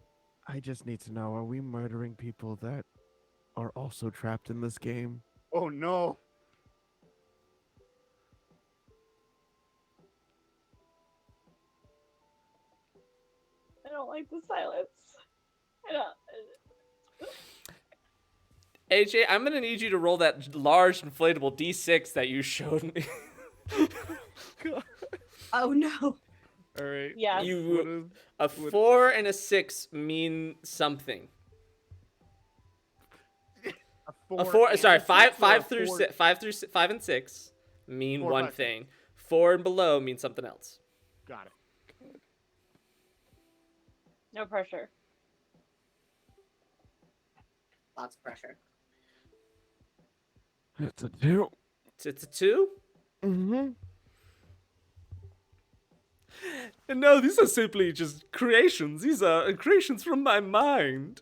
I just need to know: are we murdering people that are also trapped in this game? Oh, no. I don't like the silence. I don't. AJ, I'm gonna need you to roll that large inflatable D6 that you showed me. Oh no. All right. Yeah. You a 4 and a 6 mean something. A 4. Sorry, five through 6. 5 and 6 mean 4, one 5, 6. thing. 4 and below means something else. Got it. No pressure. Lots of pressure. It's a 2. It's a 2? Mm-hmm. And no, these are simply just creations. These are creations from my mind.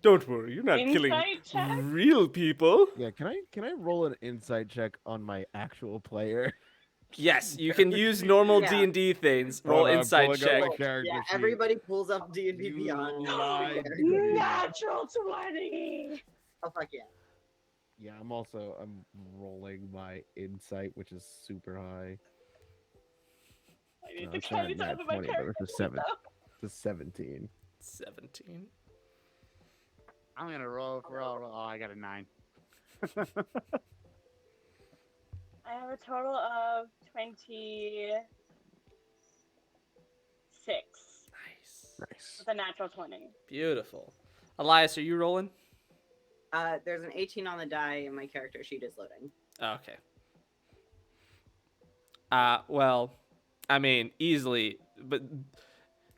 Don't worry, you're not killing Insight check? real people. Yeah, can I roll an insight check on my actual player? Yes, you can use normal Yeah. D&D things. Hold Roll on, insight pulling up check. my character Yeah, sheet. everybody pulls up D&D You Beyond. lied to me. Natural 20! Oh, fuck yeah. Yeah, I'm rolling my insight, which is super high. I need No, to it's not carry nat that with my 20, but character. it's a 7. It's a 17. 17. I'm gonna roll for all. Oh, I got a 9. I have a total of 26 Nice. Nice. with a natural 20. Beautiful. Elias, are you rolling? There's an 18 on the die, and my character sheet is loading. Okay. Well, I mean, easily, but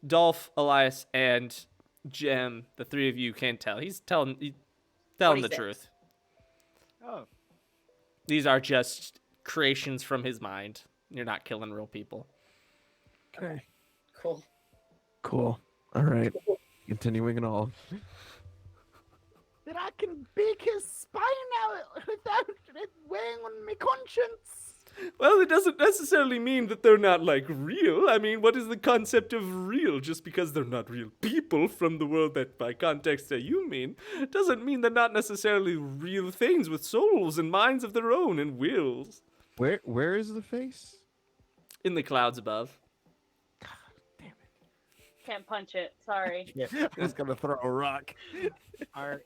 Dolf, Elias, and Jem, the three of you can't tell. He's telling the 26. truth. Oh, These are just creations from his mind. You're not killing real people. Okay. Cool. Cool. All right. Continuing on. That I can bake his spine out without it weighing on my conscience. Well, it doesn't necessarily mean that they're not, like, real. I mean, what is the concept of real? Just because they're not real people from the world that, by context, that you mean, doesn't mean they're not necessarily real things with souls and minds of their own and wills. Where is the face? In the clouds above. Can't punch it. Sorry. Yeah, I was gonna throw a rock. are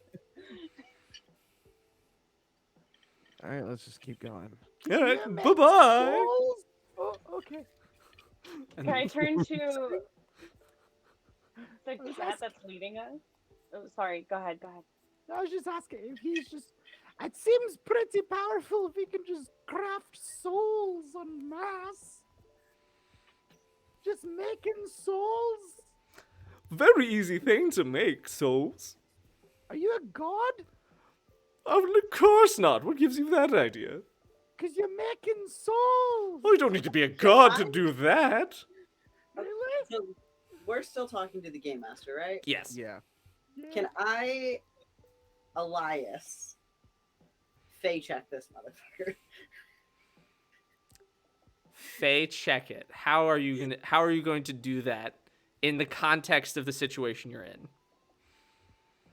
All right, let's just keep going. All right, You meant bye-bye. souls? Oh, okay. Can I turn to the was cat that's leading us? Oh, sorry. Go ahead. Go ahead. I was just asking if he's just. It seems pretty powerful if he can just craft souls en masse. Just making souls? Very easy thing to make, souls. Are you a god? Oh, of course not. What gives you that idea? Because you're making souls. Oh, you don't need to be a god to do that. Really? So we're still talking to the game master, right? Yes. Yeah. Can I, Elias, Fey check this motherfucker? Faye, check it. How are you going to do that in the context of the situation you're in?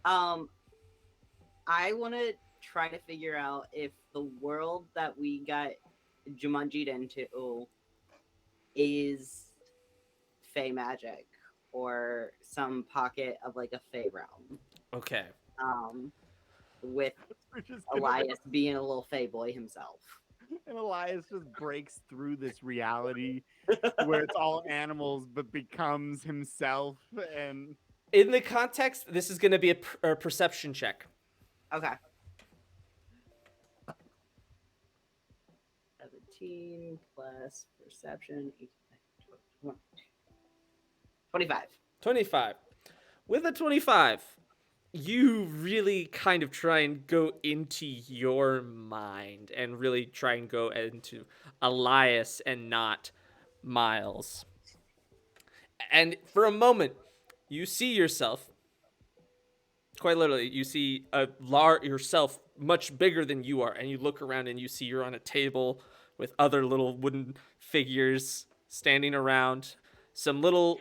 I want to try to figure out if the world that we got Jumanji'd into is Fey magic or some pocket of like a Fey realm. Okay. With We're just Elias being a little Fey boy himself. And Elias just breaks through this reality where it's all animals but becomes himself and In the context, this is going to be a perception check. Okay. 17 plus perception, 18, 20, 25. 25. With a 25, you really kind of try and go into your mind and really try and go into Elias and not Miles. And for a moment, you see yourself, quite literally, you see yourself much bigger than you are, and you look around and you see you're on a table with other little wooden figures standing around, some little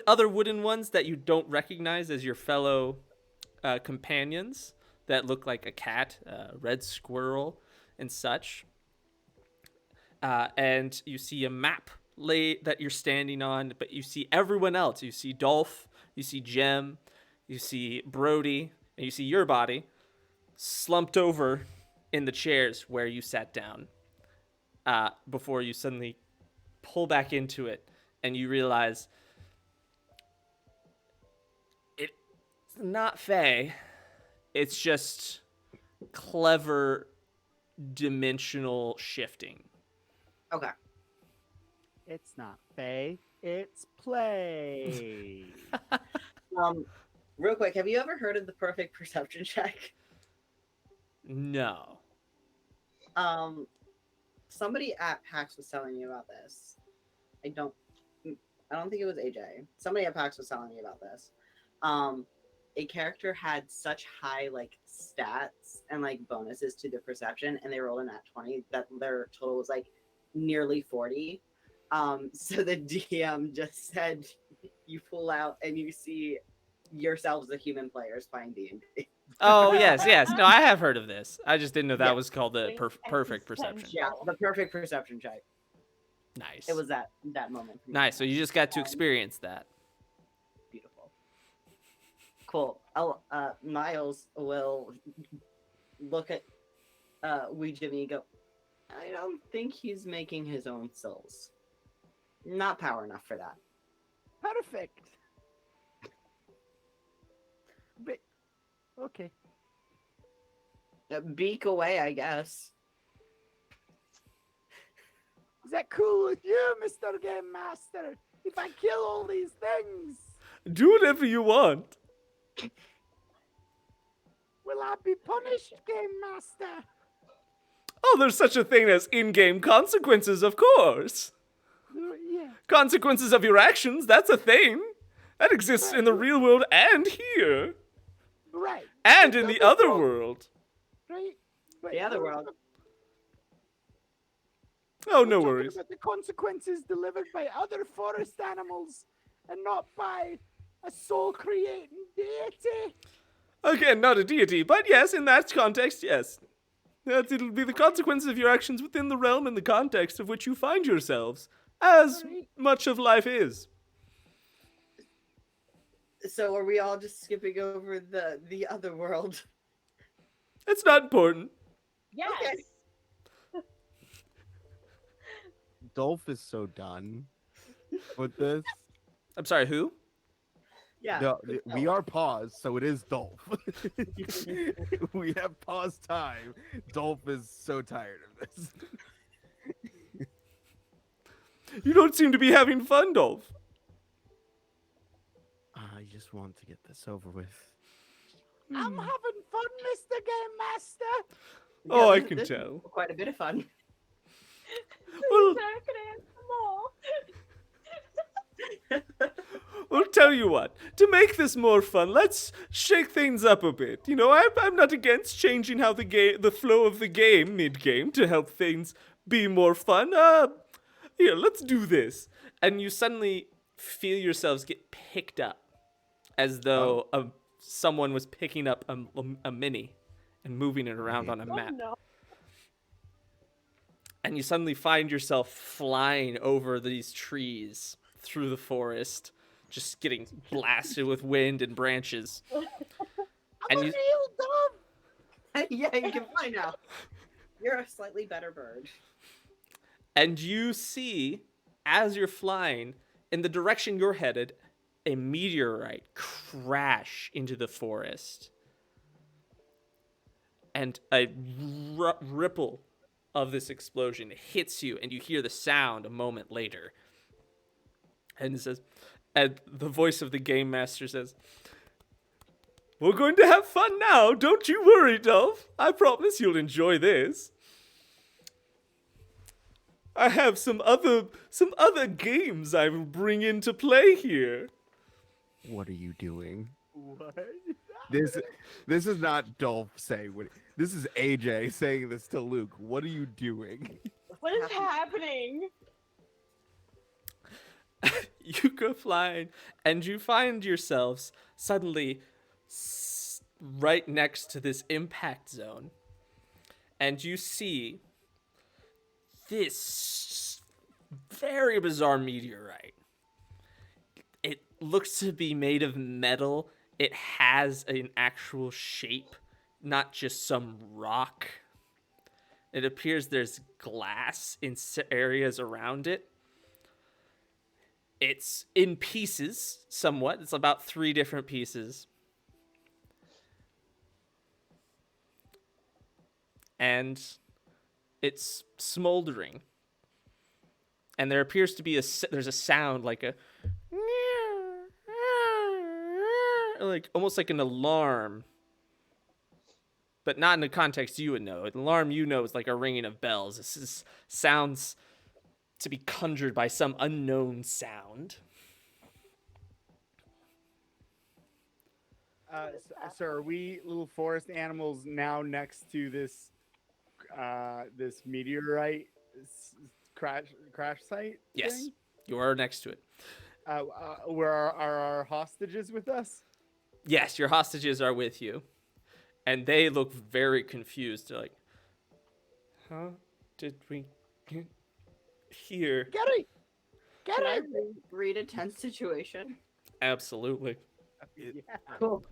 other wooden ones that you don't recognize as your fellow companions that look like a cat, a red squirrel, and such. And you see a map that you're standing on, but you see everyone else. You see Dolf, you see Jem, you see Brody, and you see your body slumped over in the chairs where you sat down before you suddenly pull back into it and you realize it's not Fae. It's just clever dimensional shifting. Okay. It's not Faye, it's play. Real quick, have you ever heard of the perfect perception check? No. Somebody at PAX was telling me about this. I don't think it was AJ. Somebody at PAX was telling me about this. A character had such high like stats and like bonuses to the perception, and they rolled in at 20 that their total was like nearly 40. So the DM just said you pull out and you see yourselves the human players playing D&D. Oh, yes. No, I have heard of this. I just didn't know that Yeah. was called the perfect perception. Yeah, the perfect perception check. Nice. It was that moment. For me. Nice. So you just got to experience that. Beautiful. Cool. Miles will look at Jimmy and go, I don't think he's making his own souls. Not power enough for that. Perfect. But, okay. Beak away, I guess. Is that cool with you, Mr. Game Master? If I kill all these things, Do whatever you want. will I be punished, Game Master? Oh, there's such a thing as in-game consequences, of course. Yeah. Consequences of your actions, that's a thing. That exists in the real world and here. Right. And in the other world. Right. But The other world. Oh, we're no talking worries. about the consequences delivered by other forest animals and not by a soul-creating deity. Again, not a deity, but yes, in that context, yes. That it'll be the consequences of your actions within the realm and the context of which you find yourselves, as much of life is. So are we all just skipping over the other world? It's not important. Yes. Okay. Dolf is so done with this. I'm sorry, who? Yeah. No, we are paused, so it is Dolf. We have pause time. Dolf is so tired of this. You don't seem to be having fun, Dolf. I just want to get this over with. I'm having fun, Mr. Game Master. Oh, I this- can this is tell. Quite a bit of fun. Well, Sir, can I have some more? Well, tell you what. To make this more fun, let's shake things up a bit. You know, I'm not against changing how the flow of the game mid-game to help things be more fun. Here, let's do this. And you suddenly feel yourselves get picked up, as though someone was picking up a mini and moving it around on a map. Oh no. And you suddenly find yourself flying over these trees through the forest, just getting blasted with wind and branches. And you, Yeah, you can fly now. You're a slightly better bird. and you see, as you're flying, in the direction you're headed, a meteorite crash into the forest. And a ripple of this explosion hits you, and you hear the sound a moment later. And it says, and the voice of the game master says, "We're going to have fun now. Don't you worry, Dolf. I promise you'll enjoy this. I have some other games I will bring into play here." What are you doing? What? This is not Dolph saying what. This is AJ saying this to Luke. What are you doing? What is happening? You go flying, and you find yourselves suddenly right next to this impact zone. And you see this very bizarre meteorite. It looks to be made of metal. It has an actual shape, not just some rock. It appears there's glass in areas around it. It's in pieces, somewhat. It's about 3 different pieces. And it's smoldering. and there appears to be there's a sound like a like almost like an alarm, but not in the context you would know. An alarm you know is like a ringing of bells. Sounds to be conjured by some unknown sound. So are we little forest animals now next to this this meteorite crash site? Yes, thing? you are next to it. Where are our hostages with us? Yes, your hostages are with you, and they look very confused. They're like, "How did we get here?" Gary, Can I read a tense situation? Absolutely. Yeah. Cool.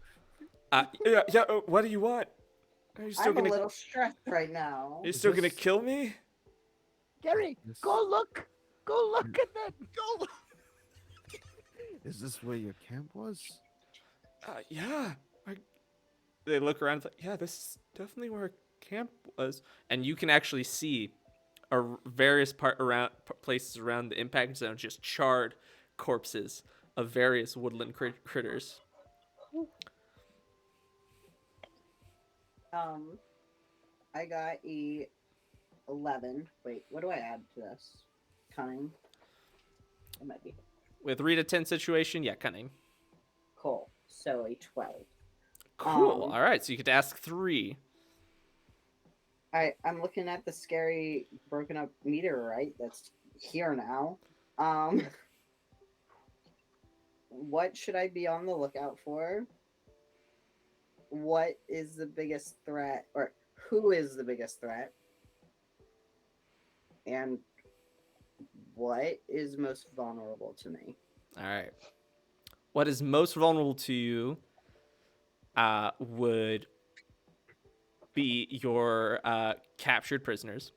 Yeah. What do you want? Are you still I'm gonna? a little stressed right now. Are you still gonna kill me? Gary, This- go look at that. Go look. Is this where your camp was? Yeah. They look around. Like, yeah, this is definitely where camp was, and you can actually see various places around the impact zone, just charred corpses of various woodland critters. I got a 11. Wait, what do I add to this? Cunning. It might be With read a 10 situation, yeah, cunning. cool. So a 12. Cool. All right, so you get to ask 3. I'm looking at the scary broken up meteorite that's here now. What should I be on the lookout for? What is the biggest threat, or who is the biggest threat? And what is most vulnerable to me? All right. What is most vulnerable to you would be your captured prisoners.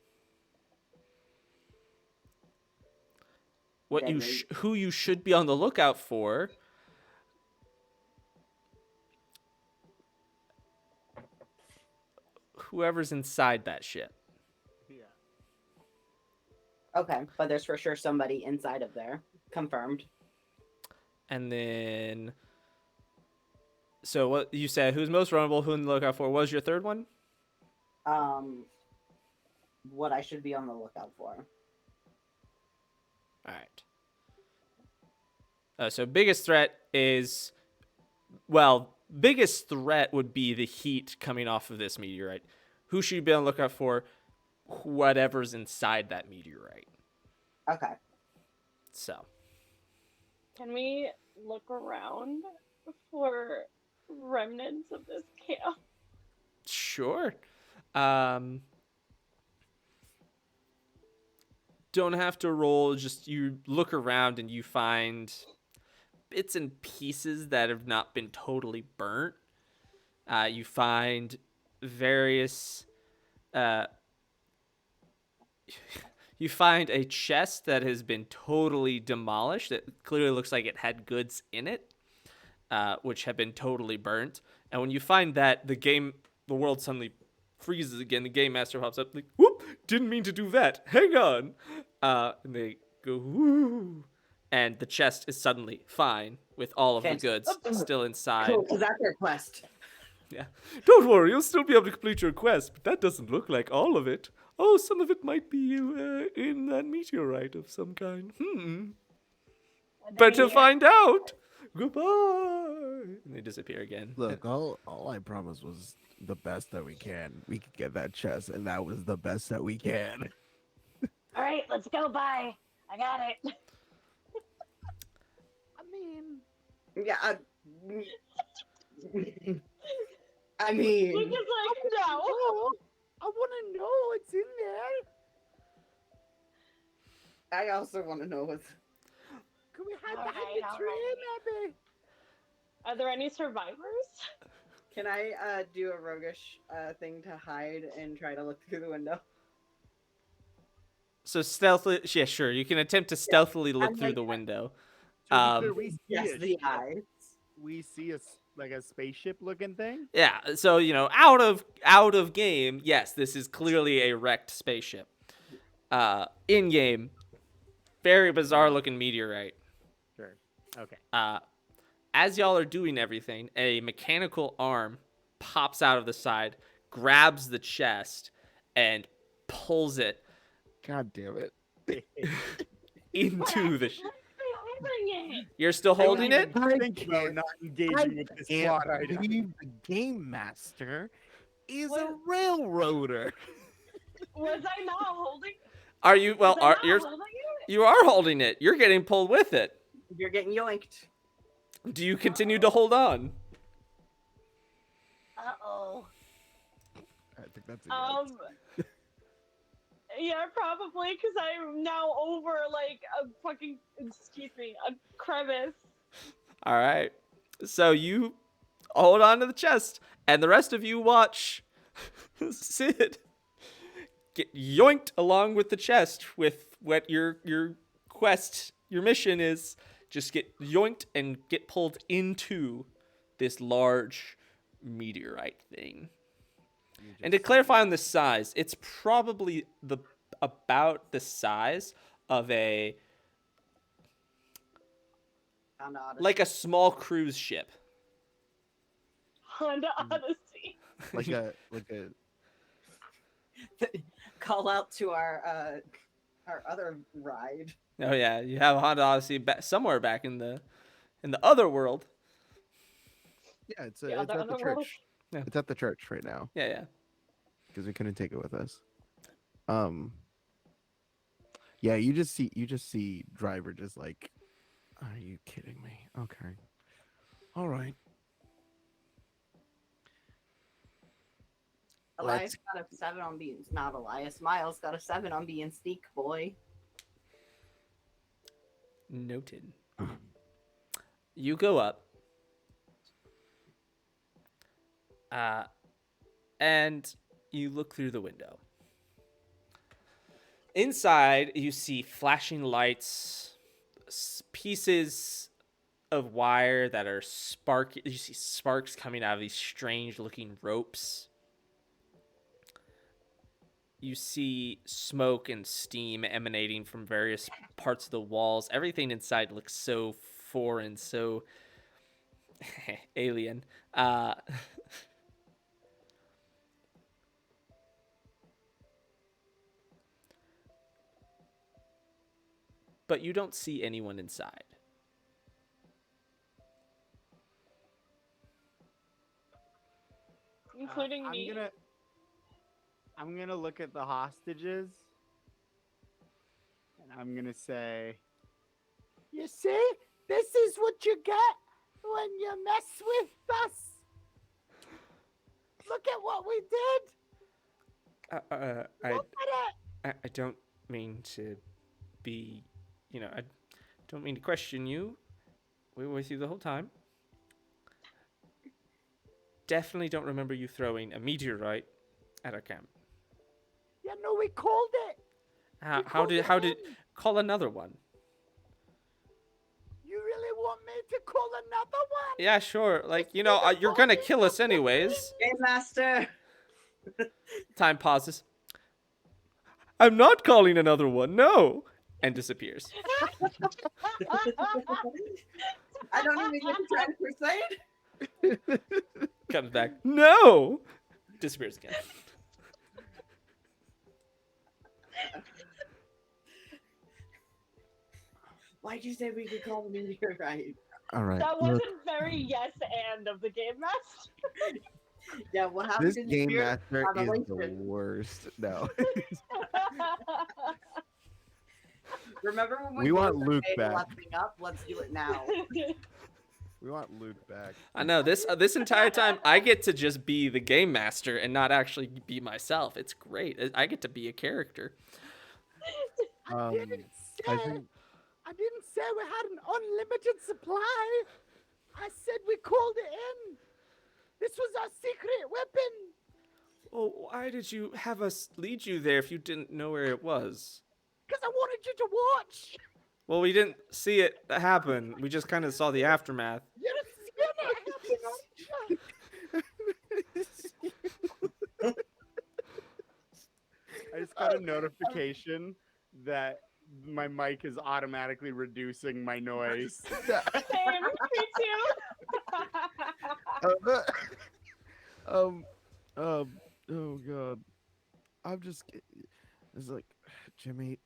Who you should be on the lookout for whoever's inside that ship. Yeah. Okay, but there's for sure somebody inside of there. Confirmed. And then, so what you said, who's most vulnerable, who in the lookout for? What was your third one? What I should be on the lookout for. All right. So biggest threat is, well, biggest threat would be the heat coming off of this meteorite. Who should you be on the lookout for? Whatever's inside that meteorite. Okay. So. Can we look around for remnants of this camp? Sure. Don't have to roll, just you look around and you find bits and pieces that have not been totally burnt. You find various you find a chest that has been totally demolished. It clearly looks like it had goods in it, which have been totally burnt. And when you find that, the world suddenly freezes again. The game master pops up like, whoop, didn't mean to do that. Hang on. And they go, woo. And the chest is suddenly fine with all of the goods still inside. Cool, because that's their quest. Yeah. Don't worry, you'll still be able to complete your quest, but that doesn't look like all of it. Oh, some of it might be in that meteorite of some kind. Better find out. Goodbye. And they disappear again. Look, all I promised was the best that we can. We could get that chest, and that was the best that we can. All right, let's go. Bye. I got it. I mean, Yeah. I mean, Luke is like, no. I want to know what's in there. I also want to know what's. Can we hide All behind right, the all tree, right. maybe? Are there any survivors? Can I do a roguish thing to hide and try to look through the window? So stealthily, yeah, sure. You can attempt to stealthily look I'm through like- the window. To be clear, we see Yes, a the ship. eyes. We see like a spaceship looking thing. Yeah, so out of game, yes, this is clearly a wrecked spaceship. In game, very bizarre looking meteorite. Sure. Okay. As y'all are doing everything, a mechanical arm pops out of the side, grabs the chest, and pulls it God damn it. into the. Holding it. You're still holding it? Think about not engaging with this plot item. believe the game master is a What? railroader. Was I not holding? Are you? Well, Was I not holding it? you are holding it. You're getting pulled with it. You're getting yoinked. Do you continue to hold on? Uh-oh. I think that's a yes. Yeah, probably, because I'm now over, like, a fucking, excuse me, a crevice. All right. So you hold on to the chest, and the rest of you watch Sid get yoinked along with the chest with what your quest, your mission is. Just get yoinked and get pulled into this large meteorite thing. And to clarify on the size, it's probably about the size of a Honda Odyssey. like a small cruise ship. Honda Odyssey. like a Call out to our other ride. Oh yeah, you have a Honda Odyssey somewhere back in the other world. yeah, it's Yeah, at the the other world. church. Yeah. It's at the church right now Yeah, yeah. because we couldn't take it with us. Yeah, you just see driver just like, are you kidding me? Okay, all right. Elias got a 7 on being not Elias. Miles got a 7 on being sneak boy. Noted. You go up. And you look through the window. Inside, you see flashing lights, pieces of wire that are sparking. You see sparks coming out of these strange-looking ropes. You see smoke and steam emanating from various parts of the walls. Everything inside looks so foreign, so alien. But you don't see anyone inside. Including me. I'm gonna look at the hostages, and I'm gonna say, "You see, this is what you get when you mess with us. Look at what we did. Look at it." I don't mean to be, I don't mean to question you. We were with you the whole time. Definitely don't remember you throwing a meteorite at our camp. Yeah, no, we called it. How did call another one? You really want me to call another one? Yeah, sure. Like, you're gonna kill us anyways. Game master. Time pauses. I'm not calling another one. No, and disappears. I don't even get to try to persuade. Comes back. No, disappears again. Why'd you say we could call the meteorite? All right. That look, wasn't very yes and of the game master. Yeah, what happened this in game Spirit master is the Revelation? worst. No. Remember when We want both Luke made back. Leveling Up? Let's do it now. We want Luke back. I know this entire time I get to just be the game master and not actually be myself. It's great. I get to be a character. I think I didn't say we had an unlimited supply. I said we called it in. This was our secret weapon. Well, why did you have us lead you there if you didn't know where it was? Because I wanted you to watch. Well, we didn't see it happen. We just kind of saw the aftermath. You're I just got a notification that my mic is automatically reducing my noise. Same, me too. Oh god. It's like, Jimmy,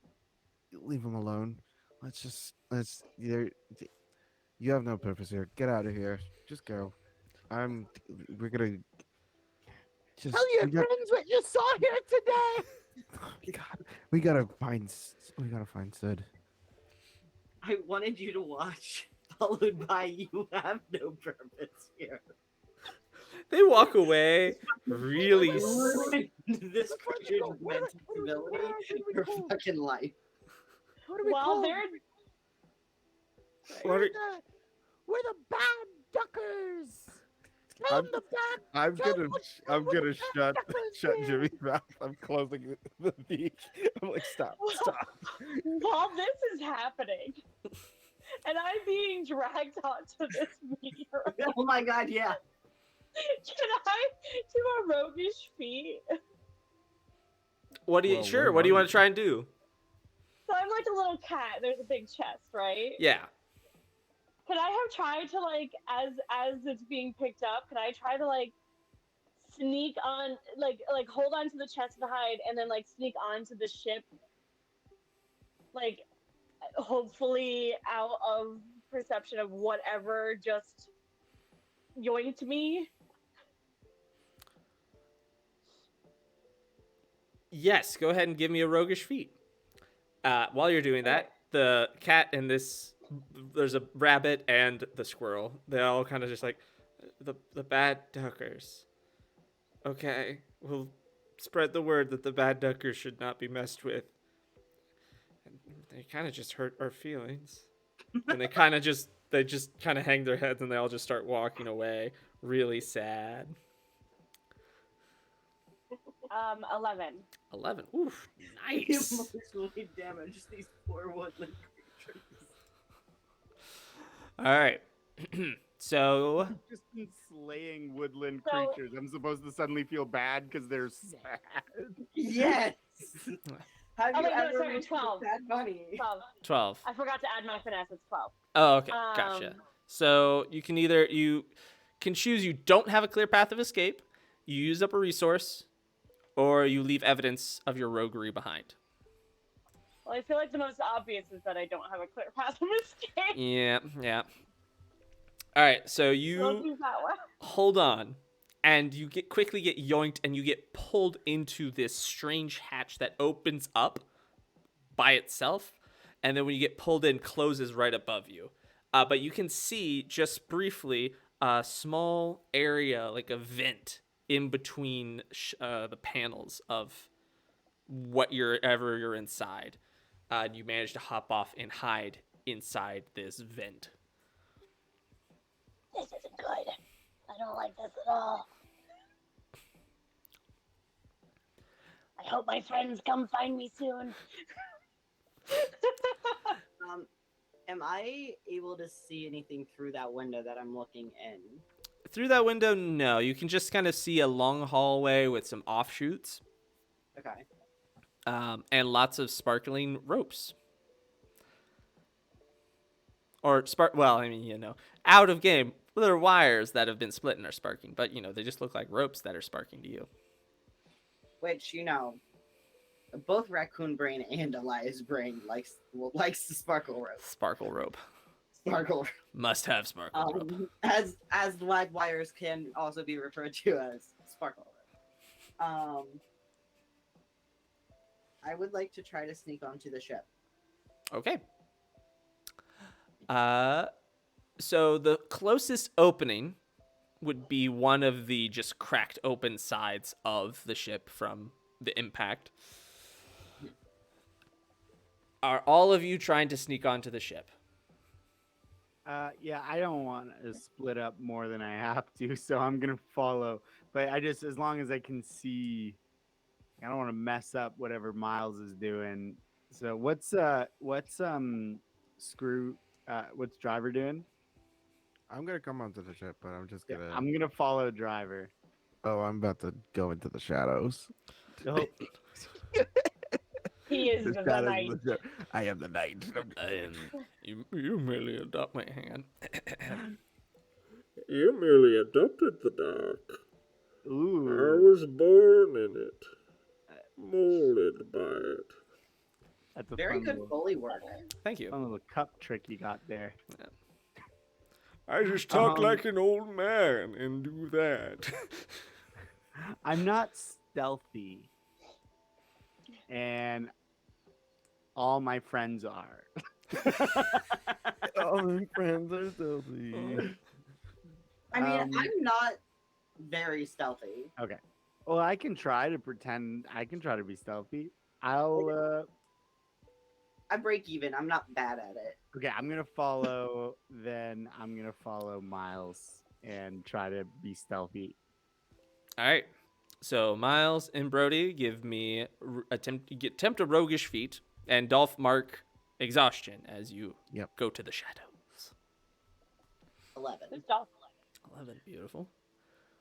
leave him alone. You have no purpose here. Get out of here. Just go. We're gonna just. Tell your friends what you saw here today. We gotta find Sid. I wanted you to watch, followed by you have no purpose here. They walk away really. This creature's mental stability for fucking life. What do we While call they're What are- We're the bad duckers. I'm- the bad. I'm gonna I'm gonna shut Jimmy's mouth. I'm closing the beak. I'm like, stop. while this is happening, and I'm being dragged onto this meteor, Oh my god, yeah. can I do a roguish feat? What do you? Well, Sure. where What do you are want you? to try and do? So I'm like a little cat. There's a big chest, right? Yeah. Can I have tried to like, as it's being picked up, can I try to like sneak on, like hold on to the chest to hide, and then like sneak onto the ship, like hopefully out of perception of whatever just yoinked me? Yes. Go ahead and give me a roguish feat. While you're doing that, the cat and there's a rabbit and the squirrel. They all kind of just like the bad duckers. Okay, we'll spread the word that the bad duckers should not be messed with. And they kind of just hurt our feelings, and they just kind of hang their heads and they all just start walking away, really sad. 11. 11. Oof, You nice. emotionally damaged these poor woodland creatures. All right. So Just been slaying woodland So- creatures. I'm supposed to suddenly feel bad because they're sad. Yes! Have Oh, you wait, no, ever sorry, looked at 12. Bad Bunny? 12. 12. I forgot to add my finesse. It's 12. Oh, okay. Gotcha. Um, So you can choose you don't have a clear path of escape, you use up a resource, or you leave evidence of your roguery behind. Well, I feel like the most obvious is that I don't have a clear path of escape. Yeah. All right, so We'll you do that one. hold on, and you quickly get yoinked, and you get pulled into this strange hatch that opens up by itself, and then when you get pulled in, closes right above you. But you can see just briefly a small area, like a vent, in between the panels of whatever you're inside. And you manage to hop off and hide inside this vent. This isn't good. I don't like this at all. I hope my friends come find me soon. Am I able to see anything through that window that I'm looking in? Through that window, no. You can just kind of see a long hallway with some offshoots, Okay. and lots of sparkling ropes. Well, I mean, out of game, there are wires that have been split and are sparking, but, they just look like ropes that are sparking to you. Which, both Raccoon Brain and Elias Brain likes the sparkle rope. Sparkle rope. Sparkle Must have sparkle rope. as black wires can also be referred to as sparkle rope. I would like to try to sneak onto the ship. Okay. So the closest opening would be one of the just cracked open sides of the ship from the impact. Are all of you trying to sneak onto the ship? Yeah, I don't want to split up more than I have to, so I'm gonna follow. But as long as I can see, I don't want to mess up whatever Miles is doing. So what's Driver doing? I'm gonna come onto the ship, but I'm just gonna. I'm gonna follow Driver. Oh, I'm about to go into the shadows. Oh, He is This the guy knight. doesn't look- I am the knight. You merely adopt my hand. You merely adopted the dark. I Ooh, was born in it, molded by it. that's a Very fun good little, Foley work. Thank you. fun little cup trick you got there. I just talk Um, like an old man and do that. I'm not stealthy, and all my friends are. All my friends are filthy. I mean, Um, I'm not very stealthy. Okay. Well, I can try to pretend. I can try to be stealthy. I'll. I break even. I'm not bad at it. Okay, I'm gonna follow. Then I'm gonna follow Miles and try to be stealthy. All right. So Miles and Brody give me attempt a roguish feat, and Dolph mark exhaustion as you Yep. go to the shadows. 11. It's Dolph. 11, beautiful.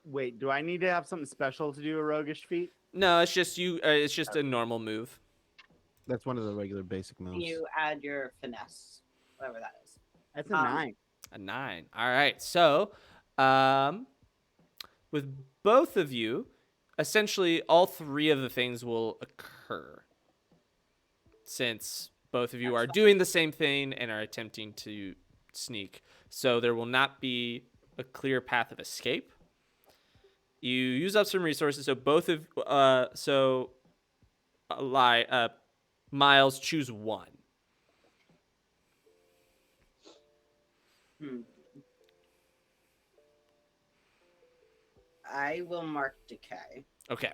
Wait, do I need to have something special to do a roguish feat? No, it's just you. It's just a normal move. That's one of the regular basic moves. You add your finesse, whatever that is. That's a Um, 9. A 9. All right. So, with both of you, essentially all three of the things will occur since both of you are doing the same thing and are attempting to sneak. So there will not be a clear path of escape. You use up some resources, so both of Miles, choose one. I will mark decay. Okay.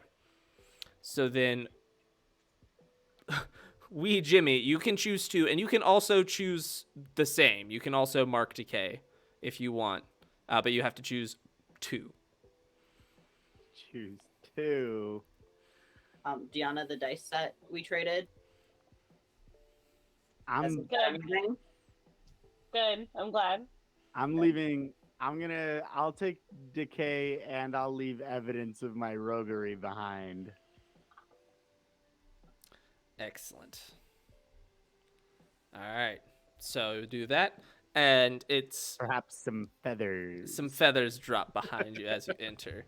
So then, Jimmy, you can choose two, and you can also choose the same. You can also mark decay if you want, but you have to choose two. Choose 2. Deanna, the dice set we traded. I'm That's Good. everything. Good. I'm glad. I'm leaving. I'll take decay and I'll leave evidence of my roguery behind. Excellent. All right. So do that, and it's Perhaps some feathers. some feathers drop behind you as you enter.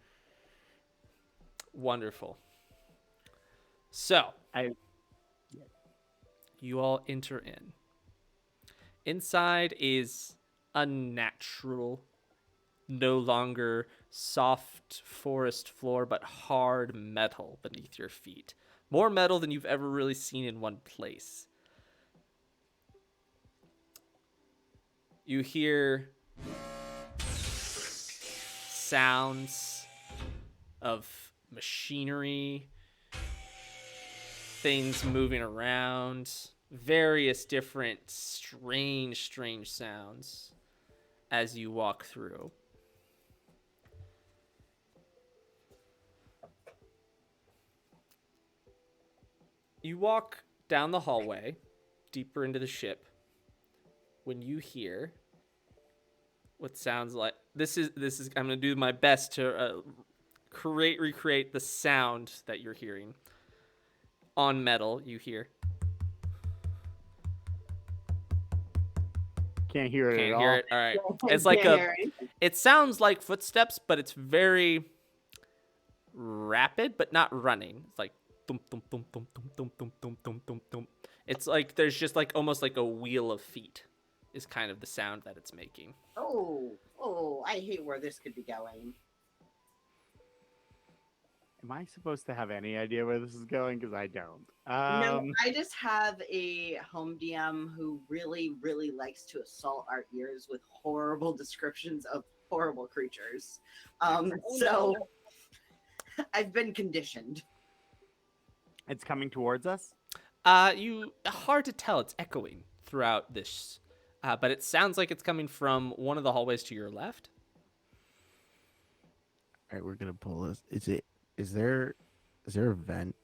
Wonderful. So, you all enter in. Inside is unnatural, no longer soft forest floor, but hard metal beneath your feet. More metal than you've ever really seen in one place. You hear sounds of machinery, things moving around, various different strange sounds as you walk through. You walk down the hallway, deeper into the ship, when you hear what sounds like this is I'm going to do my best to recreate the sound that you're hearing. On metal, you hear. Can't hear it Can't at hear all. it. All right. I It's like can't a. hear anything. It sounds like footsteps, but it's very rapid, but not running. It's like thump thump thump thump thump thump thump thump thump thump thump. It's like there's just like almost like a wheel of feet, is kind of the sound that it's making. Oh, I hate where this could be going. Am I supposed to have any idea where this is going? Because I don't. No, I just have a home DM who really, really likes to assault our ears with horrible descriptions of horrible creatures. So I've been conditioned. It's coming towards us. Hard to tell. It's echoing throughout this, but it sounds like it's coming from one of the hallways to your left. All right, we're gonna pull this. Is there a vent?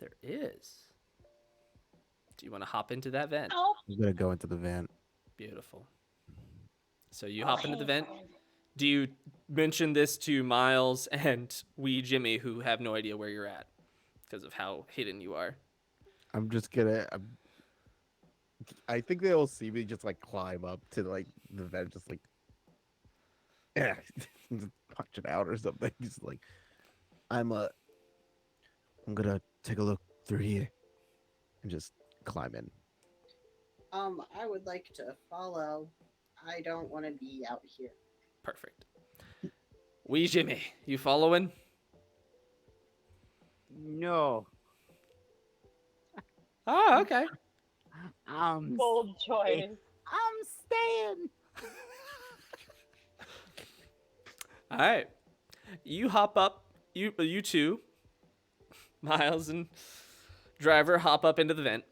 There is. Do you want to hop into that vent? Oh, I'm gonna go into the vent. Beautiful. So you hop into the vent. Do you mention this to Miles and Jimmy, who have no idea where you're at because of how hidden you are? I'm just gonna. I think they'll see me just like climb up to like the vent, just like, yeah, just punch it out or something. Just like, I'm I'm gonna take a look through here and just climb in. I would like to follow. I don't want to be out here. Perfect. Wee Jimmy, you following? No. Oh, okay. Bold choice. I'm staying. All right. You hop up. You two, Miles and Driver, hop up into the vent.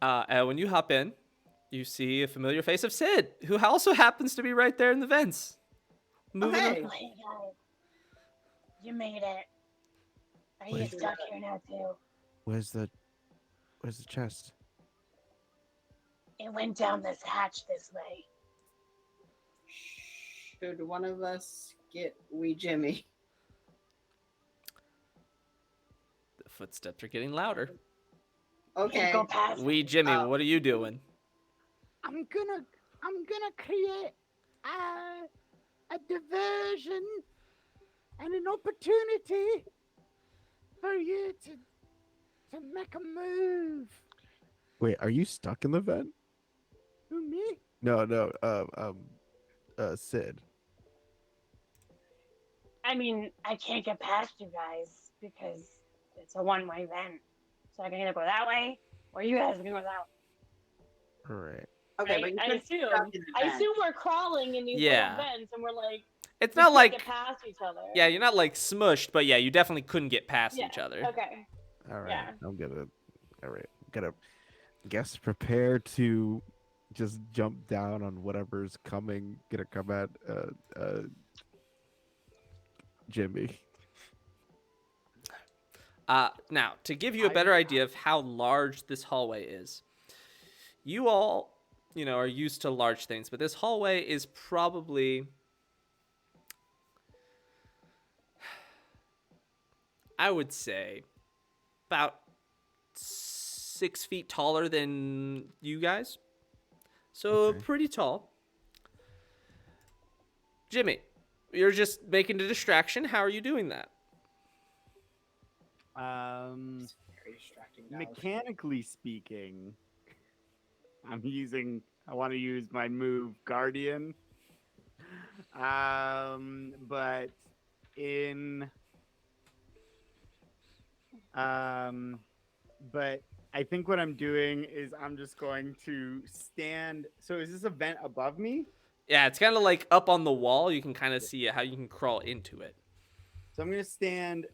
And when you hop in, you see a familiar face of Sid, who also happens to be right there in the vents. Moving hey. Hey guys, you made it. Are you Wait. stuck here now too? Where's the chest? It went down this hatch this way. Should one of us get wee Jimmy? The footsteps are getting louder. Okay. Can't go past. Wee Jimmy, what are you doing? I'm gonna create a diversion and an opportunity for you to make a move. Wait, are you stuck in the vent? Who, me? No, Sid. I mean, I can't get past you guys because it's a one-way vent. So I can either go that way, or you guys can go that way. All right. Okay, Right? but I you could assume. stuck in the I vent. assume we're crawling in these Yeah. little vents, and we're like, It's we not can't like, get past each other. yeah, you're not like smushed, but yeah, you definitely couldn't get past Yeah, each other. Okay. All right. Yeah. I'm gonna. All right. Gonna guess prepare to just jump down on whatever's coming. Gonna come at Jimmy. Now, to give you a better idea of how large this hallway is, you all, are used to large things, but this hallway is probably, I would say, about 6 feet taller than you guys. So Okay. pretty tall. Jimmy, you're just making a distraction. How are you doing that? It's very distracting. Dolf. Mechanically speaking, I want to use my move Guardian. But I think what I'm doing is I'm just going to stand. So is this a vent above me? Yeah, it's kind of like up on the wall. You can kind of see how you can crawl into it. So I'm gonna stand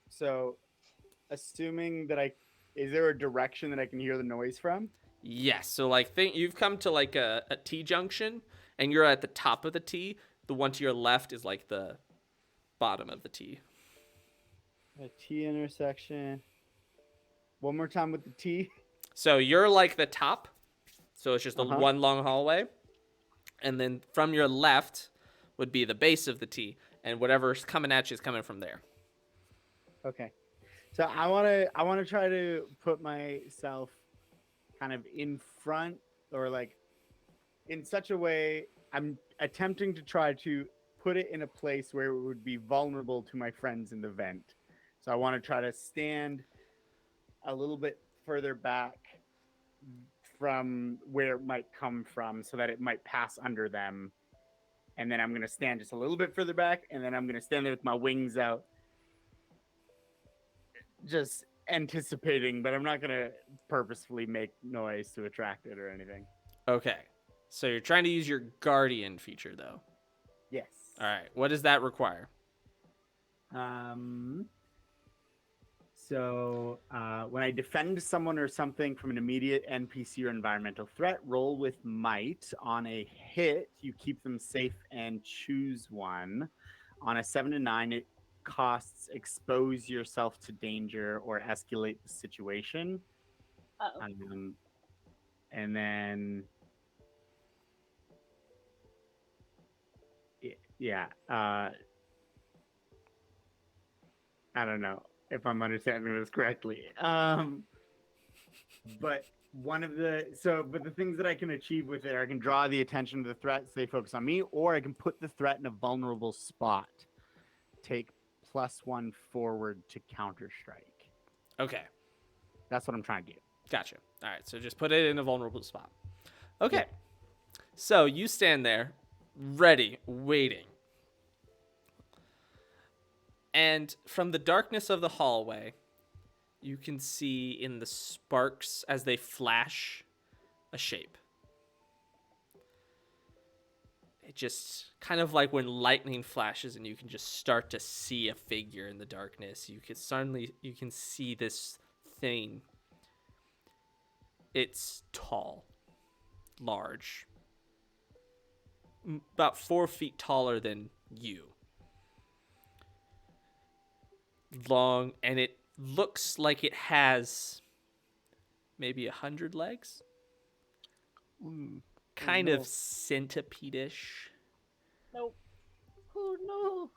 so assuming that is there a direction that I can hear the noise from? Yes. So think you've come to like a T junction, and you're at the top of the T. The one to your left is like the bottom of the T. A T intersection. One more time with the T. So you're like the top. So it's just a Uh-huh. one long hallway, and then from your left would be the base of the T, and whatever's coming at you is coming from there. Okay. So I wanna try to put myself kind of in front or like in such a way I'm attempting to try to put it in a place where it would be vulnerable to my friends in the vent. So I want to try to stand a little bit further back from where it might come from so that it might pass under them. And then I'm going to stand just a little bit further back, and then I'm going to stand there with my wings out, just anticipating, but I'm not going to purposefully make noise to attract it or anything. Okay. So you're trying to use your guardian feature, though. Yes. All right. What does that require? So when I defend someone or something from an immediate NPC or environmental threat, roll with might. On a hit, you keep them safe and choose one. On a 7 to 9, it costs expose yourself to danger or escalate the situation. Uh-oh. And then, yeah, I don't know. if I'm understanding this correctly. But but the things that I can achieve with it, I can draw the attention of the threat, so they focus on me, or I can put the threat in a vulnerable spot. Take +1 forward to counter strike. Okay, That's what I'm trying to do. gotcha. All right, so just put it in a vulnerable spot. Okay, so you stand there, ready, waiting. And from the darkness of the hallway, you can see in the sparks as they flash a shape. It just kind of like when lightning flashes and you can just start to see a figure in the darkness. You can see this thing. It's tall, large, about 4 feet taller than you. Long, and it looks like it has maybe 100 legs. Kind of centipede-ish. Nope. Oh no!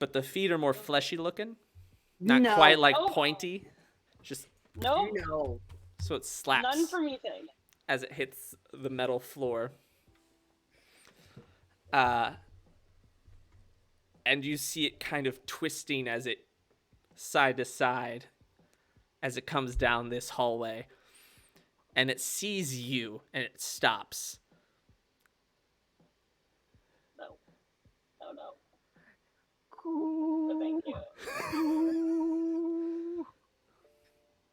But the feet are more fleshy looking. Not No. quite like Oh. pointy. Just Nope. No. so it slaps None for me today. as it hits the metal floor. And you see it kind of twisting as it side to side as it comes down this hallway. And it sees you and it stops. No. No, thank you.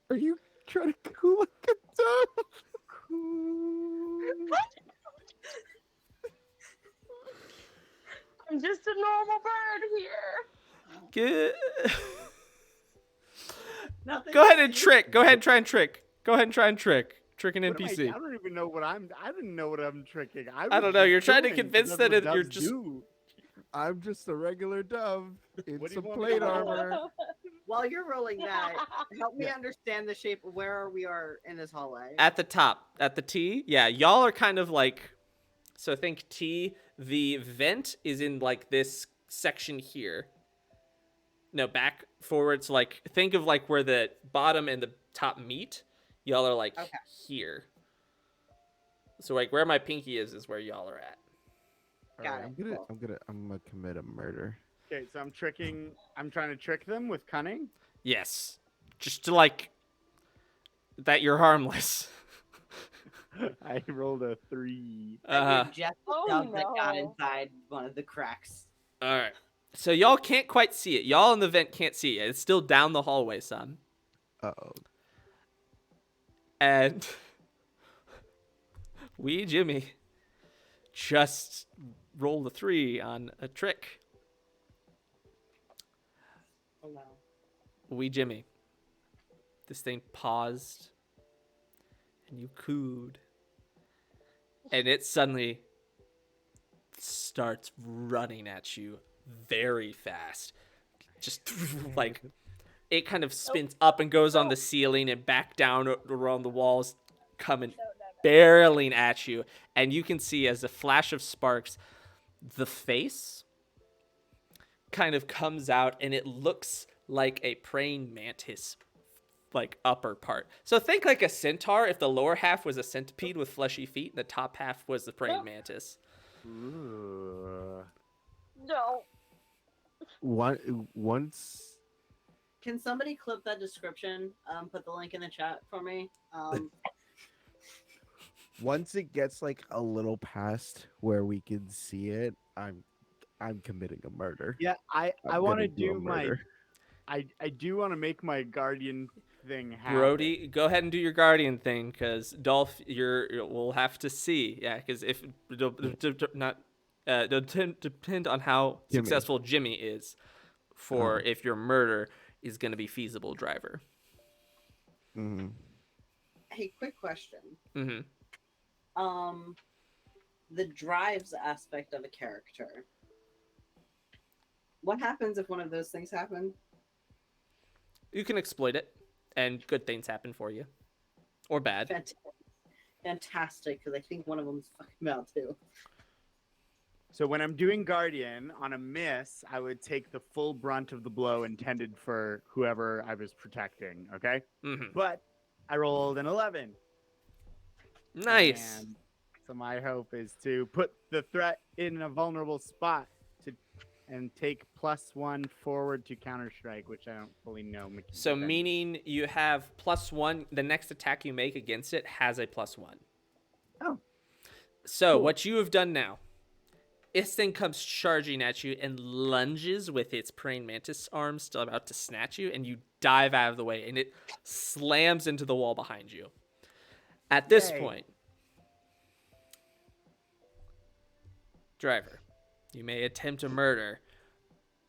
Are you trying to cool like a dove? I'm just a normal bird here. Good. Nothing. Go ahead and trick. Go ahead and try and trick. Go ahead and try and trick. Trick an What am NPC. I don't even know what I didn't know what I'm tricking. I don't know, you're trying to convince that you're you're just- I'm just a regular dove in What do you some want me plate to do? armor. While you're rolling that, help me Yeah. understand the shape of where we are in this hallway. At the top, at the T, yeah, y'all are kind of like, so think T, the vent is in like this section here. No, back forwards, like, think of like where the bottom and the top meet. Y'all are like Okay. here. So like where my pinky is where y'all are at. Got Alright, it. I'm gonna commit a murder. Okay, so I'm trying to trick them with cunning. Yes. Just to like, that you're harmless. I rolled a 3. Uh-huh. Just Oh, dove that got no. inside one of the cracks. All right. So y'all can't quite see it. Y'all in the vent can't see it. It's still down the hallway some. Uh-oh. And wee Jimmy just rolled a 3 on a trick. Oh no. Wee Jimmy. This thing paused. And you cooed. And it suddenly starts running at you very fast. Just like it kind of spins up and goes on the ceiling and back down around the walls, coming barreling at you. And you can see as a flash of sparks, the face kind of comes out and it looks like a praying mantis, like upper part. So think like a centaur if the lower half was a centipede with fleshy feet and the top half was the praying mantis. Ooh. No. Once Can somebody clip that description? Put the link in the chat for me. once it gets like a little past where we can see it, I'm committing a murder. Yeah, I I'm want to gonna do a do my murder. I do want to make my guardian thing happen. Brody, go ahead and do your guardian thing, because Dolph, we'll have to see. Yeah, because if it'll depend on how Jimmy. successful Jimmy is for if your murder is going to be feasible, driver. Mm-hmm. Hey, quick question. Mm-hmm. The drives aspect of a character. What happens if one of those things happen? You can exploit it, and good things happen for you, or bad. Fantastic, because I think one of them's fucking about too. So when I'm doing Guardian on a miss, I would take the full brunt of the blow intended for whoever I was protecting. Okay, Mm-hmm. but I rolled an 11. Nice. And so my hope is to put the threat in a vulnerable spot and take +1 forward to counter strike, which I don't fully know. So meaning you have +1. The next attack you make against it has a +1. Oh. So Cool. what you have done now, this thing comes charging at you and lunges with its praying mantis arms still about to snatch you, and you dive out of the way, and it slams into the wall behind you. At this Yay. point, driver, you may attempt a murder,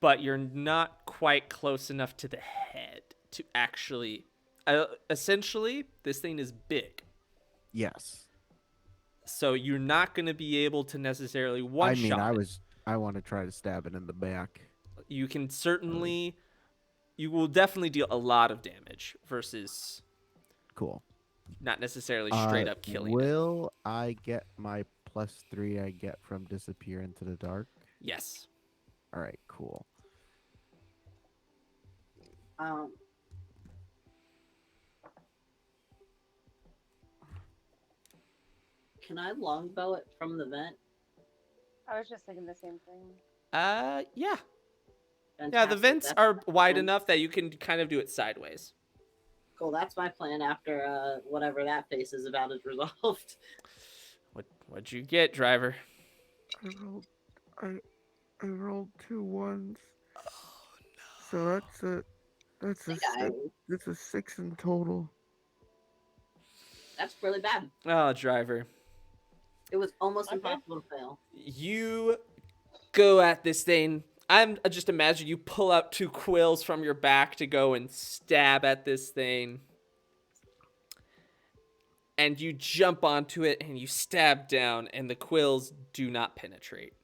but you're not quite close enough to the head to actually... essentially, this thing is big. Yes. So you're not going to be able to necessarily one-shot it. I want to try to stab it in the back. You can certainly... You will definitely deal a lot of damage versus Cool. not necessarily straight up killing it. Will I get my +3 I get from disappear into the dark? Yes. All right, cool. Can I longbow it from the vent? I was just thinking the same thing. Yeah. Yeah, the Fantastic. vents That's are my wide plan. enough that you can kind of do it sideways. Cool. That's my plan after whatever that face is about is resolved. What'd you get, driver? I rolled 2 ones. So that's a 6 in total. That's really bad. Oh, driver. It was almost Okay. impossible to fail. You go at this thing. I'm just imagine you pull out 2 quills from your back to go and stab at this thing. And you jump onto it and you stab down, and the quills do not penetrate.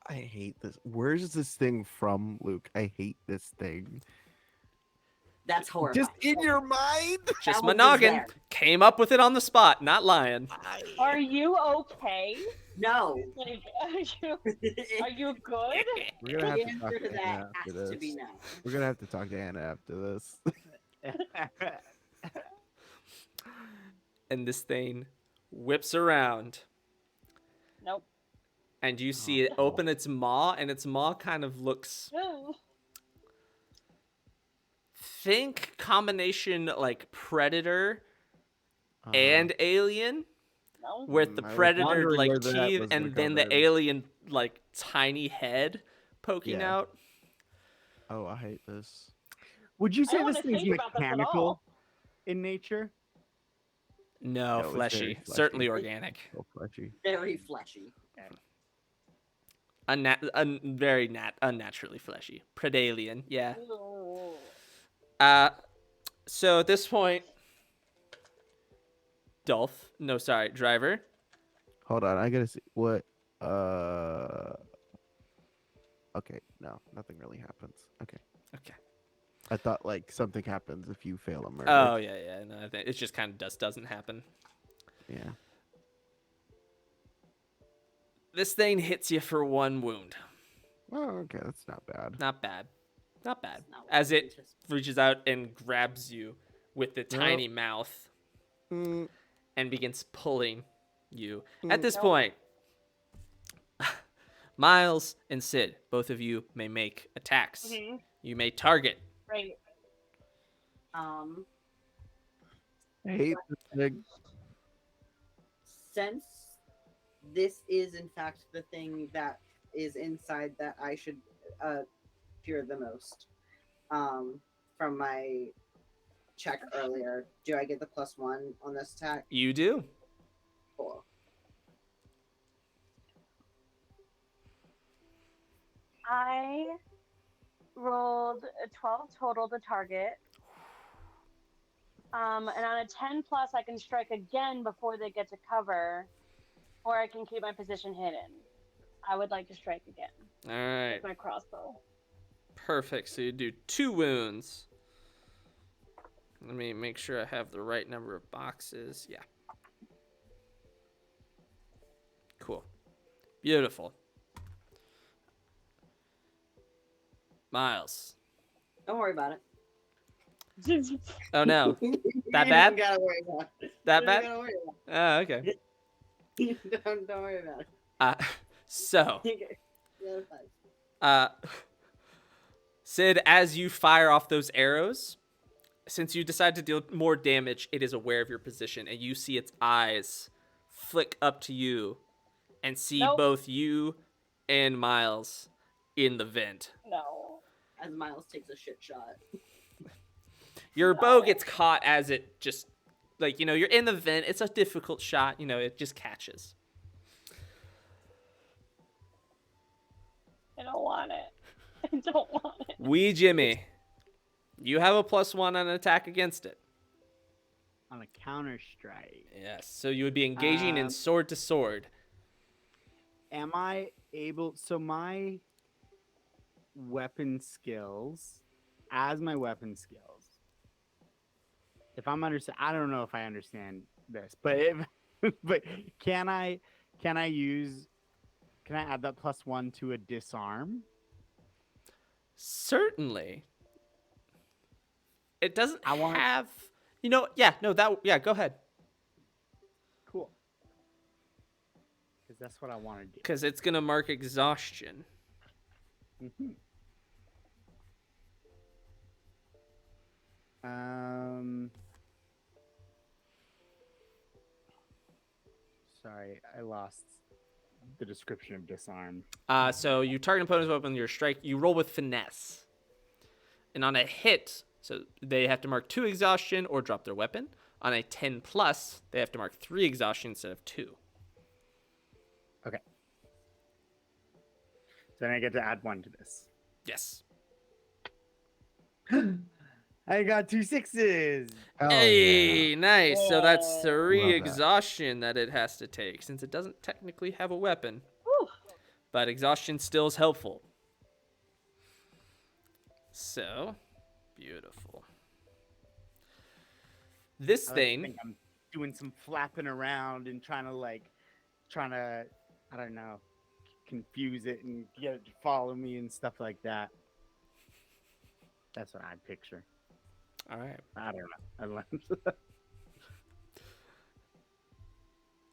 I hate this. Where's this thing from, Luke? I hate this thing. That's horrifying. Just in your mind? Just That my was just noggin. there. Came up with it on the spot, not lying. Are you okay? No. Like, are you good? We're gonna have The to talk answer to to that Anna after has to be this. no. We're gonna have to talk to Anna after this. And this thing whips around, Nope. and you see it open its maw, and its maw kind of looks... No. Think combination like predator and alien, No. with the I was predator wondering like where that teeth was and gonna then come the in. alien like tiny head poking Yeah. out. Oh, I hate this. Would you I say don't this wanna thing's think about this at mechanical all. in nature? No, No, it's very fleshy. fleshy. Certainly organic. So fleshy. Very fleshy. Very unnaturally fleshy. Predalien, yeah. Ew. So at this point, driver. Hold on, I gotta see what. Okay, no, nothing really happens. Okay. Okay. I thought like something happens if you fail a murder. Oh yeah. No, I think it just kind of doesn't happen. Yeah. This thing hits you for 1 wound. Oh, okay, that's not bad. Not bad. Not bad. Not what As I it anticipated. reaches out and grabs you with the tiny mouth Mm, and begins pulling you. At this Nope. point, Miles and Sid, both of you may make attacks. Mhm. You may target. Right. I hate this thing. Since this is in fact the thing that is inside that I should fear the most, from my check earlier, do I get the +1 on this attack? You do. Cool. I rolled a 12 total to target. And on a 10 plus, I can strike again before they get to cover, or I can keep my position hidden. I would like to strike again All right. with my crossbow. Perfect. So you do 2 wounds. Let me make sure I have the right number of boxes. Yeah. Cool. Beautiful. Miles. Don't worry about it. Oh no. You That ain't bad? even gotta worry about it. That You bad? ain't gotta worry Oh, okay. about it. Don't worry about it. So, You're fine. Sid, as you fire off those arrows, since you decide to deal more damage, it is aware of your position, and you see its eyes flick up to you and see Nope. both you and Miles in the vent. No. As Miles takes a shit shot. Your bow gets caught as it just, like, you're in the vent. It's a difficult shot. It just catches. I don't want it. I don't want it. Wee Jimmy, you have a +1 on an attack against it. On a counter strike. Yes, so you would be engaging in sword to sword. Am I able? So my weapon skills, if I'm understand, I don't know if I understand this, but but can I add that +1 to a disarm? Certainly. It doesn't I want- have, go ahead. Cool. Because that's what I want to do. Because it's going to mark exhaustion. Mhm. Sorry, I lost the description of disarm. So you target an opponent's weapon with your strike. You roll with finesse. And on a hit, so they have to mark 2 exhaustion or drop their weapon. On a 10+, they have to mark 3 exhaustion instead of 2. Okay. Then I get to add 1 to this. Yes. I got 2 6s. Hell Hey, yeah. nice. So that's 3 Love that. exhaustion that it has to take, since it doesn't technically have a weapon. Whew. But exhaustion still is helpful. So, beautiful. This I thing, think I'm doing some flapping around and trying to, I don't know, confuse it and get it to follow me and stuff like that. That's what I picture. all right, I don't know.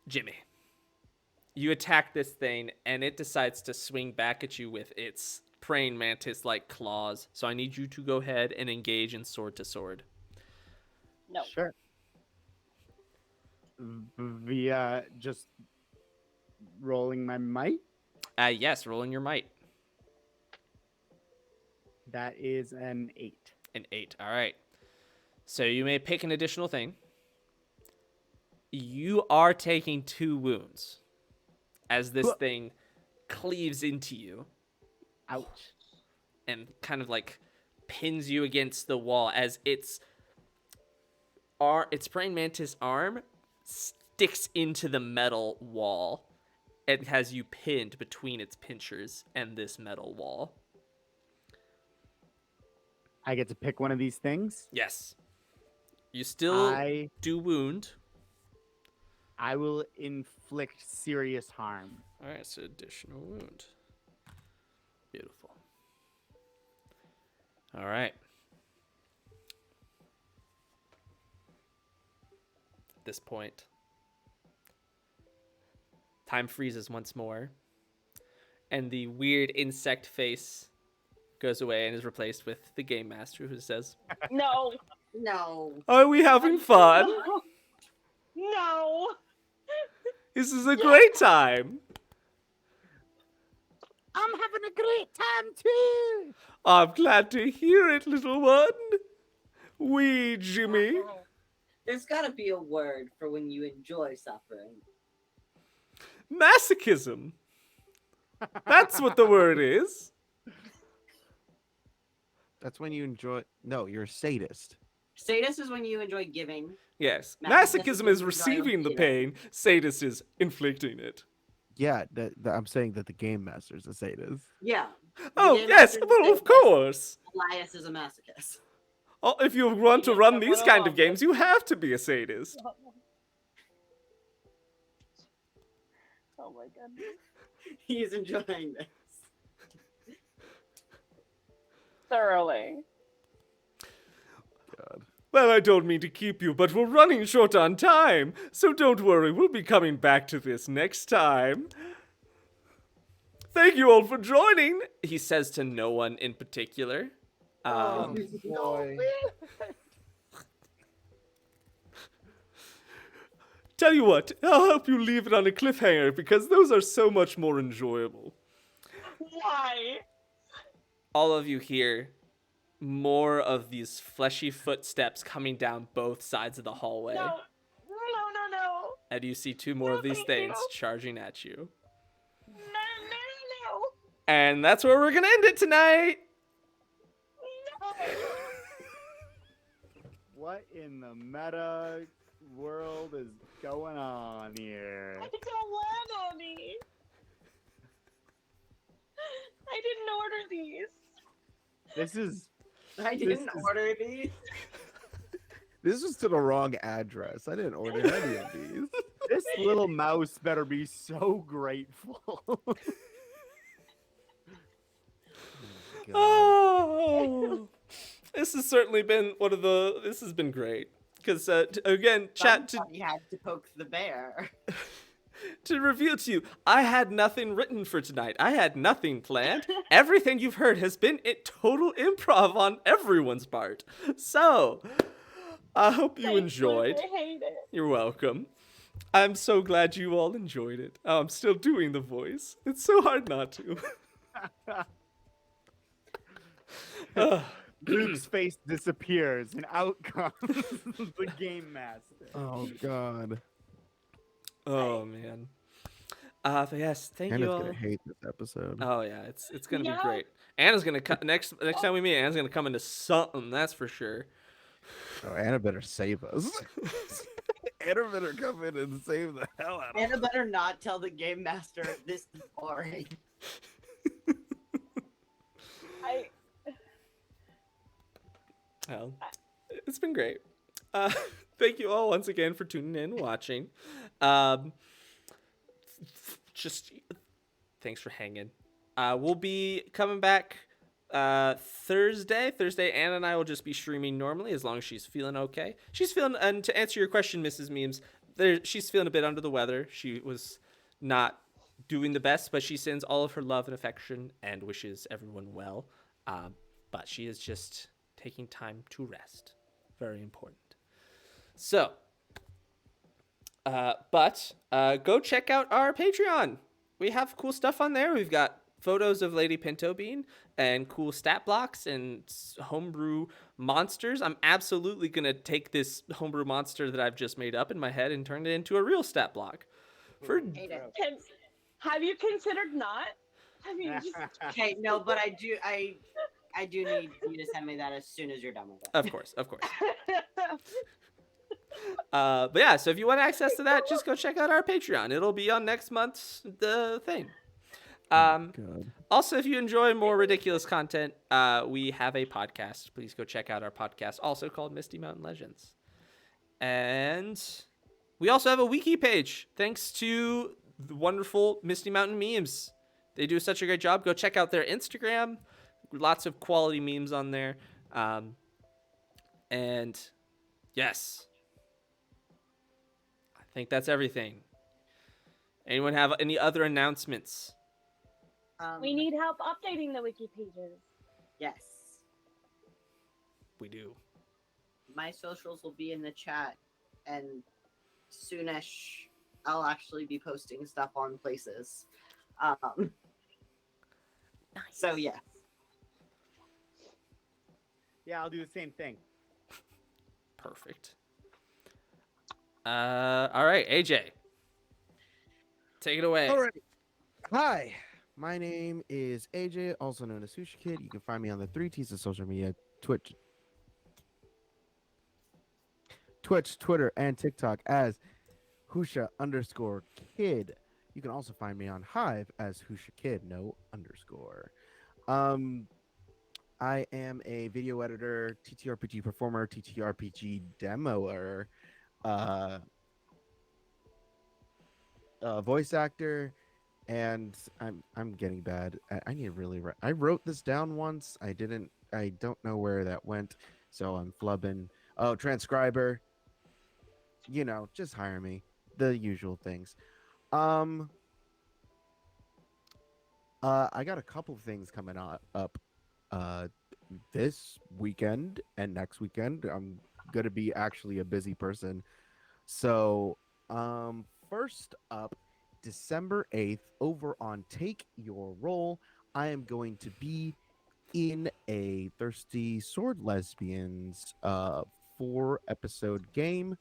Jimmy, you attack this thing, and it decides to swing back at you with its praying mantis-like claws. So I need you to go ahead and engage in sword to sword. No. Sure. Via just rolling my might. Yes, rolling your might. That is an 8. An 8. All right. So you may pick an additional thing. You are taking 2 wounds as this thing cleaves into you. Ouch. And kind of like pins you against the wall as its praying mantis arm sticks into the metal wall and has you pinned between its pinchers and this metal wall. I get to pick one of these things. Yes. You still I do wound. will inflict serious harm. All right, so additional wound. Beautiful. All right. At this point, time freezes once more, and the weird insect face goes away and is replaced with the game master, who says, No. No. "Are we having fun? No. This is a great time. I'm having a great time too. I'm glad to hear it, little one. Wee Jimmy." There's gotta be a word for when you enjoy suffering. Masochism. That's what the word is. That's when you enjoy. No, you're a sadist. Sadist is when you enjoy giving. Yes. Masochism Masochism is is receiving the receiving. pain. Sadist is inflicting it. Yeah, I'm saying that the game master's a sadist. Yeah. The Oh, game yes, master is a well, of sadist. course. Elias is a masochist. Oh, if you want to Yes, run I these wanna kind of love games, you have to be a sadist. Oh my goodness. He's enjoying this. Thoroughly. God. Well, I don't mean to keep you, but we're running short on time, so don't worry, we'll be coming back to this next time. Thank you all for joining, he says to no one in particular. Oh, boy. Tell you what, I'll help you leave it on a cliffhanger because those are so much more enjoyable. Why? All of you hear more of these fleshy footsteps coming down both sides of the hallway. No. No. And you see two more of these Thank things you. charging at you. No. And that's where we're gonna end it tonight. What in the meta world is going on here? I don't want any. I didn't order these. This is I didn't order these. This was to the wrong address. I didn't order any of these. this little mouse better be so grateful. God. Oh, this has certainly been this has been great. Because, again, chat to Somebody had to poke the bear. to reveal to you, I had nothing written for tonight. I had nothing planned. Everything you've heard has been total improv on everyone's part. So, I hope you enjoyed. I hate it. You're welcome. I'm so glad you all enjoyed it. Oh, I'm still doing the voice. It's so hard not to. Luke's face disappears, and out comes the game master. Oh God. Oh man. But yes, thank Anna's you all. gonna hate this episode. Oh yeah, it's gonna be Yeah. great. Anna's gonna next time we meet. Anna's gonna come into something. That's for sure. Oh, Anna better save us. Anna better come in and save the hell out of us. Anna better not tell the game master this is boring. Well, it's been great. Thank you all once again for tuning in and watching. Just thanks for hanging. We'll be coming back Thursday. Anna and I will just be streaming normally as long as she's feeling okay. She's feeling, and to answer your question, Mrs. Memes, she's feeling a bit under the weather. She was not doing the best, but she sends all of her love and affection and wishes everyone well. But she is just taking time to rest. Very important. So, go check out our Patreon. We have cool stuff on there. We've got photos of Lady Pinto Bean and cool stat blocks and homebrew monsters. I'm absolutely going to take this homebrew monster that I've just made up in my head and turn it into a real stat block. Have you considered not? I mean, just... Okay, no, but I do need you to send me that as soon as you're done with it. Of course. But yeah, so if you want access to that, just go check out our Patreon. It'll be on next month's thing. God. Also, if you enjoy more ridiculous content, we have a podcast. Please go check out our podcast, also called Misty Mountain Legends. And we also have a wiki page, thanks to the wonderful Misty Mountain Memes. They do such a great job. Go check out their Instagram. Lots of quality memes on there. And yes, I think that's everything. Anyone have any other announcements? we need help updating the wiki pages. Yes. We do. My socials will be in the chat, and soonish I'll actually be posting stuff on places. So yeah. Yeah, I'll do the same thing. Perfect. All right, AJ. Take it away. All right. Hi, my name is AJ, also known as Sushi Kid. You can find me on the 3Ts of social media: Twitch, Twitter, and TikTok as Husha_Kid. You can also find me on Hive as Husha Kid, no underscore. I am a video editor, TTRPG performer, TTRPG demoer, voice actor, and I'm getting bad. I need to really write. I wrote this down once. I didn't. I don't know where that went, so I'm flubbing. Oh, transcriber. Just hire me. The usual things. Um. I got a couple of things coming up. Uh, this weekend and next weekend. I'm gonna be actually a busy person. So, first up, December 8th, over on Take Your Roll, I am going to be in a Thirsty Sword Lesbians 4 episode game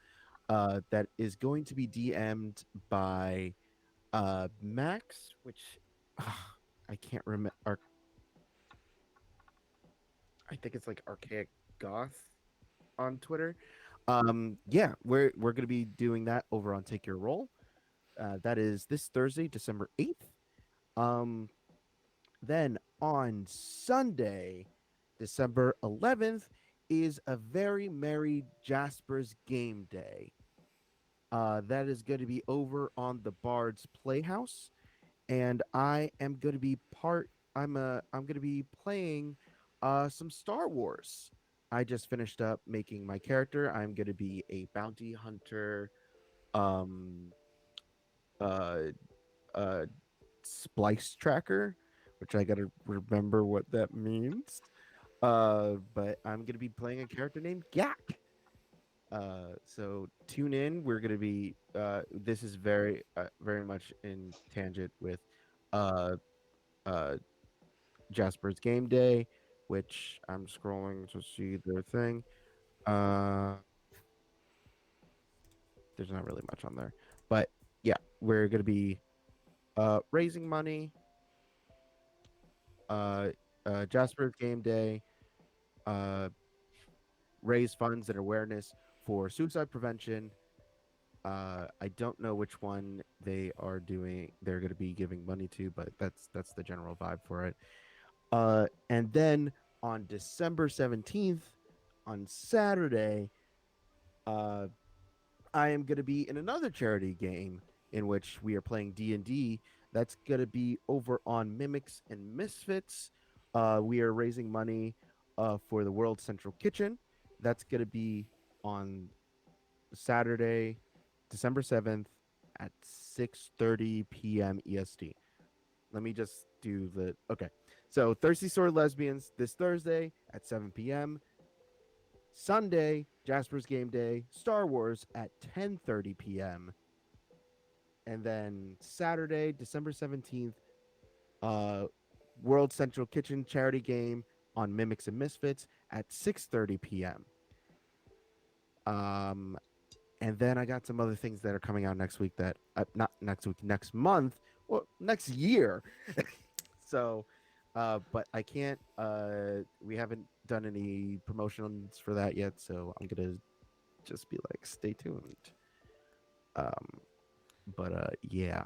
that is going to be DM'd by Max, which I can't remember. I think it's like Archaic Goth on Twitter. Yeah, we're gonna be doing that over on Take Your Roll. That is this Thursday, December 8th. Um, then on Sunday, December 11th, is a very merry Jasper's Game Day. That is going to be over on the Bard's Playhouse, and I am going to be I'm going to be playing some Star Wars. I just finished up making my character. I'm going to be a bounty hunter, um, uh, uh, splice tracker, which I gotta remember what that means. But I'm gonna be playing a character named Gak. So tune in. We're gonna be. This is very much in tangent with, uh, uh, Jasper's Game Day, which I'm scrolling to see their thing. Uh, there's not really much on there, but yeah, we're gonna be raising money. Uh, Jasper's Game Day. Uh, raise funds and awareness for suicide prevention. I don't know which one they are doing. They're going to be giving money to, but that's the general vibe for it. And then on December 17th, on Saturday, uh, I am going to be in another charity game in which we are playing D&D. That's going to be over on Mimics and Misfits. We are raising money for the World Central Kitchen. That's going to be on Saturday, December 7th at 6:30 p.m. EST. Let me just do the okay. So Thirsty Sword Lesbians this Thursday at 7 p.m. Sunday, Jasper's Game Day, Star Wars at 10:30 p.m. And then Saturday, December 17th, uh World Central Kitchen charity game on Mimics and Misfits at 6:30 p.m. And then I got some other things that are coming out next week that not next week, next month, well, next year. So, but I can't. We haven't done any promotions for that yet, so I'm gonna just be like, stay tuned. But yeah,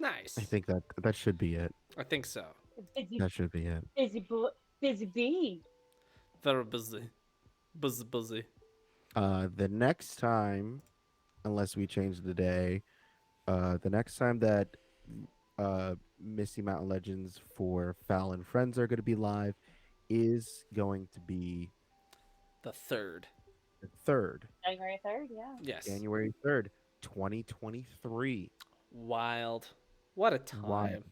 Nice. I think that should be it. I think so. Busy, That should be it. busy, busy bee. Very busy. Busy. The next time, unless we change the day, the next time that Misty Mountain Legends for Fowl and Friends are going to be live is going to be The third. the 3rd, January 3rd, yeah. Yes. January 3rd, 2023. Wild. What a time. Wild.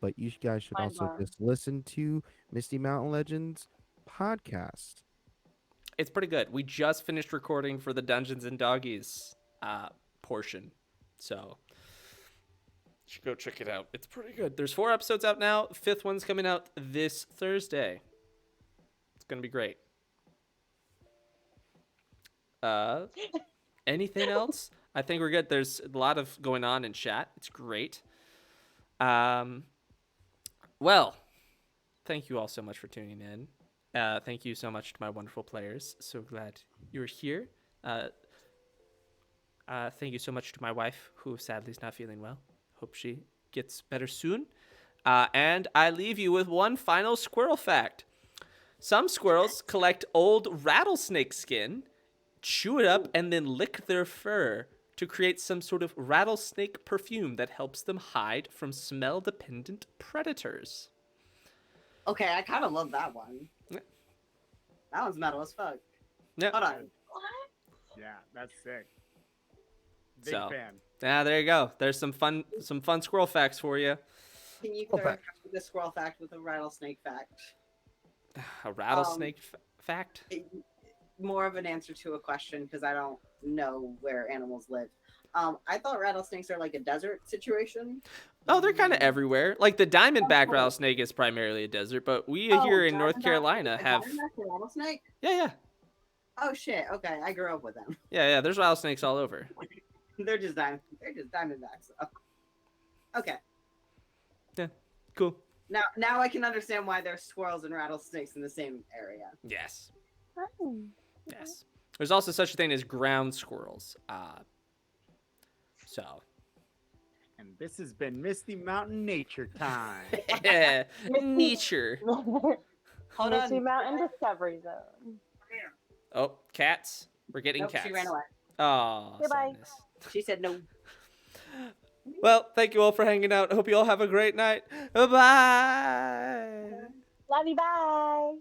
But you guys should Mind also blown. just listen to Misty Mountain Legends podcast. It's pretty good. We just finished recording for the Dungeons and Doggies portion. So you should go check it out. It's pretty good. There's 4 episodes out now. 5th one's coming out this Thursday. It's going to be great. Anything else? I think we're good. There's a lot of going on in chat. It's great. Well, thank you all so much for tuning in. Thank you so much to my wonderful players. So glad you're here. Thank you so much to my wife, who sadly is not feeling well. Hope she gets better soon. And I leave you with one final squirrel fact. Some squirrels collect old rattlesnake skin, chew it up, and then lick their fur to create some sort of rattlesnake perfume that helps them hide from smell-dependent predators. Okay, I kind of love that one. Yeah. That one's metal as fuck. Yeah. Hold on. What? Yeah, that's sick. Big So. fan. Yeah, there you go. There's some fun squirrel facts for you. Can you Cool clarify the squirrel fact with a rattlesnake fact? A rattlesnake fact? More of an answer to a question because I don't know where animals live. I thought rattlesnakes are like a desert situation. Oh, they're kind of everywhere. Like the diamondback rattlesnake is primarily a desert, but we here in North diamondback- Carolina a have. diamondback's a rattlesnake? Yeah. Oh shit! Okay, I grew up with them. Yeah. There's rattlesnakes all over. They're just diamondbacks. So. Okay. Cool. Now I can understand why there's squirrels and rattlesnakes in the same area. Yes. Oh. Yes. There's also such a thing as ground squirrels. So. And this has been Misty Mountain Nature Time. Nature. Hold Misty on. Mountain Discovery Zone. Oh, cats. We're getting Nope, cats. she ran away. Oh, Goodbye. sadness. She said no. Well, thank you all for hanging out. Hope you all have a great night. Bye-bye. Love you, bye.